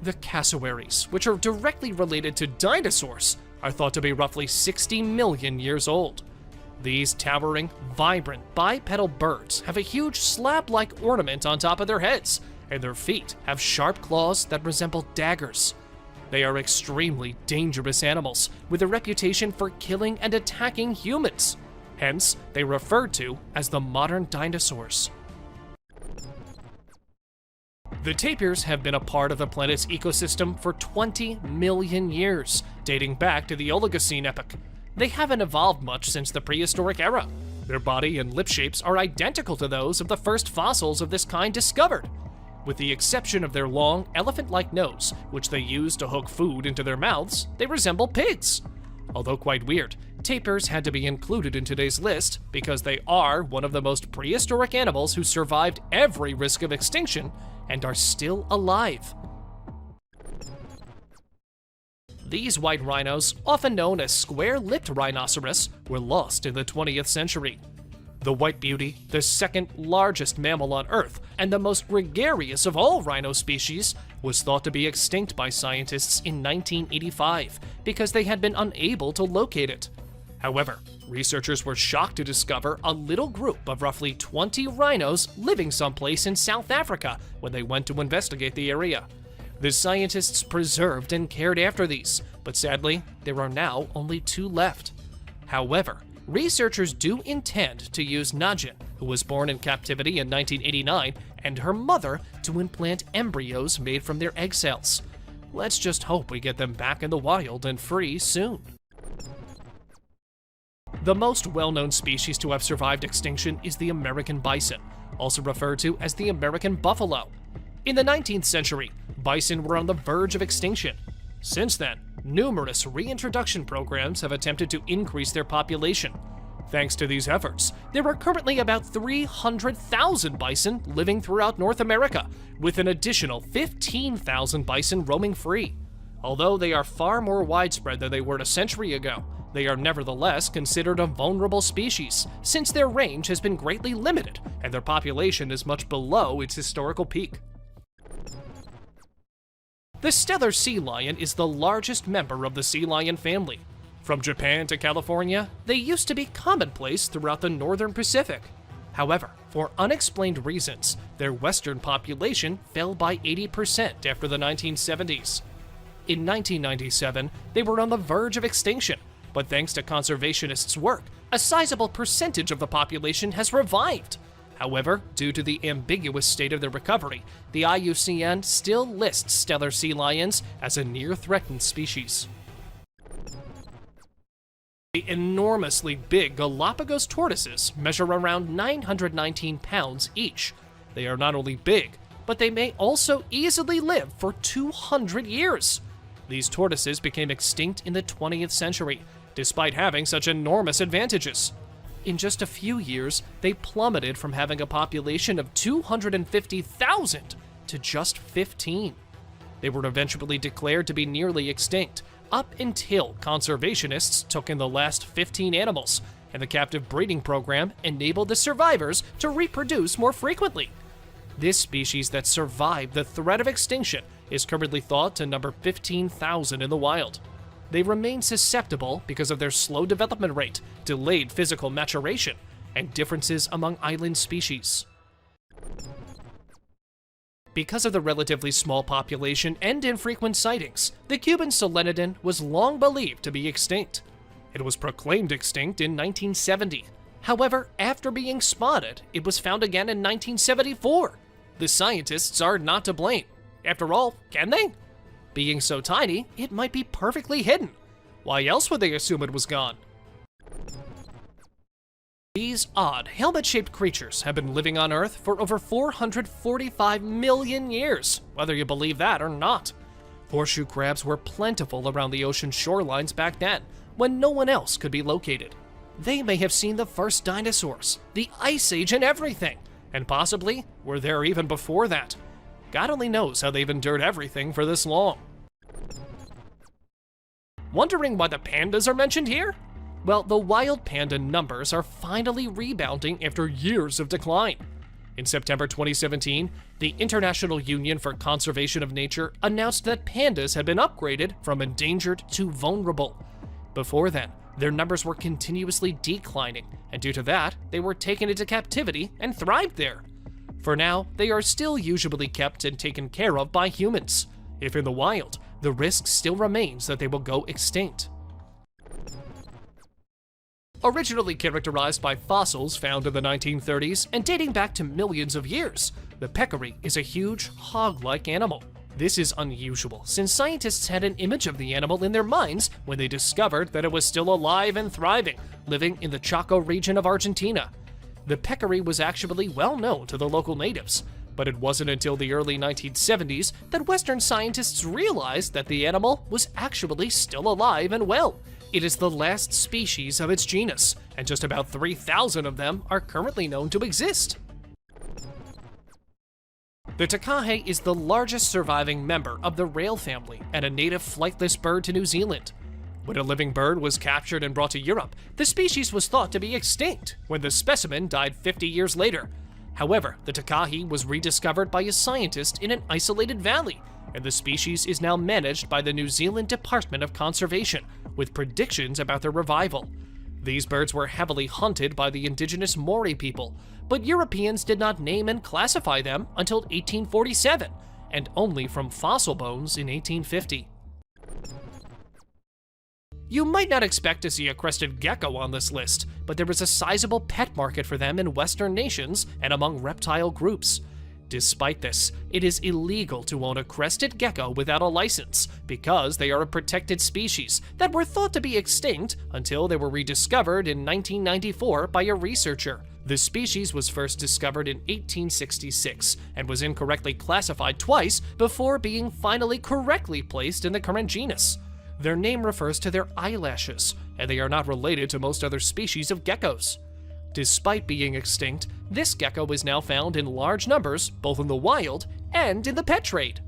The cassowaries, which are directly related to dinosaurs, are thought to be roughly 60 million years old. These towering, vibrant, bipedal birds have a huge slab-like ornament on top of their heads, and their feet have sharp claws that resemble daggers. They are extremely dangerous animals, with a reputation for killing and attacking humans. Hence, they are referred to as the modern dinosaurs. The tapirs have been a part of the planet's ecosystem for 20 million years, dating back to the Oligocene epoch. They haven't evolved much since the prehistoric era. Their body and lip shapes are identical to those of the first fossils of this kind discovered. With the exception of their long, elephant-like nose, which they use to hook food into their mouths, they resemble pigs. Although quite weird, tapirs had to be included in today's list because they are one of the most prehistoric animals who survived every risk of extinction and are still alive. These white rhinos, often known as square-lipped rhinoceros, were lost in the 20th century. The white beauty, the second largest mammal on Earth and the most gregarious of all rhino species, was thought to be extinct by scientists in 1985 because they had been unable to locate it. However, researchers were shocked to discover a little group of roughly 20 rhinos living someplace in South Africa when they went to investigate the area. The scientists preserved and cared after these, but sadly, there are now only 2 left. However, researchers do intend to use Najin, who was born in captivity in 1989, and her mother to implant embryos made from their egg cells. Let's just hope we get them back in the wild and free soon. The most well-known species to have survived extinction is the American bison, also referred to as the American buffalo. In the 19th century, bison were on the verge of extinction. Since then, numerous reintroduction programs have attempted to increase their population. Thanks to these efforts, there are currently about 300,000 bison living throughout North America, with an additional 15,000 bison roaming free. Although they are far more widespread than they were a century ago, they are nevertheless considered a vulnerable species, since their range has been greatly limited and their population is much below its historical peak. The Steller sea lion is the largest member of the sea lion family. From Japan to California, they used to be commonplace throughout the northern Pacific. However, for unexplained reasons, their western population fell by 80% after the 1970s. In 1997, they were on the verge of extinction, but thanks to conservationists' work, a sizable percentage of the population has revived. However, due to the ambiguous state of their recovery, the IUCN still lists Steller sea lions as a near-threatened species. The enormously big Galapagos tortoises measure around 919 pounds each. They are not only big, but they may also easily live for 200 years. These tortoises became extinct in the 20th century, despite having such enormous advantages. In just a few years, they plummeted from having a population of 250,000 to just 15. They were eventually declared to be nearly extinct, up until conservationists took in the last 15 animals, and the captive breeding program enabled the survivors to reproduce more frequently. This species that survived the threat of extinction is currently thought to number 15,000 in the wild. They remain susceptible because of their slow development rate, delayed physical maturation, and differences among island species. Because of the relatively small population and infrequent sightings, the Cuban solenodon was long believed to be extinct. It was proclaimed extinct in 1970. However, after being spotted, it was found again in 1974. The scientists are not to blame. After all, can they? Being so tiny, it might be perfectly hidden. Why else would they assume it was gone? These odd, helmet-shaped creatures have been living on Earth for over 445 million years, whether you believe that or not. Horseshoe crabs were plentiful around the ocean shorelines back then, when no one else could be located. They may have seen the first dinosaurs, the Ice Age and everything, and possibly were there even before that. God only knows how they've endured everything for this long. Wondering why the pandas are mentioned here? Well, the wild panda numbers are finally rebounding after years of decline. In September 2017, the International Union for Conservation of Nature announced that pandas had been upgraded from endangered to vulnerable. Before then, their numbers were continuously declining, and due to that, they were taken into captivity and thrived there. For now, they are still usually kept and taken care of by humans. If in the wild, the risk still remains that they will go extinct. Originally characterized by fossils found in the 1930s and dating back to millions of years, the peccary is a huge, hog-like animal. This is unusual, since scientists had an image of the animal in their minds when they discovered that it was still alive and thriving, living in the Chaco region of Argentina. The peccary was actually well known to the local natives, but it wasn't until the early 1970s that Western scientists realized that the animal was actually still alive and well. It is the last species of its genus, and just about 3,000 of them are currently known to exist. The takahe is the largest surviving member of the rail family and a native flightless bird to New Zealand. When a living bird was captured and brought to Europe, the species was thought to be extinct when the specimen died 50 years later. However, the takahe was rediscovered by a scientist in an isolated valley, and the species is now managed by the New Zealand Department of Conservation, with predictions about their revival. These birds were heavily hunted by the indigenous Maori people, but Europeans did not name and classify them until 1847, and only from fossil bones in 1850. You might not expect to see a crested gecko on this list, but there is a sizable pet market for them in Western nations and among reptile groups. Despite this, it is illegal to own a crested gecko without a license because they are a protected species that were thought to be extinct until they were rediscovered in 1994 by a researcher. The species was first discovered in 1866 and was incorrectly classified twice before being finally correctly placed in the current genus. Their name refers to their eyelashes, and they are not related to most other species of geckos. Despite being extinct, this gecko is now found in large numbers both in the wild and in the pet trade.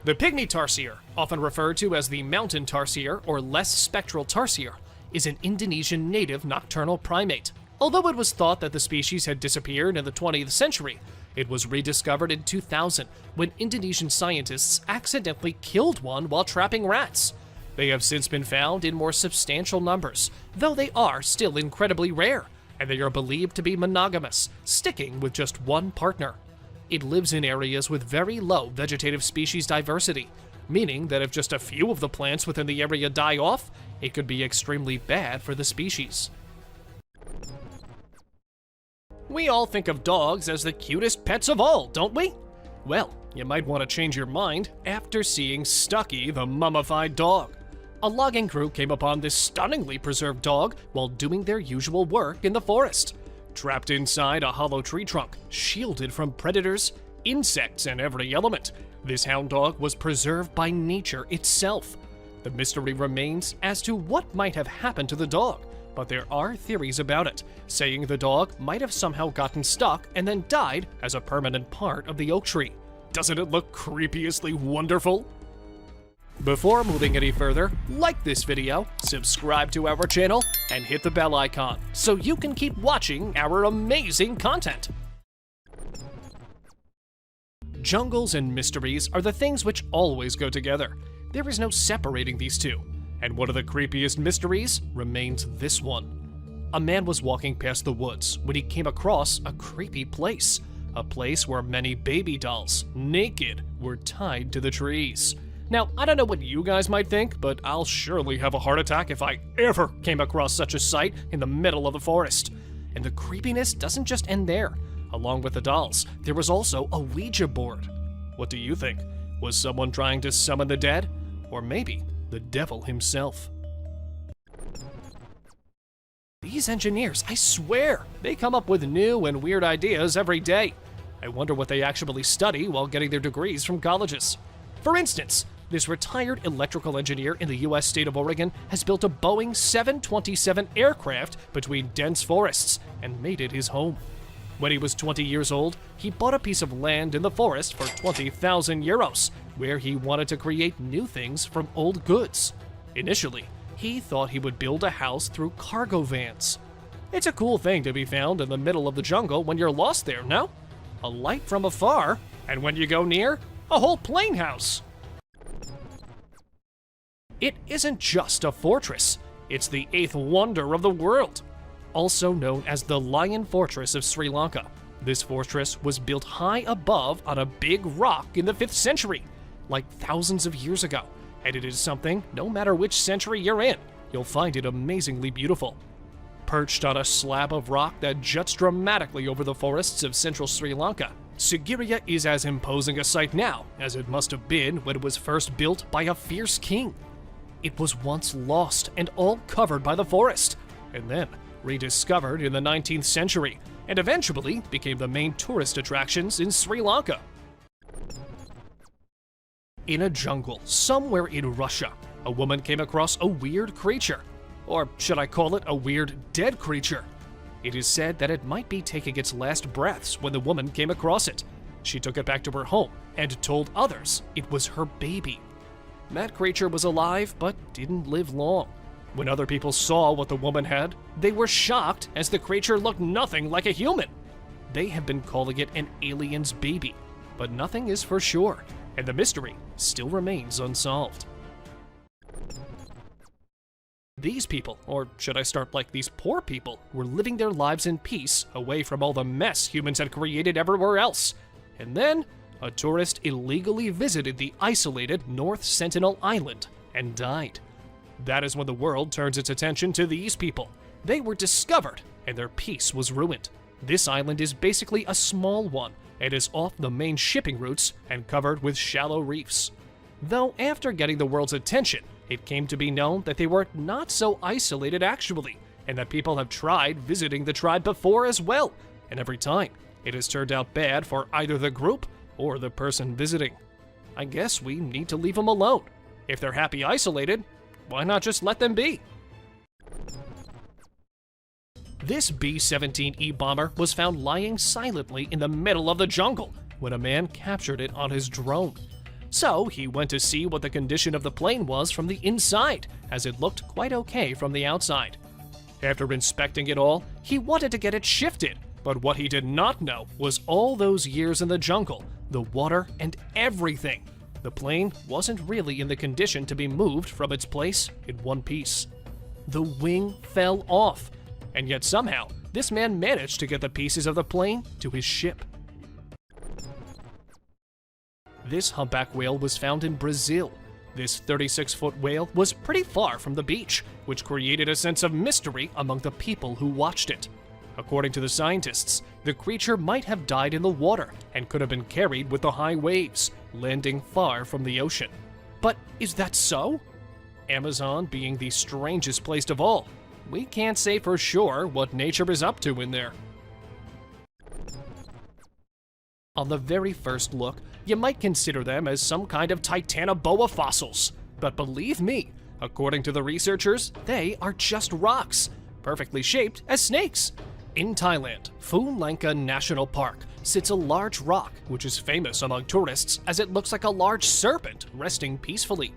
The pygmy tarsier, often referred to as the mountain tarsier or less spectral tarsier, is an Indonesian native nocturnal primate. Although it was thought that the species had disappeared in the 20th century, it was rediscovered in 2000 when Indonesian scientists accidentally killed one while trapping rats. They have since been found in more substantial numbers, though they are still incredibly rare, and they are believed to be monogamous, sticking with just one partner. It lives in areas with very low vegetative species diversity, meaning that if just a few of the plants within the area die off, it could be extremely bad for the species. We all think of dogs as the cutest pets of all, don't we? Well, you might want to change your mind after seeing Stucky the mummified dog. A logging crew came upon this stunningly preserved dog while doing their usual work in the forest. Trapped inside a hollow tree trunk, shielded from predators, insects, and every element, this hound dog was preserved by nature itself. The mystery remains as to what might have happened to the dog, but there are theories about it, saying the dog might have somehow gotten stuck and then died as a permanent part of the oak tree. Doesn't it look creepiously wonderful? Before moving any further, like this video, subscribe to our channel, and hit the bell icon so you can keep watching our amazing content. Jungles and mysteries are the things which always go together. There is no separating these two. And one of the creepiest mysteries remains this one. A man was walking past the woods when he came across a creepy place. A place where many baby dolls, naked, were tied to the trees. Now, I don't know what you guys might think, but I'll surely have a heart attack if I ever came across such a sight in the middle of the forest. And the creepiness doesn't just end there. Along with the dolls, there was also a Ouija board. What do you think? Was someone trying to summon the dead? Or maybe the devil himself? These engineers, I swear, they come up with new and weird ideas every day. I wonder what they actually study while getting their degrees from colleges. For instance, This retired electrical engineer in the US state of Oregon has built a Boeing 727 aircraft between dense forests and made it his home. When he was 20 years old, he bought a piece of land in the forest for 20,000 euros, where he wanted to create new things from old goods. Initially, he thought he would build a house through cargo vans. It's a cool thing to be found in the middle of the jungle when you're lost there, no? A light from afar, and when you go near, a whole plain house. It isn't just a fortress, it's the 8th wonder of the world. Also known as the Lion Fortress of Sri Lanka. This fortress was built high above on a big rock in the 5th century, like thousands of years ago, and it is something, no matter which century you're in, you'll find it amazingly beautiful. Perched on a slab of rock that juts dramatically over the forests of central Sri Lanka, Sigiriya is as imposing a sight now as it must have been when it was first built by a fierce king. It was once lost and all covered by the forest, and then rediscovered in the 19th century, and eventually became the main tourist attractions in Sri Lanka. In a jungle somewhere in Russia, a woman came across a weird creature. Or should I call it a weird dead creature? It is said that it might be taking its last breaths when the woman came across it. She took it back to her home and told others it was her baby. That creature was alive but didn't live long. When other people saw what the woman had, they were shocked as the creature looked nothing like a human. They have been calling it an alien's baby, but nothing is for sure, and the mystery still remains unsolved. These people, or should I start like these poor people, were living their lives in peace away from all the mess humans had created everywhere else. And then, a tourist illegally visited the isolated North Sentinel Island and died. That is when the world turns its attention to these people. They were discovered, and their peace was ruined. This island is basically a small one, and is off the main shipping routes and covered with shallow reefs. Though after getting the world's attention, it came to be known that they were not so isolated actually, and that people have tried visiting the tribe before as well, and every time, it has turned out bad for either the group or the person visiting. I guess we need to leave them alone. If they're happy isolated, why not just let them be? This B-17E bomber was found lying silently in the middle of the jungle when a man captured it on his drone. So he went to see what the condition of the plane was from the inside, as it looked quite okay from the outside. After inspecting it all, he wanted to get it shifted, but what he did not know was all those years in the jungle, the water, and everything. The plane wasn't really in the condition to be moved from its place in one piece. The wing fell off, and yet somehow, this man managed to get the pieces of the plane to his ship. This humpback whale was found in Brazil. This 36-foot whale was pretty far from the beach, which created a sense of mystery among the people who watched it. According to the scientists, the creature might have died in the water and could have been carried with the high waves, landing far from the ocean. But is that so? Amazon being the strangest place of all, we can't say for sure what nature is up to in there. On the very first look, you might consider them as some kind of Titanoboa fossils. But believe me, according to the researchers, they are just rocks, perfectly shaped as snakes. In Thailand, Phu Lanka National Park sits a large rock which is famous among tourists as it looks like a large serpent resting peacefully.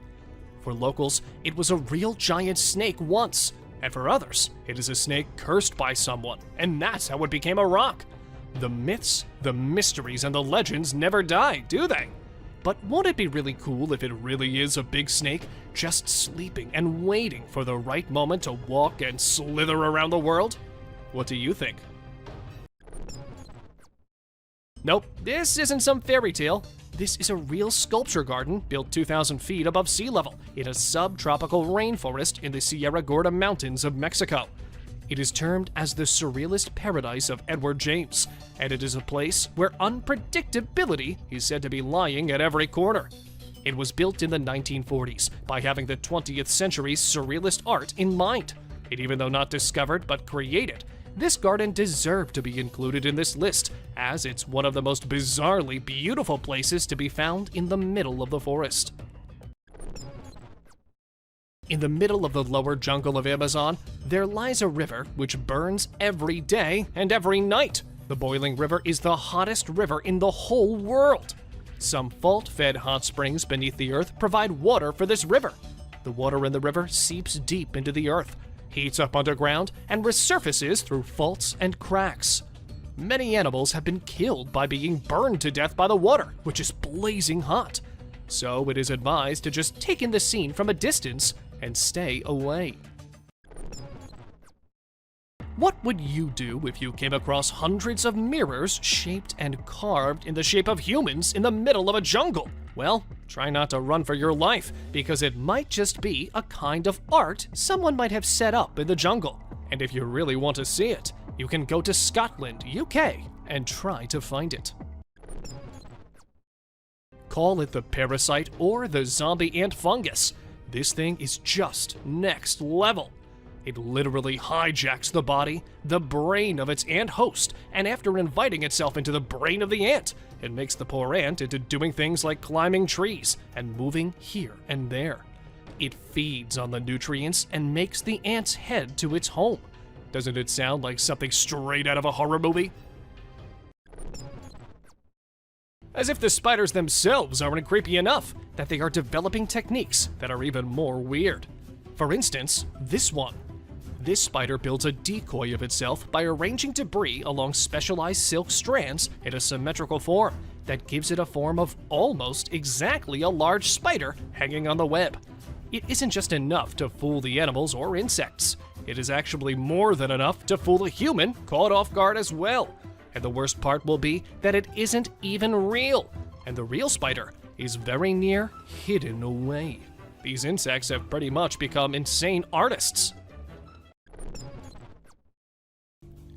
For locals, it was a real giant snake once, and for others, it is a snake cursed by someone, and that's how it became a rock. The myths, the mysteries, and the legends never die, do they? But won't it be really cool if it really is a big snake just sleeping and waiting for the right moment to walk and slither around the world? What do you think? Nope, this isn't some fairy tale. This is a real sculpture garden built 2,000 feet above sea level in a subtropical rainforest in the Sierra Gorda Mountains of Mexico. It is termed as the surrealist paradise of Edward James, and it is a place where unpredictability is said to be lying at every corner. It was built in the 1940s by having the 20th century's surrealist art in mind. And even though not discovered but created, this garden deserved to be included in this list, as it's one of the most bizarrely beautiful places to be found in the middle of the forest. In the middle of the lower jungle of Amazon, there lies a river which burns every day and every night. The boiling river is the hottest river in the whole world. Some fault-fed hot springs beneath the earth provide water for this river. The water in the river seeps deep into the earth, heats up underground, and resurfaces through faults and cracks. Many animals have been killed by being burned to death by the water, which is blazing hot. So it is advised to just take in the scene from a distance and stay away. What would you do if you came across hundreds of mirrors shaped and carved in the shape of humans in the middle of a jungle? Well, try not to run for your life, because it might just be a kind of art someone might have set up in the jungle. And if you really want to see it, you can go to Scotland, UK, and try to find it. Call it the parasite or the zombie ant fungus. This thing is just next level. It literally hijacks the body, the brain of its ant host, and after inviting itself into the brain of the ant, it makes the poor ant into doing things like climbing trees and moving here and there. It feeds on the nutrients and makes the ants head to its home. Doesn't it sound like something straight out of a horror movie? As if the spiders themselves aren't creepy enough that they are developing techniques that are even more weird. For instance, this one. This spider builds a decoy of itself by arranging debris along specialized silk strands in a symmetrical form that gives it a form of almost exactly a large spider hanging on the web. It isn't just enough to fool the animals or insects. It is actually more than enough to fool a human caught off guard as well. And the worst part will be that it isn't even real, and the real spider is very near hidden away. These insects have pretty much become insane artists.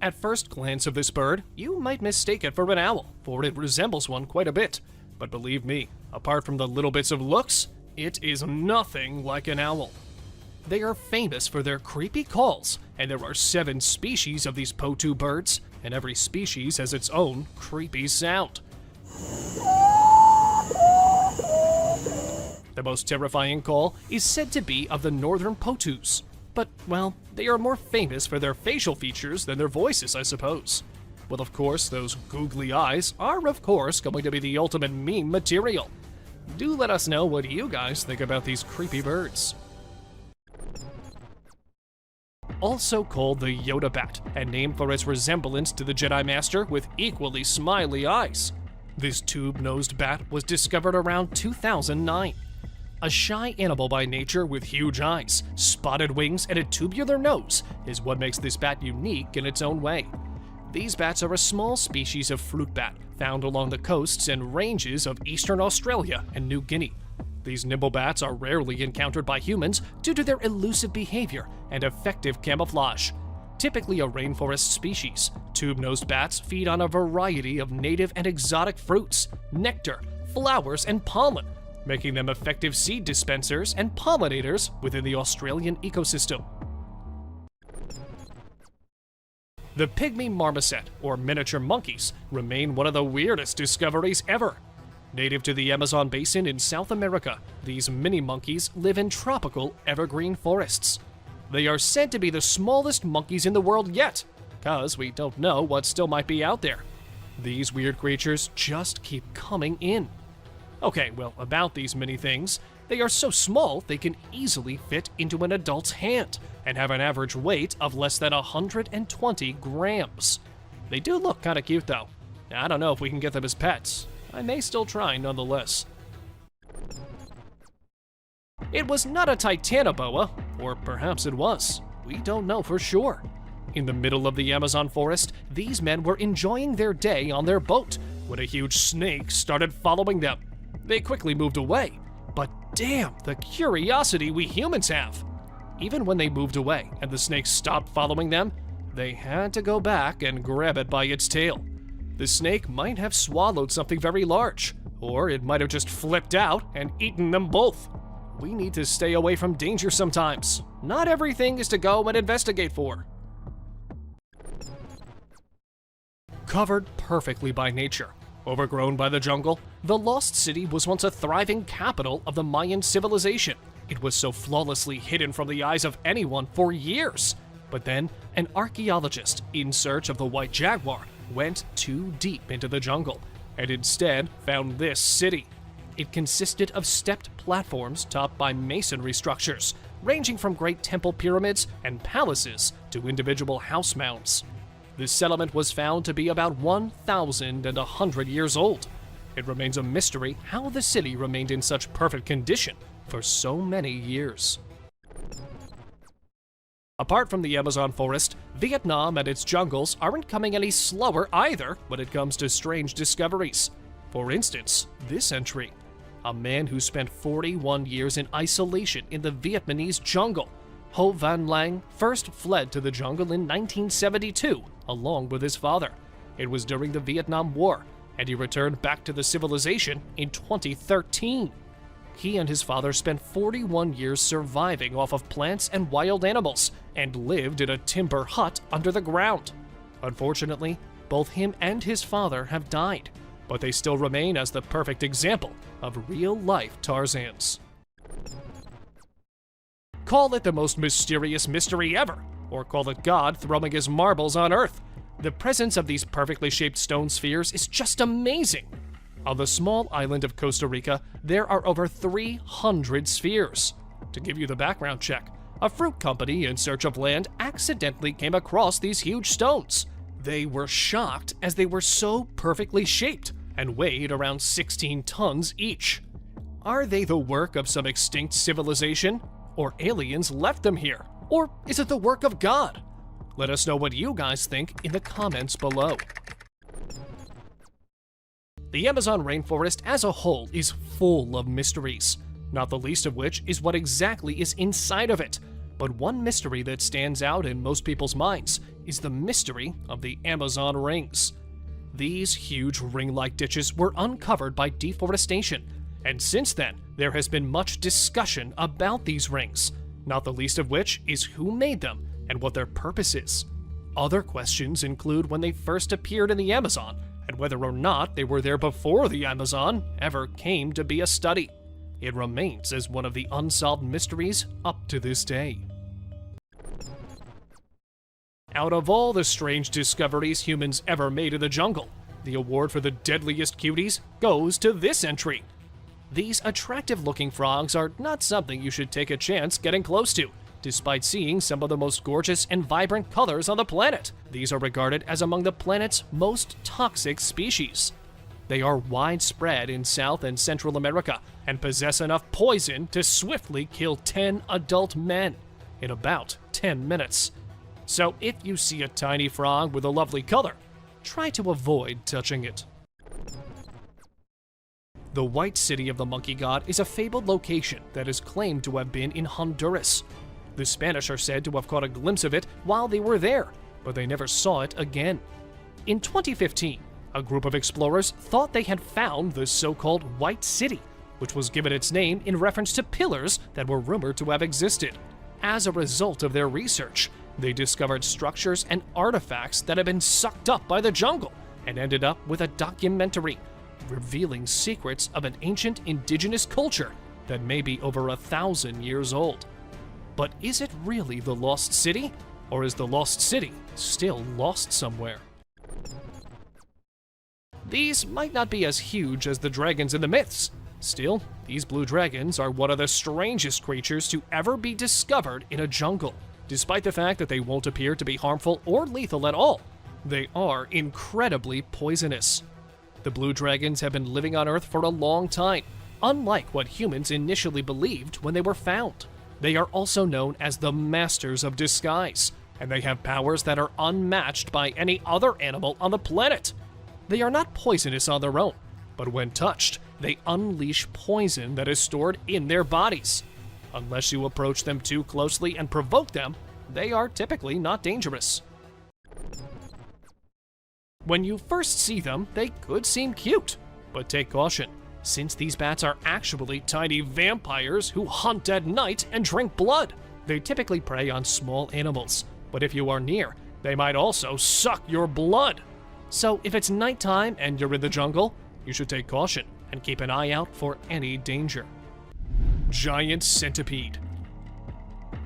At first glance of this bird, you might mistake it for an owl, for it resembles one quite a bit. But believe me, apart from the little bits of looks, it is nothing like an owl. They are famous for their creepy calls, and there are 7 species of these Potu birds, and every species has its own creepy sound. The most terrifying call is said to be of the northern Potus. But, well, they are more famous for their facial features than their voices, I suppose. Well, of course, those googly eyes are, of course, going to be the ultimate meme material. Do let us know what you guys think about these creepy birds. Also called the Yoda bat, and named for its resemblance to the Jedi Master with equally smiley eyes. This tube-nosed bat was discovered around 2009. A shy animal by nature with huge eyes, spotted wings, and a tubular nose is what makes this bat unique in its own way. These bats are a small species of fruit bat found along the coasts and ranges of eastern Australia and New Guinea. These nimble bats are rarely encountered by humans due to their elusive behavior and effective camouflage. Typically a rainforest species, tube-nosed bats feed on a variety of native and exotic fruits, nectar, flowers, and pollen, making them effective seed dispensers and pollinators within the Australian ecosystem. The pygmy marmoset, or miniature monkeys, remain one of the weirdest discoveries ever. Native to the Amazon basin in South America, these mini monkeys live in tropical evergreen forests. They are said to be the smallest monkeys in the world yet, cause we don't know what still might be out there. These weird creatures just keep coming in. Okay, well, about these mini things, they are so small they can easily fit into an adult's hand and have an average weight of less than 120 grams. They do look kinda cute though. I don't know if we can get them as pets. I may still try nonetheless. It was not a titanoboa, or perhaps it was. We don't know for sure. In the middle of the Amazon forest, these men were enjoying their day on their boat when a huge snake started following them. They quickly moved away, but damn the curiosity we humans have. Even when they moved away and the snake stopped following them, they had to go back and grab it by its tail. The snake might have swallowed something very large, or it might have just flipped out and eaten them both. We need to stay away from danger sometimes. Not everything is to go and investigate for. Covered perfectly by nature, overgrown by the jungle, the Lost City was once a thriving capital of the Mayan civilization. It was so flawlessly hidden from the eyes of anyone for years. But then, an archaeologist in search of the white jaguar went too deep into the jungle and instead found this city. It consisted of stepped platforms topped by masonry structures, ranging from great temple pyramids and palaces to individual house mounds. This settlement was found to be about 1,100 years old. It remains a mystery how the city remained in such perfect condition for so many years. Apart from the Amazon forest, Vietnam and its jungles aren't coming any slower either when it comes to strange discoveries. For instance, this entry. A man who spent 41 years in isolation in the Vietnamese jungle. Ho Van Lang first fled to the jungle in 1972, along with his father. It was during the Vietnam War, and he returned back to the civilization in 2013. He and his father spent 41 years surviving off of plants and wild animals, and lived in a timber hut under the ground. Unfortunately, both him and his father have died, but they still remain as the perfect example of real-life Tarzans. Call it the most mysterious mystery ever, or call it God throwing his marbles on Earth. The presence of these perfectly shaped stone spheres is just amazing. On the small island of Costa Rica, there are over 300 spheres. To give you the background check, a fruit company in search of land accidentally came across these huge stones. They were shocked as they were so perfectly shaped and weighed around 16 tons each. Are they the work of some extinct civilization? Or aliens left them here? Or is it the work of God? Let us know what you guys think in the comments below. The Amazon rainforest as a whole is full of mysteries, not the least of which is what exactly is inside of it. But one mystery that stands out in most people's minds is the mystery of the Amazon rings. These huge ring-like ditches were uncovered by deforestation, and since then, there has been much discussion about these rings, not the least of which is who made them and what their purpose is. Other questions include when they first appeared in the Amazon, and whether or not they were there before the Amazon ever came to be a study. It remains as one of the unsolved mysteries up to this day. Out of all the strange discoveries humans ever made in the jungle, the award for the deadliest cuties goes to this entry. These attractive-looking frogs are not something you should take a chance getting close to, despite seeing some of the most gorgeous and vibrant colors on the planet. These are regarded as among the planet's most toxic species. They are widespread in South and Central America and possess enough poison to swiftly kill 10 adult men in about 10 minutes. So if you see a tiny frog with a lovely color, try to avoid touching it. The White City of the Monkey God is a fabled location that is claimed to have been in Honduras. The Spanish are said to have caught a glimpse of it while they were there, but they never saw it again. In 2015, a group of explorers thought they had found the so-called White City, which was given its name in reference to pillars that were rumored to have existed. As a result of their research, they discovered structures and artifacts that had been sucked up by the jungle and ended up with a documentary revealing secrets of an ancient indigenous culture that may be over 1,000 years old. But is it really the Lost City? Or is the Lost City still lost somewhere? These might not be as huge as the dragons in the myths. Still, these blue dragons are one of the strangest creatures to ever be discovered in a jungle. Despite the fact that they won't appear to be harmful or lethal at all, they are incredibly poisonous. The blue dragons have been living on Earth for a long time, unlike what humans initially believed when they were found. They are also known as the Masters of Disguise, and they have powers that are unmatched by any other animal on the planet. They are not poisonous on their own, but when touched, they unleash poison that is stored in their bodies. Unless you approach them too closely and provoke them, they are typically not dangerous. When you first see them, they could seem cute, but take caution, since these bats are actually tiny vampires who hunt at night and drink blood. They typically prey on small animals, but if you are near, they might also suck your blood. So if it's nighttime and you're in the jungle, you should take caution and keep an eye out for any danger. giant centipede.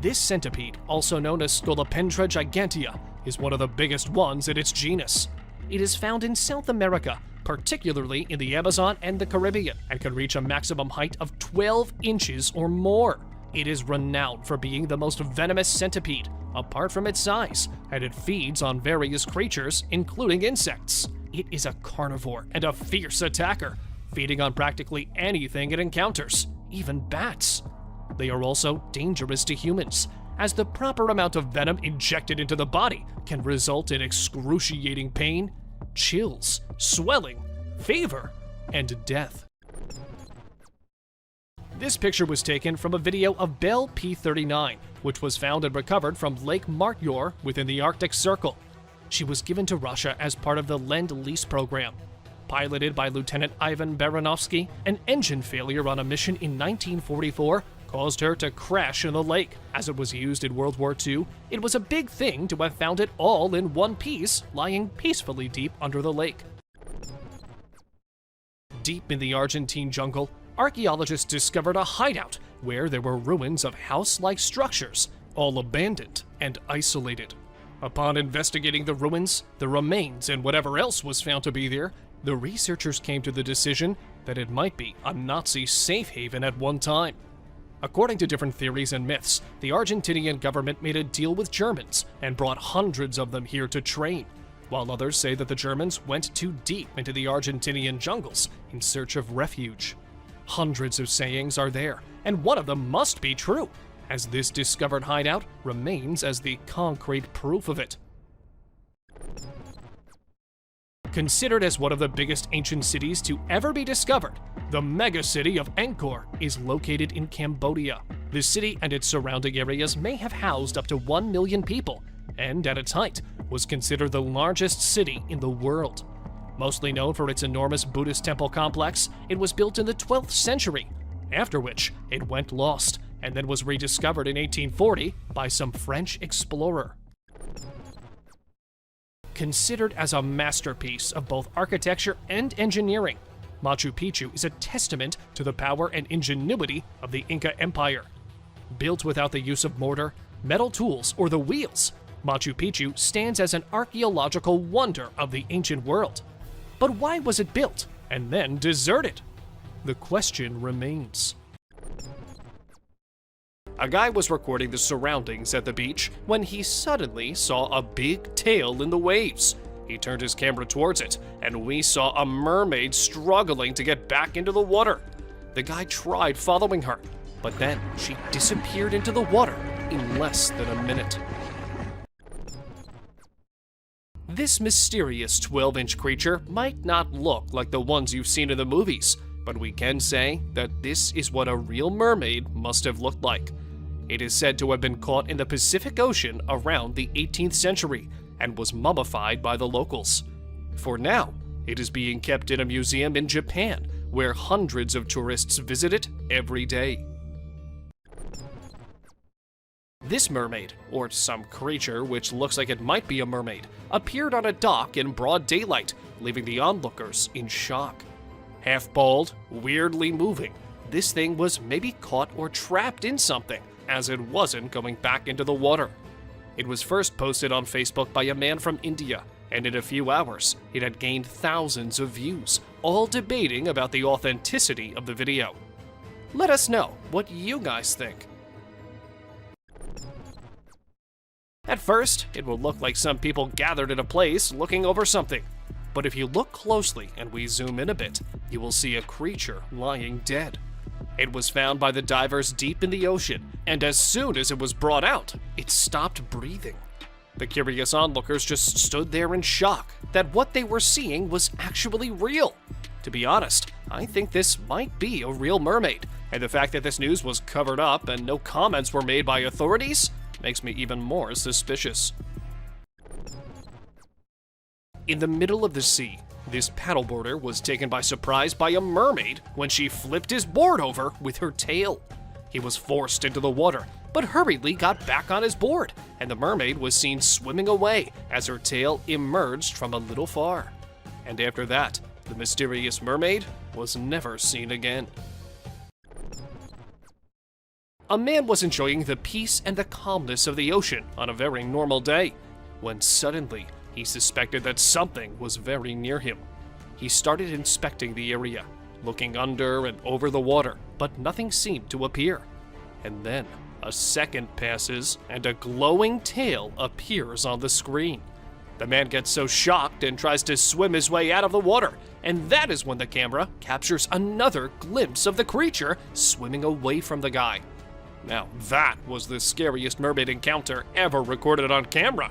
This centipede, also known as Scolopendra gigantea, is one of the biggest ones in its genus. It is found in South America, particularly in the Amazon and the Caribbean, and can reach a maximum height of 12 inches or more. It is renowned for being the most venomous centipede, apart from its size, and it feeds on various creatures, including insects. It is a carnivore and a fierce attacker, feeding on practically anything it encounters, even bats. They are also dangerous to humans, as the proper amount of venom injected into the body can result in excruciating pain, chills, swelling, fever, and death. This picture was taken from a video of Belle P-39, which was found and recovered from Lake Martyor within the Arctic Circle. She was given to Russia as part of the Lend-Lease program. Piloted by Lieutenant Ivan Baranovsky, an engine failure on a mission in 1944 caused her to crash in the lake. As it was used in World War II, it was a big thing to have found it all in one piece, lying peacefully deep under the lake. Deep in the Argentine jungle, archaeologists discovered a hideout where there were ruins of house-like structures, all abandoned and isolated. Upon investigating the ruins, the remains, and whatever else was found to be there, the researchers came to the decision that it might be a Nazi safe haven at one time. According to different theories and myths, the Argentinian government made a deal with Germans and brought hundreds of them here to train, while others say that the Germans went too deep into the Argentinian jungles in search of refuge. Hundreds of sayings are there, and one of them must be true, as this discovered hideout remains as the concrete proof of it. Considered as one of the biggest ancient cities to ever be discovered, the megacity of Angkor is located in Cambodia. The city and its surrounding areas may have housed up to 1 million people, and at its height was considered the largest city in the world. Mostly known for its enormous Buddhist temple complex, it was built in the 12th century, after which it went lost and then was rediscovered in 1840 by some French explorer. Considered as a masterpiece of both architecture and engineering, Machu Picchu is a testament to the power and ingenuity of the Inca Empire. Built without the use of mortar, metal tools, or the wheels, Machu Picchu stands as an archaeological wonder of the ancient world. But why was it built and then deserted? The question remains. A guy was recording the surroundings at the beach when he suddenly saw a big tail in the waves. He turned his camera towards it, and we saw a mermaid struggling to get back into the water. The guy tried following her, but then she disappeared into the water in less than a minute. This mysterious 12-inch creature might not look like the ones you've seen in the movies, but we can say that this is what a real mermaid must have looked like. It is said to have been caught in the Pacific Ocean around the 18th century and was mummified by the locals. For now, it is being kept in a museum in Japan, where hundreds of tourists visit it every day. This mermaid, or some creature which looks like it might be a mermaid, appeared on a dock in broad daylight, leaving the onlookers in shock. Half bald, weirdly moving, this thing was maybe caught or trapped in something, as it wasn't going back into the water. It was first posted on Facebook by a man from India, and in a few hours, it had gained thousands of views, all debating about the authenticity of the video. Let us know what you guys think. At first, it will look like some people gathered in a place looking over something. But if you look closely and we zoom in a bit, you will see a creature lying dead. It was found by the divers deep in the ocean, and as soon as it was brought out, it stopped breathing. The curious onlookers just stood there in shock that what they were seeing was actually real. To be honest, I think this might be a real mermaid, and the fact that this news was covered up and no comments were made by authorities makes me even more suspicious. In the middle of the sea, this paddleboarder was taken by surprise by a mermaid when she flipped his board over with her tail. He was forced into the water, but hurriedly got back on his board, and the mermaid was seen swimming away as her tail emerged from a little far. And after that, the mysterious mermaid was never seen again. A man was enjoying the peace and the calmness of the ocean on a very normal day, when suddenly he suspected that something was very near him. He started inspecting the area, looking under and over the water, but nothing seemed to appear. And then a second passes and a glowing tail appears on the screen. The man gets so shocked and tries to swim his way out of the water, and that is when the camera captures another glimpse of the creature swimming away from the guy. Now that was the scariest mermaid encounter ever recorded on camera.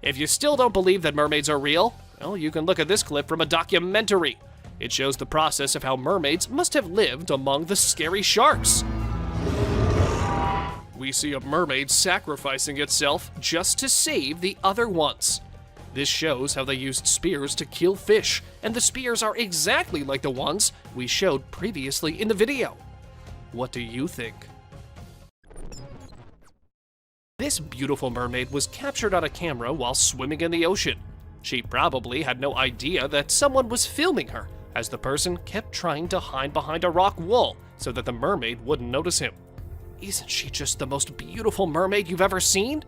If you still don't believe that mermaids are real, well, you can look at this clip from a documentary. It shows the process of how mermaids must have lived among the scary sharks. We see a mermaid sacrificing itself just to save the other ones. This shows how they used spears to kill fish, and the spears are exactly like the ones we showed previously in the video. What do you think? This beautiful mermaid was captured on a camera while swimming in the ocean. She probably had no idea that someone was filming her, as the person kept trying to hide behind a rock wall so that the mermaid wouldn't notice him. Isn't she just the most beautiful mermaid you've ever seen?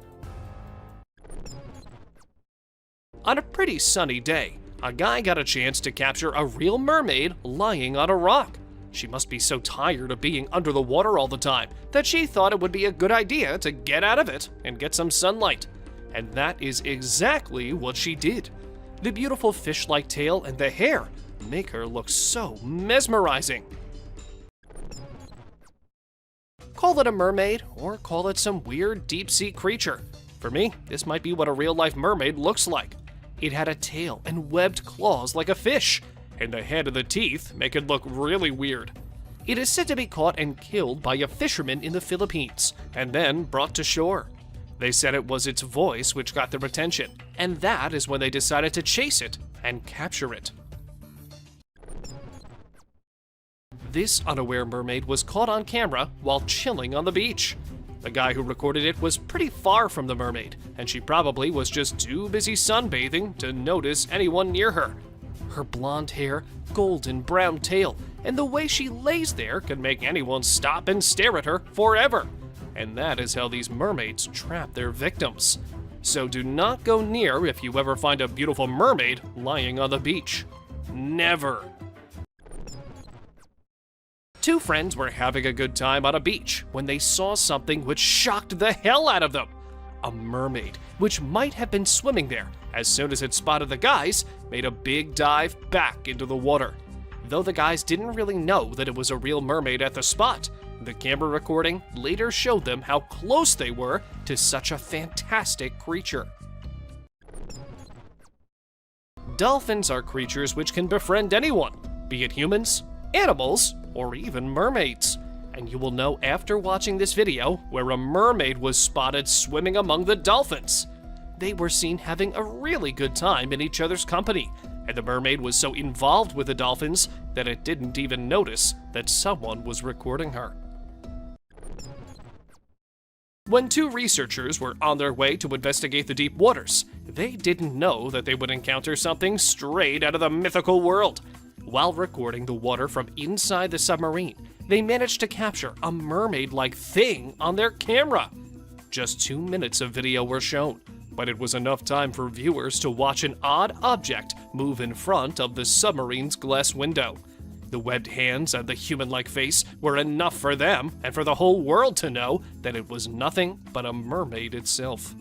On a pretty sunny day, a guy got a chance to capture a real mermaid lying on a rock. She must be so tired of being under the water all the time that she thought it would be a good idea to get out of it and get some sunlight. And that is exactly what she did. The beautiful fish-like tail and the hair make her look so mesmerizing. Call it a mermaid, or call it some weird deep-sea creature. For me, this might be what a real-life mermaid looks like. It had a tail and webbed claws like a fish, and the head and the teeth make it look really weird. It is said to be caught and killed by a fisherman in the Philippines, and then brought to shore. They said it was its voice which got their attention, and that is when they decided to chase it and capture it. This unaware mermaid was caught on camera while chilling on the beach. The guy who recorded it was pretty far from the mermaid, and she probably was just too busy sunbathing to notice anyone near her. Her blonde hair, golden brown tail, and the way she lays there can make anyone stop and stare at her forever. And that is how these mermaids trap their victims. So do not go near if you ever find a beautiful mermaid lying on the beach. Never. Two friends were having a good time on a beach when they saw something which shocked the hell out of them. A mermaid, which might have been swimming there, as soon as it spotted the guys, made a big dive back into the water. Though the guys didn't really know that it was a real mermaid at the spot, the camera recording later showed them how close they were to such a fantastic creature. Dolphins are creatures which can befriend anyone, be it humans, animals, or even mermaids. And you will know after watching this video where a mermaid was spotted swimming among the dolphins. They were seen having a really good time in each other's company, and the mermaid was so involved with the dolphins that it didn't even notice that someone was recording her. When two researchers were on their way to investigate the deep waters, they didn't know that they would encounter something straight out of the mythical world. While recording the water from inside the submarine, they managed to capture a mermaid-like thing on their camera. Just 2 minutes of video were shown, but it was enough time for viewers to watch an odd object move in front of the submarine's glass window. The webbed hands and the human-like face were enough for them and for the whole world to know that it was nothing but a mermaid itself.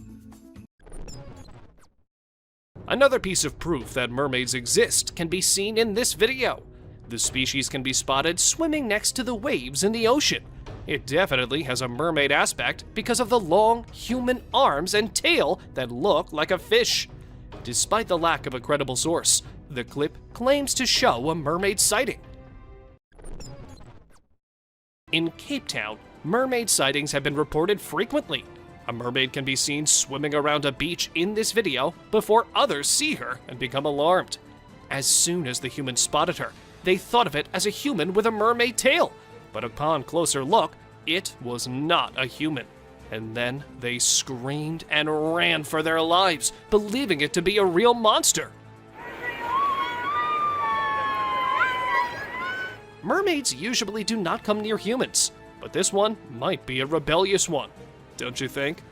Another piece of proof that mermaids exist can be seen in this video. The species can be spotted swimming next to the waves in the ocean. It definitely has a mermaid aspect because of the long human arms and tail that look like a fish. Despite the lack of a credible source, the clip claims to show a mermaid sighting. In Cape Town, mermaid sightings have been reported frequently. A mermaid can be seen swimming around a beach in this video before others see her and become alarmed. As soon as the humans spotted her, they thought of it as a human with a mermaid tail, but upon closer look, it was not a human. And then they screamed and ran for their lives, believing it to be a real monster. Mermaids usually do not come near humans, but this one might be a rebellious one, don't you think?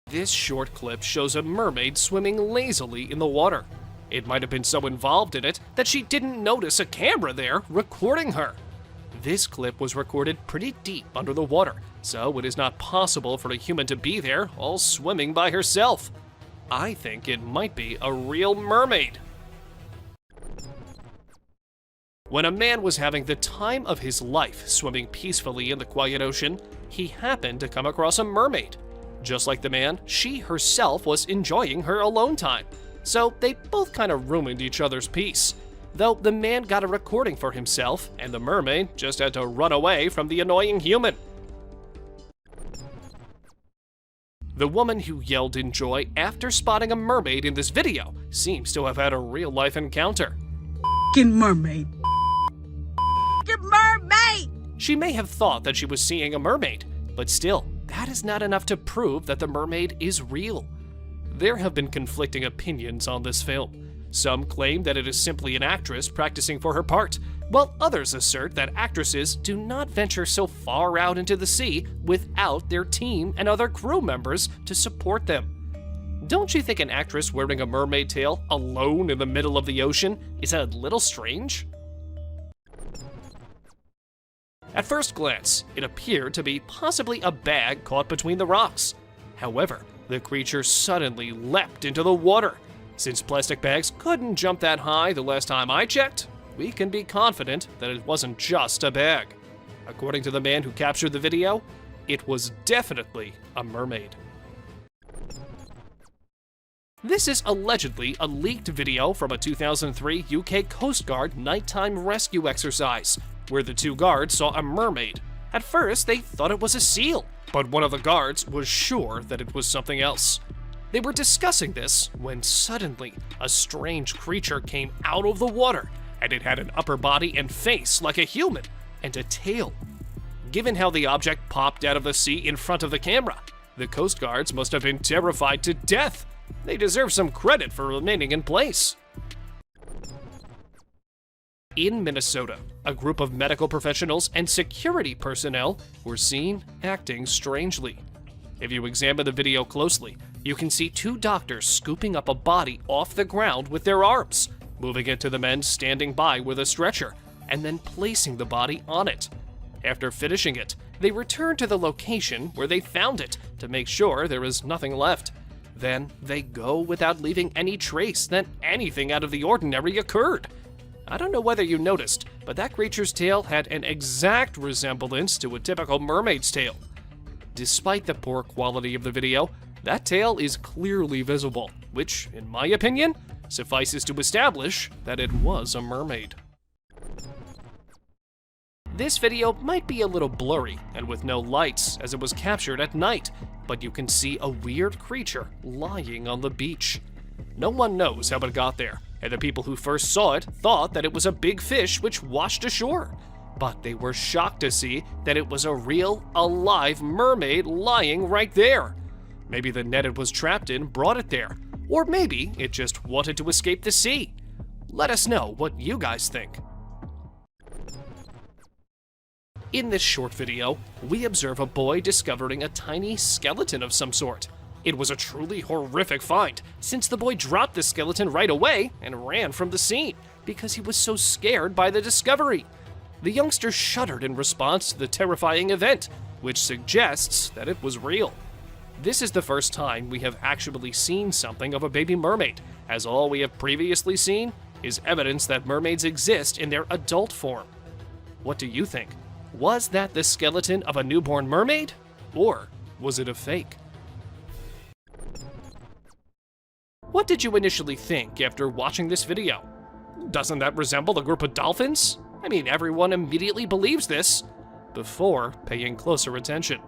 This short clip shows a mermaid swimming lazily in the water. It might have been so involved in it that she didn't notice a camera there recording her. This clip was recorded pretty deep under the water, so it is not possible for a human to be there all swimming by herself. I think it might be a real mermaid. When a man was having the time of his life swimming peacefully in the quiet ocean, he happened to come across a mermaid. Just like the man, she herself was enjoying her alone time. So they both kind of ruined each other's peace. Though the man got a recording for himself, and the mermaid just had to run away from the annoying human. The woman who yelled in joy after spotting a mermaid in this video seems to have had a real-life encounter. F***ing mermaid. F***ing mermaid! She may have thought that she was seeing a mermaid, but still, that is not enough to prove that the mermaid is real. There have been conflicting opinions on this film. Some claim that it is simply an actress practicing for her part, while others assert that actresses do not venture so far out into the sea without their team and other crew members to support them. Don't you think an actress wearing a mermaid tail alone in the middle of the ocean is a little strange? At first glance, it appeared to be possibly a bag caught between the rocks. However, the creature suddenly leapt into the water. Since plastic bags couldn't jump that high the last time I checked, we can be confident that it wasn't just a bag. According to the man who captured the video, it was definitely a mermaid. This is allegedly a leaked video from a 2003 UK Coast Guard nighttime rescue exercise, where the two guards saw a mermaid. At first, they thought it was a seal, but one of the guards was sure that it was something else. They were discussing this when suddenly a strange creature came out of the water, and it had an upper body and face like a human, and a tail. Given how the object popped out of the sea in front of the camera, the Coast Guards must have been terrified to death. They deserve some credit for remaining in place. In Minnesota, a group of medical professionals and security personnel were seen acting strangely. If you examine the video closely, you can see two doctors scooping up a body off the ground with their arms, moving it to the men standing by with a stretcher, and then placing the body on it. After finishing it, they return to the location where they found it to make sure there is nothing left. Then they go without leaving any trace that anything out of the ordinary occurred. I don't know whether you noticed, but that creature's tail had an exact resemblance to a typical mermaid's tail. Despite the poor quality of the video, that tail is clearly visible, which, in my opinion, suffices to establish that it was a mermaid. This video might be a little blurry and with no lights as it was captured at night, but you can see a weird creature lying on the beach. No one knows how it got there, and the people who first saw it thought that it was a big fish which washed ashore. But they were shocked to see that it was a real, alive mermaid lying right there. Maybe the net it was trapped in brought it there, or maybe it just wanted to escape the sea. Let us know what you guys think. In this short video, we observe a boy discovering a tiny skeleton of some sort. It was a truly horrific find, since the boy dropped the skeleton right away and ran from the scene because he was so scared by the discovery. The youngster shuddered in response to the terrifying event, which suggests that it was real. This is the first time we have actually seen something of a baby mermaid, as all we have previously seen is evidence that mermaids exist in their adult form. What do you think? Was that the skeleton of a newborn mermaid? Or was it a fake? What did you initially think after watching this video? Doesn't that resemble a group of dolphins? I mean, everyone immediately believes this before paying closer attention.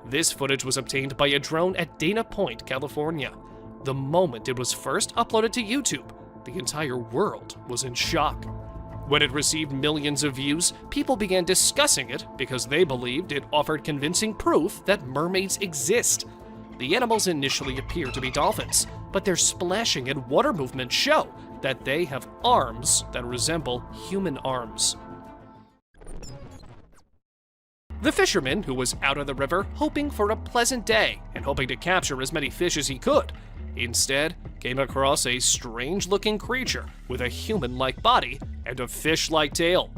This footage was obtained by a drone at Dana Point, California. The moment it was first uploaded to YouTube, the entire world was in shock. When it received millions of views, people began discussing it because they believed it offered convincing proof that mermaids exist. The animals initially appear to be dolphins, but their splashing and water movements show that they have arms that resemble human arms. The fisherman, who was out on the river hoping for a pleasant day and hoping to capture as many fish as he could, instead came across a strange-looking creature with a human-like body and a fish-like tail.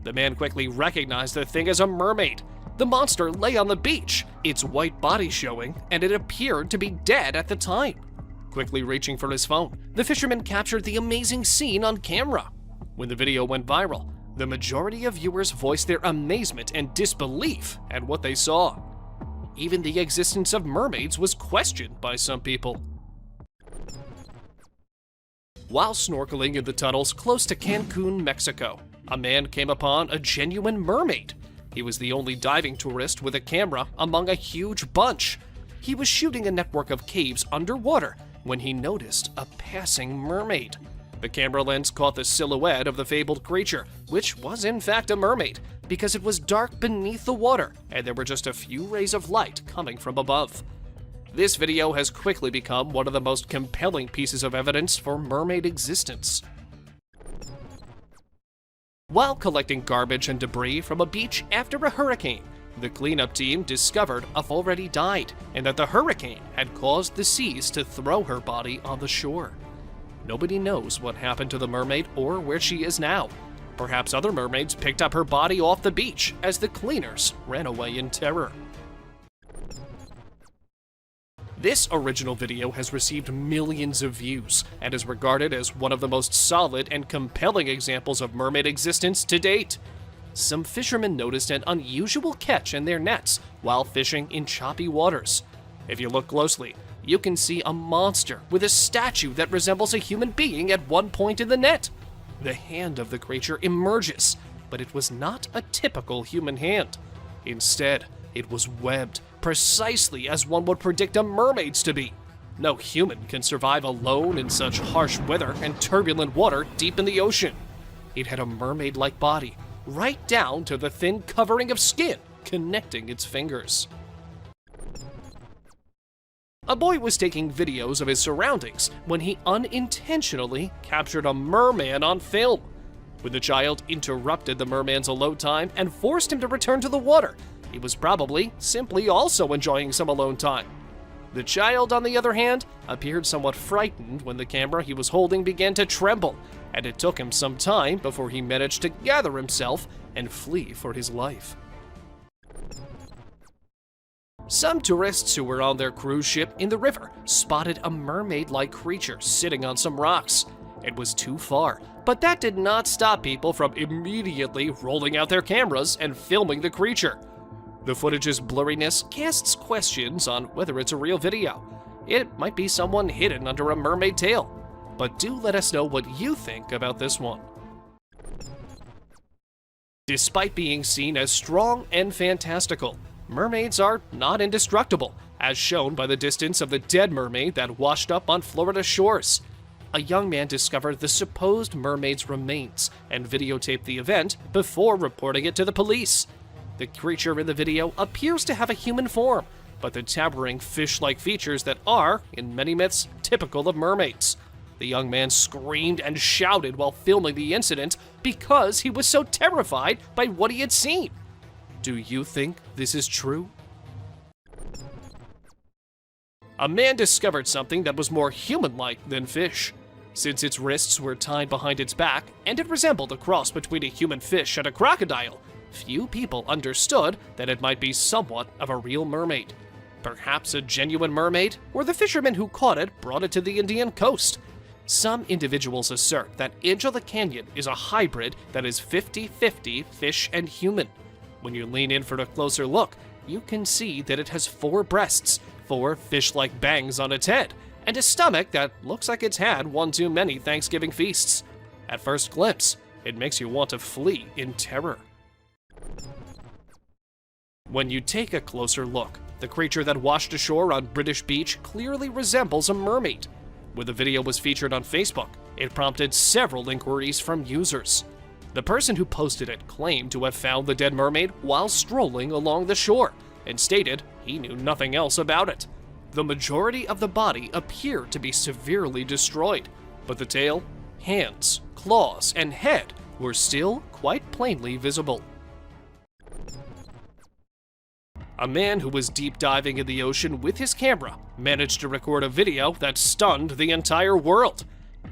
The man quickly recognized the thing as a mermaid. The monster lay on the beach, its white body showing, and it appeared to be dead at the time. Quickly reaching for his phone, the fisherman captured the amazing scene on camera. When the video went viral, the majority of viewers voiced their amazement and disbelief at what they saw. Even the existence of mermaids was questioned by some people. While snorkeling in the tunnels close to Cancun, Mexico, a man came upon a genuine mermaid. He was the only diving tourist with a camera among a huge bunch. He was shooting a network of caves underwater when he noticed a passing mermaid. The camera lens caught the silhouette of the fabled creature, which was in fact a mermaid, because it was dark beneath the water and there were just a few rays of light coming from above. This video has quickly become one of the most compelling pieces of evidence for mermaid existence. While collecting garbage and debris from a beach after a hurricane, the cleanup team discovered Uff already died and that the hurricane had caused the seas to throw her body on the shore. Nobody knows what happened to the mermaid or where she is now. Perhaps other mermaids picked up her body off the beach as the cleaners ran away in terror. This original video has received millions of views and is regarded as one of the most solid and compelling examples of mermaid existence to date. Some fishermen noticed an unusual catch in their nets while fishing in choppy waters. If you look closely, you can see a monster with a statue that resembles a human being at one point in the net. The hand of the creature emerges, but it was not a typical human hand. Instead, it was webbed, precisely as one would predict a mermaid's to be. No human can survive alone in such harsh weather and turbulent water deep in the ocean. It had a mermaid-like body, right down to the thin covering of skin connecting its fingers. A boy was taking videos of his surroundings when he unintentionally captured a merman on film. When the child interrupted the merman's alone time and forced him to return to the water, he was probably simply also enjoying some alone time. The child, on the other hand, appeared somewhat frightened when the camera he was holding began to tremble, and it took him some time before he managed to gather himself and flee for his life. Some tourists who were on their cruise ship in the river spotted a mermaid-like creature sitting on some rocks. It was too far, but that did not stop people from immediately rolling out their cameras and filming the creature. The footage's blurriness casts questions on whether it's a real video. It might be someone hidden under a mermaid tail. But do let us know what you think about this one. Despite being seen as strong and fantastical, mermaids are not indestructible, as shown by the distance of the dead mermaid that washed up on Florida shores. A young man discovered the supposed mermaid's remains and videotaped the event before reporting it to the police. The creature in the video appears to have a human form, but the towering fish-like features that are, in many myths, typical of mermaids. The young man screamed and shouted while filming the incident because he was so terrified by what he had seen. Do you think this is true? A man discovered something that was more human-like than fish. Since its wrists were tied behind its back and it resembled a cross between a human fish and a crocodile, few people understood that it might be somewhat of a real mermaid. Perhaps a genuine mermaid, or the fisherman who caught it brought it to the Indian coast. Some individuals assert that Angela Canyon is a hybrid that is 50-50 fish and human. When you lean in for a closer look, you can see that it has 4 breasts, 4 fish-like bangs on its head, and a stomach that looks like it's had one too many Thanksgiving feasts. At first glimpse, it makes you want to flee in terror. When you take a closer look, the creature that washed ashore on British Beach clearly resembles a mermaid. When the video was featured on Facebook, it prompted several inquiries from users. The person who posted it claimed to have found the dead mermaid while strolling along the shore, and stated he knew nothing else about it. The majority of the body appeared to be severely destroyed, but the tail Hands, claws, and head were still quite plainly visible. A man who was deep diving in the ocean with his camera managed to record a video that stunned the entire world.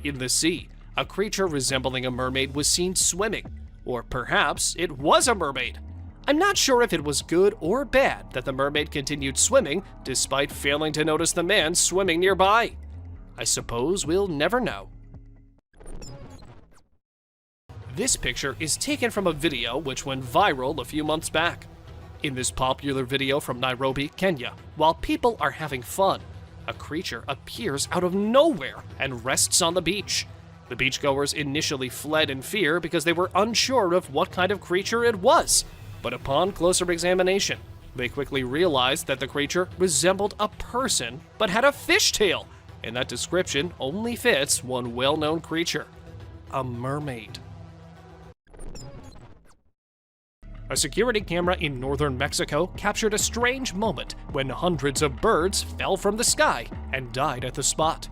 In the sea, a creature resembling a mermaid was seen swimming, or perhaps it was a mermaid. I'm not sure if it was good or bad that the mermaid continued swimming despite failing to notice the man swimming nearby. I suppose we'll never know. This picture is taken from a video which went viral a few months back. In this popular video from Nairobi, Kenya, while people are having fun, a creature appears out of nowhere and rests on the beach. The beachgoers initially fled in fear because they were unsure of what kind of creature it was, but upon closer examination, they quickly realized that the creature resembled a person but had a fishtail, and that description only fits one well-known creature: a mermaid. A security camera in northern Mexico captured a strange moment when hundreds of birds fell from the sky and died at the spot.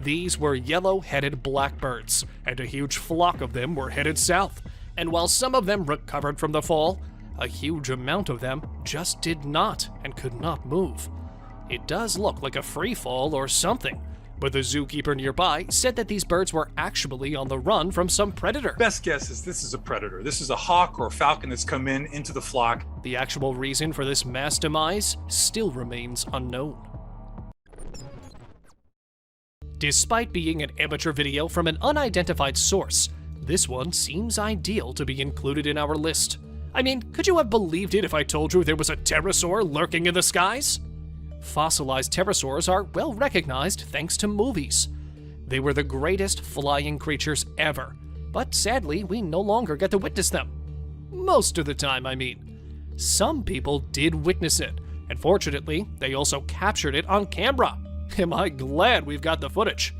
These were yellow-headed blackbirds, and a huge flock of them were headed south. And while some of them recovered from the fall, a huge amount of them just did not and could not move. It does look like a free fall or something, but the zookeeper nearby said that these birds were actually on the run from some predator. Best guess is this is a predator. This is a hawk or a falcon that's come into the flock. The actual reason for this mass demise still remains unknown. Despite being an amateur video from an unidentified source, this one seems ideal to be included in our list. I mean, could you have believed it if I told you there was a pterosaur lurking in the skies? Fossilized pterosaurs are well recognized thanks to movies. They were the greatest flying creatures ever, but sadly we no longer get to witness them. Most of the time, I mean. Some people did witness it, and fortunately, they also captured it on camera. Am I glad we've got the footage?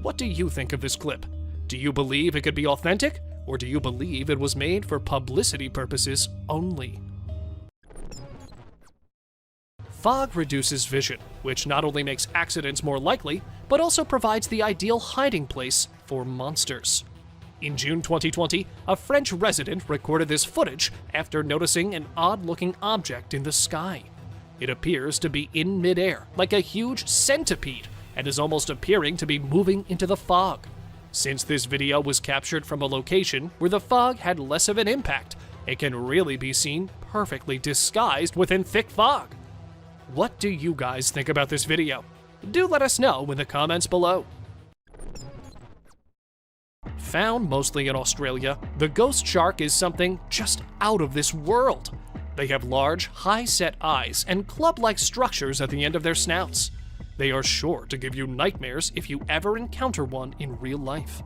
What do you think of this clip? Do you believe it could be authentic, or do you believe it was made for publicity purposes only? Fog reduces vision, which not only makes accidents more likely, but also provides the ideal hiding place for monsters. In June 2020, a French resident recorded this footage after noticing an odd-looking object in the sky. It appears to be in midair, like a huge centipede, and is almost appearing to be moving into the fog. Since this video was captured from a location where the fog had less of an impact, it can really be seen perfectly disguised within thick fog. What do you guys think about this video? Do let us know in the comments below. Found mostly in Australia, the ghost shark is something just out of this world. They have large, high-set eyes and club-like structures at the end of their snouts. They are sure to give you nightmares if you ever encounter one in real life.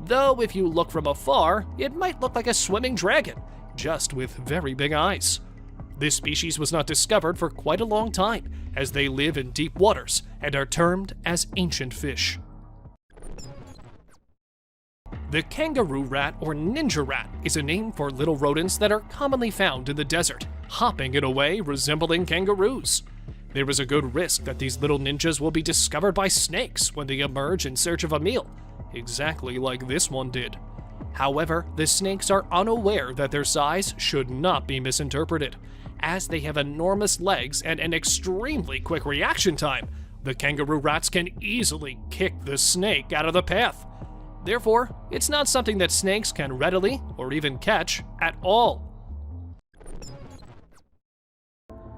Though if you look from afar, it might look like a swimming dragon, just with very big eyes. This species was not discovered for quite a long time, as they live in deep waters and are termed as ancient fish. The kangaroo rat or ninja rat is a name for little rodents that are commonly found in the desert, hopping in a way resembling kangaroos. There is a good risk that these little ninjas will be discovered by snakes when they emerge in search of a meal, exactly like this one did. However, the snakes are unaware that their size should not be misinterpreted. As they have enormous legs and an extremely quick reaction time, the kangaroo rats can easily kick the snake out of the path. Therefore, it's not something that snakes can readily or even catch at all.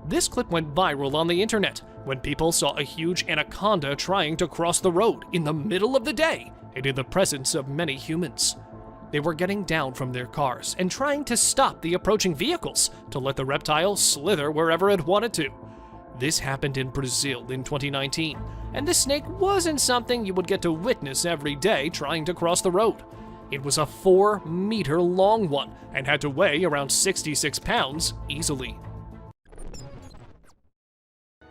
This clip went viral on the internet when people saw a huge anaconda trying to cross the road in the middle of the day and in the presence of many humans. They were getting down from their cars and trying to stop the approaching vehicles to let the reptile slither wherever it wanted to. This happened in Brazil in 2019, and the snake wasn't something you would get to witness every day trying to cross the road. It was a 4-meter long one and had to weigh around 66 pounds easily.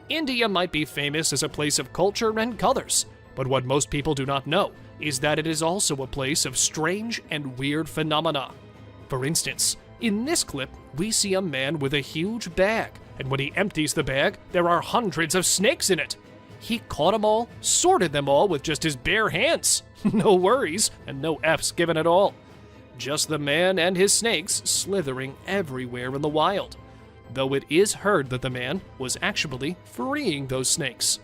India might be famous as a place of culture and colors, but what most people do not know is that it is also a place of strange and weird phenomena. For instance, in this clip, we see a man with a huge bag, and when he empties the bag, there are hundreds of snakes in it. He caught them all, sorted them all with just his bare hands. No worries, and no F's given at all. Just the man and his snakes slithering everywhere in the wild, though it is heard that the man was actually freeing those snakes.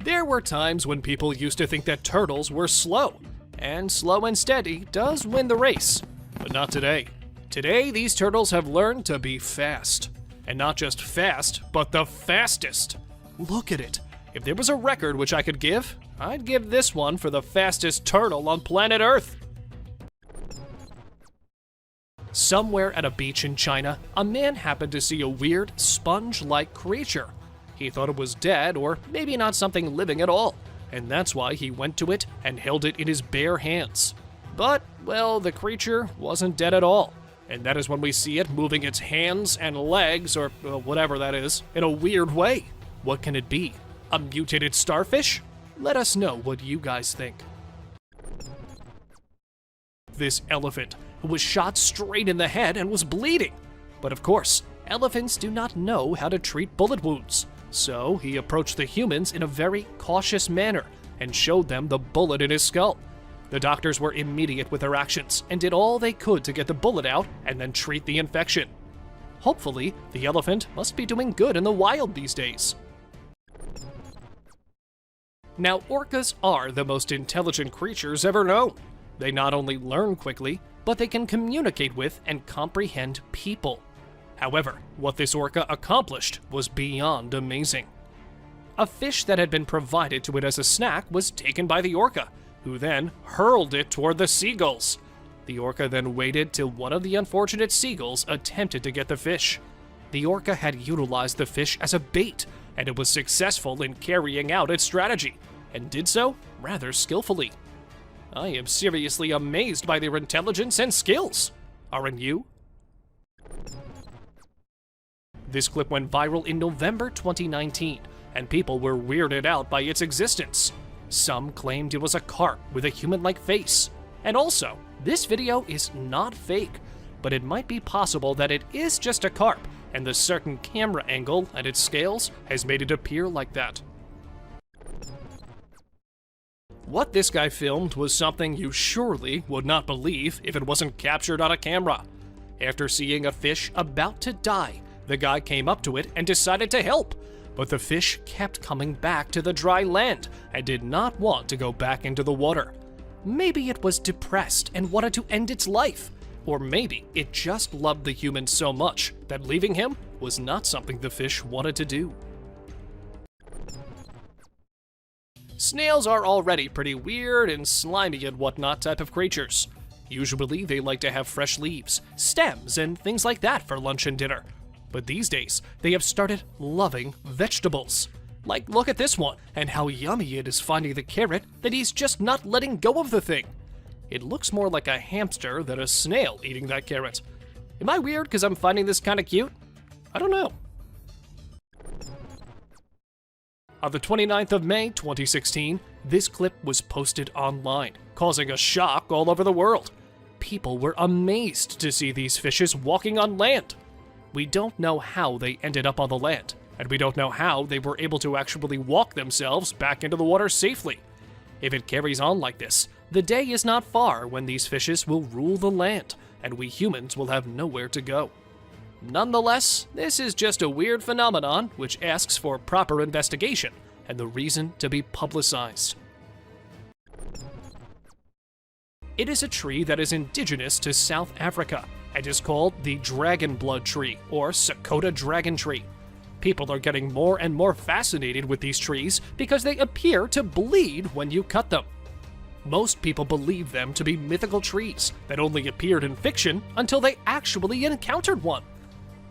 There were times when people used to think that turtles were slow, and slow and steady does win the race, but not today. Today, these turtles have learned to be fast. And not just fast, but the fastest. Look at it. If there was a record which I could give, I'd give this one for the fastest turtle on planet Earth. Somewhere at a beach in China, a man happened to see a weird, sponge-like creature. He thought it was dead, or maybe not something living at all, and that's why he went to it and held it in his bare hands. But, well, the creature wasn't dead at all, and that is when we see it moving its hands and legs, or whatever that is, in a weird way. What can it be? A mutated starfish? Let us know what you guys think. This elephant, who was shot straight in the head and was bleeding. But of course, elephants do not know how to treat bullet wounds. So he approached the humans in a very cautious manner and showed them the bullet in his skull. The doctors were immediate with their actions and did all they could to get the bullet out and then treat the infection. Hopefully, the elephant must be doing good in the wild these days. Now, orcas are the most intelligent creatures ever known. They not only learn quickly, but they can communicate with and comprehend people. However, what this orca accomplished was beyond amazing. A fish that had been provided to it as a snack was taken by the orca, who then hurled it toward the seagulls. The orca then waited till one of the unfortunate seagulls attempted to get the fish. The orca had utilized the fish as a bait, and it was successful in carrying out its strategy, and did so rather skillfully. I am seriously amazed by their intelligence and skills. Aren't you? This clip went viral in November 2019, and people were weirded out by its existence. Some claimed it was a carp with a human-like face. And also, this video is not fake, but it might be possible that it is just a carp, and the certain camera angle and its scales has made it appear like that. What this guy filmed was something you surely would not believe if it wasn't captured on a camera. After seeing a fish about to die, the guy came up to it and decided to help, but the fish kept coming back to the dry land and did not want to go back into the water. Maybe it was depressed and wanted to end its life, or maybe it just loved the human so much that leaving him was not something the fish wanted to do. Snails are already pretty weird and slimy and whatnot type of creatures. Usually they like to have fresh leaves, stems, and things like that for lunch and dinner. But these days, they have started loving vegetables. Like, look at this one, and how yummy it is finding the carrot that he's just not letting go of the thing. It looks more like a hamster than a snail eating that carrot. Am I weird because I'm finding this kind of cute? I don't know. On the 29th of May 2016, this clip was posted online, causing a shock all over the world. People were amazed to see these fishes walking on land. We don't know how they ended up on the land, and we don't know how they were able to actually walk themselves back into the water safely. If it carries on like this, the day is not far when these fishes will rule the land, and we humans will have nowhere to go. Nonetheless, this is just a weird phenomenon which asks for proper investigation and the reason to be publicized. It is a tree that is indigenous to South Africa and is called the dragon blood tree, or Sakota dragon tree. People are getting more and more fascinated with these trees because they appear to bleed when you cut them. Most people believe them to be mythical trees that only appeared in fiction until they actually encountered one.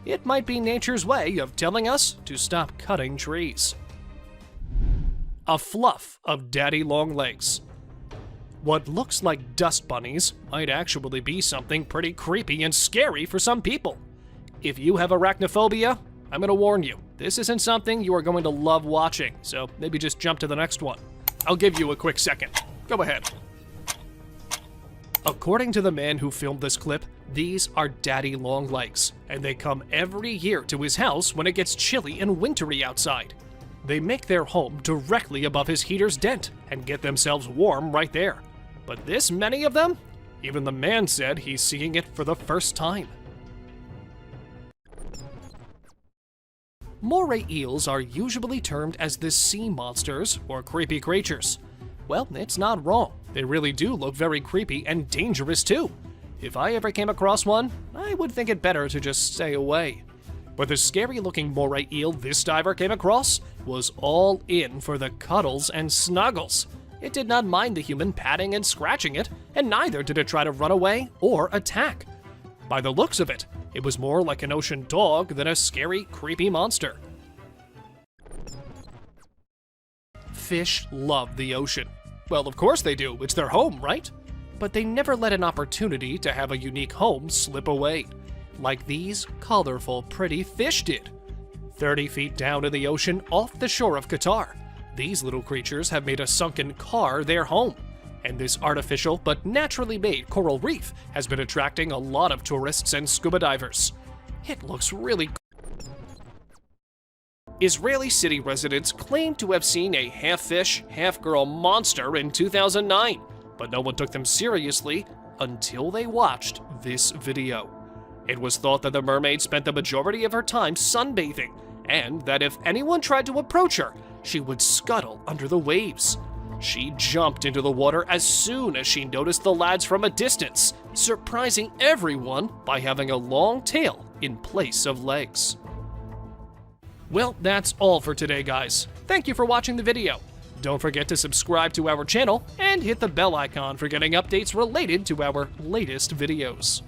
It might be nature's way of telling us to stop cutting trees. A fluff of daddy long legs. What looks like dust bunnies might actually be something pretty creepy and scary for some people. If you have arachnophobia, I'm gonna warn you, this isn't something you are going to love watching, so maybe just jump to the next one. I'll give you a quick second. Go ahead. According to the man who filmed this clip, these are daddy long legs, and they come every year to his house when it gets chilly and wintry outside. They make their home directly above his heater's dent and get themselves warm right there. But this many of them? Even the man said he's seeing it for the first time. Moray eels are usually termed as the sea monsters or creepy creatures. Well, it's not wrong. They really do look very creepy and dangerous too. If I ever came across one, I would think it better to just stay away. But the scary-looking moray eel this diver came across was all in for the cuddles and snuggles. It did not mind the human patting and scratching it, and neither did it try to run away or attack. By the looks of it, it was more like an ocean dog than a scary, creepy monster. Fish love the ocean. Well, of course they do. It's their home, right? But they never let an opportunity to have a unique home slip away, like these colorful, pretty fish did. 30 feet down in the ocean off the shore of Qatar, these little creatures have made a sunken car their home. And this artificial but naturally made coral reef has been attracting a lot of tourists and scuba divers. It looks really cool. Israeli city residents claim to have seen a half-fish, half-girl monster in 2009, but no one took them seriously until they watched this video. It was thought that the mermaid spent the majority of her time sunbathing, and that if anyone tried to approach her, she would scuttle under the waves. She jumped into the water as soon as she noticed the lads from a distance, surprising everyone by having a long tail in place of legs. Well, that's all for today, guys. Thank you for watching the video. Don't forget to subscribe to our channel and hit the bell icon for getting updates related to our latest videos.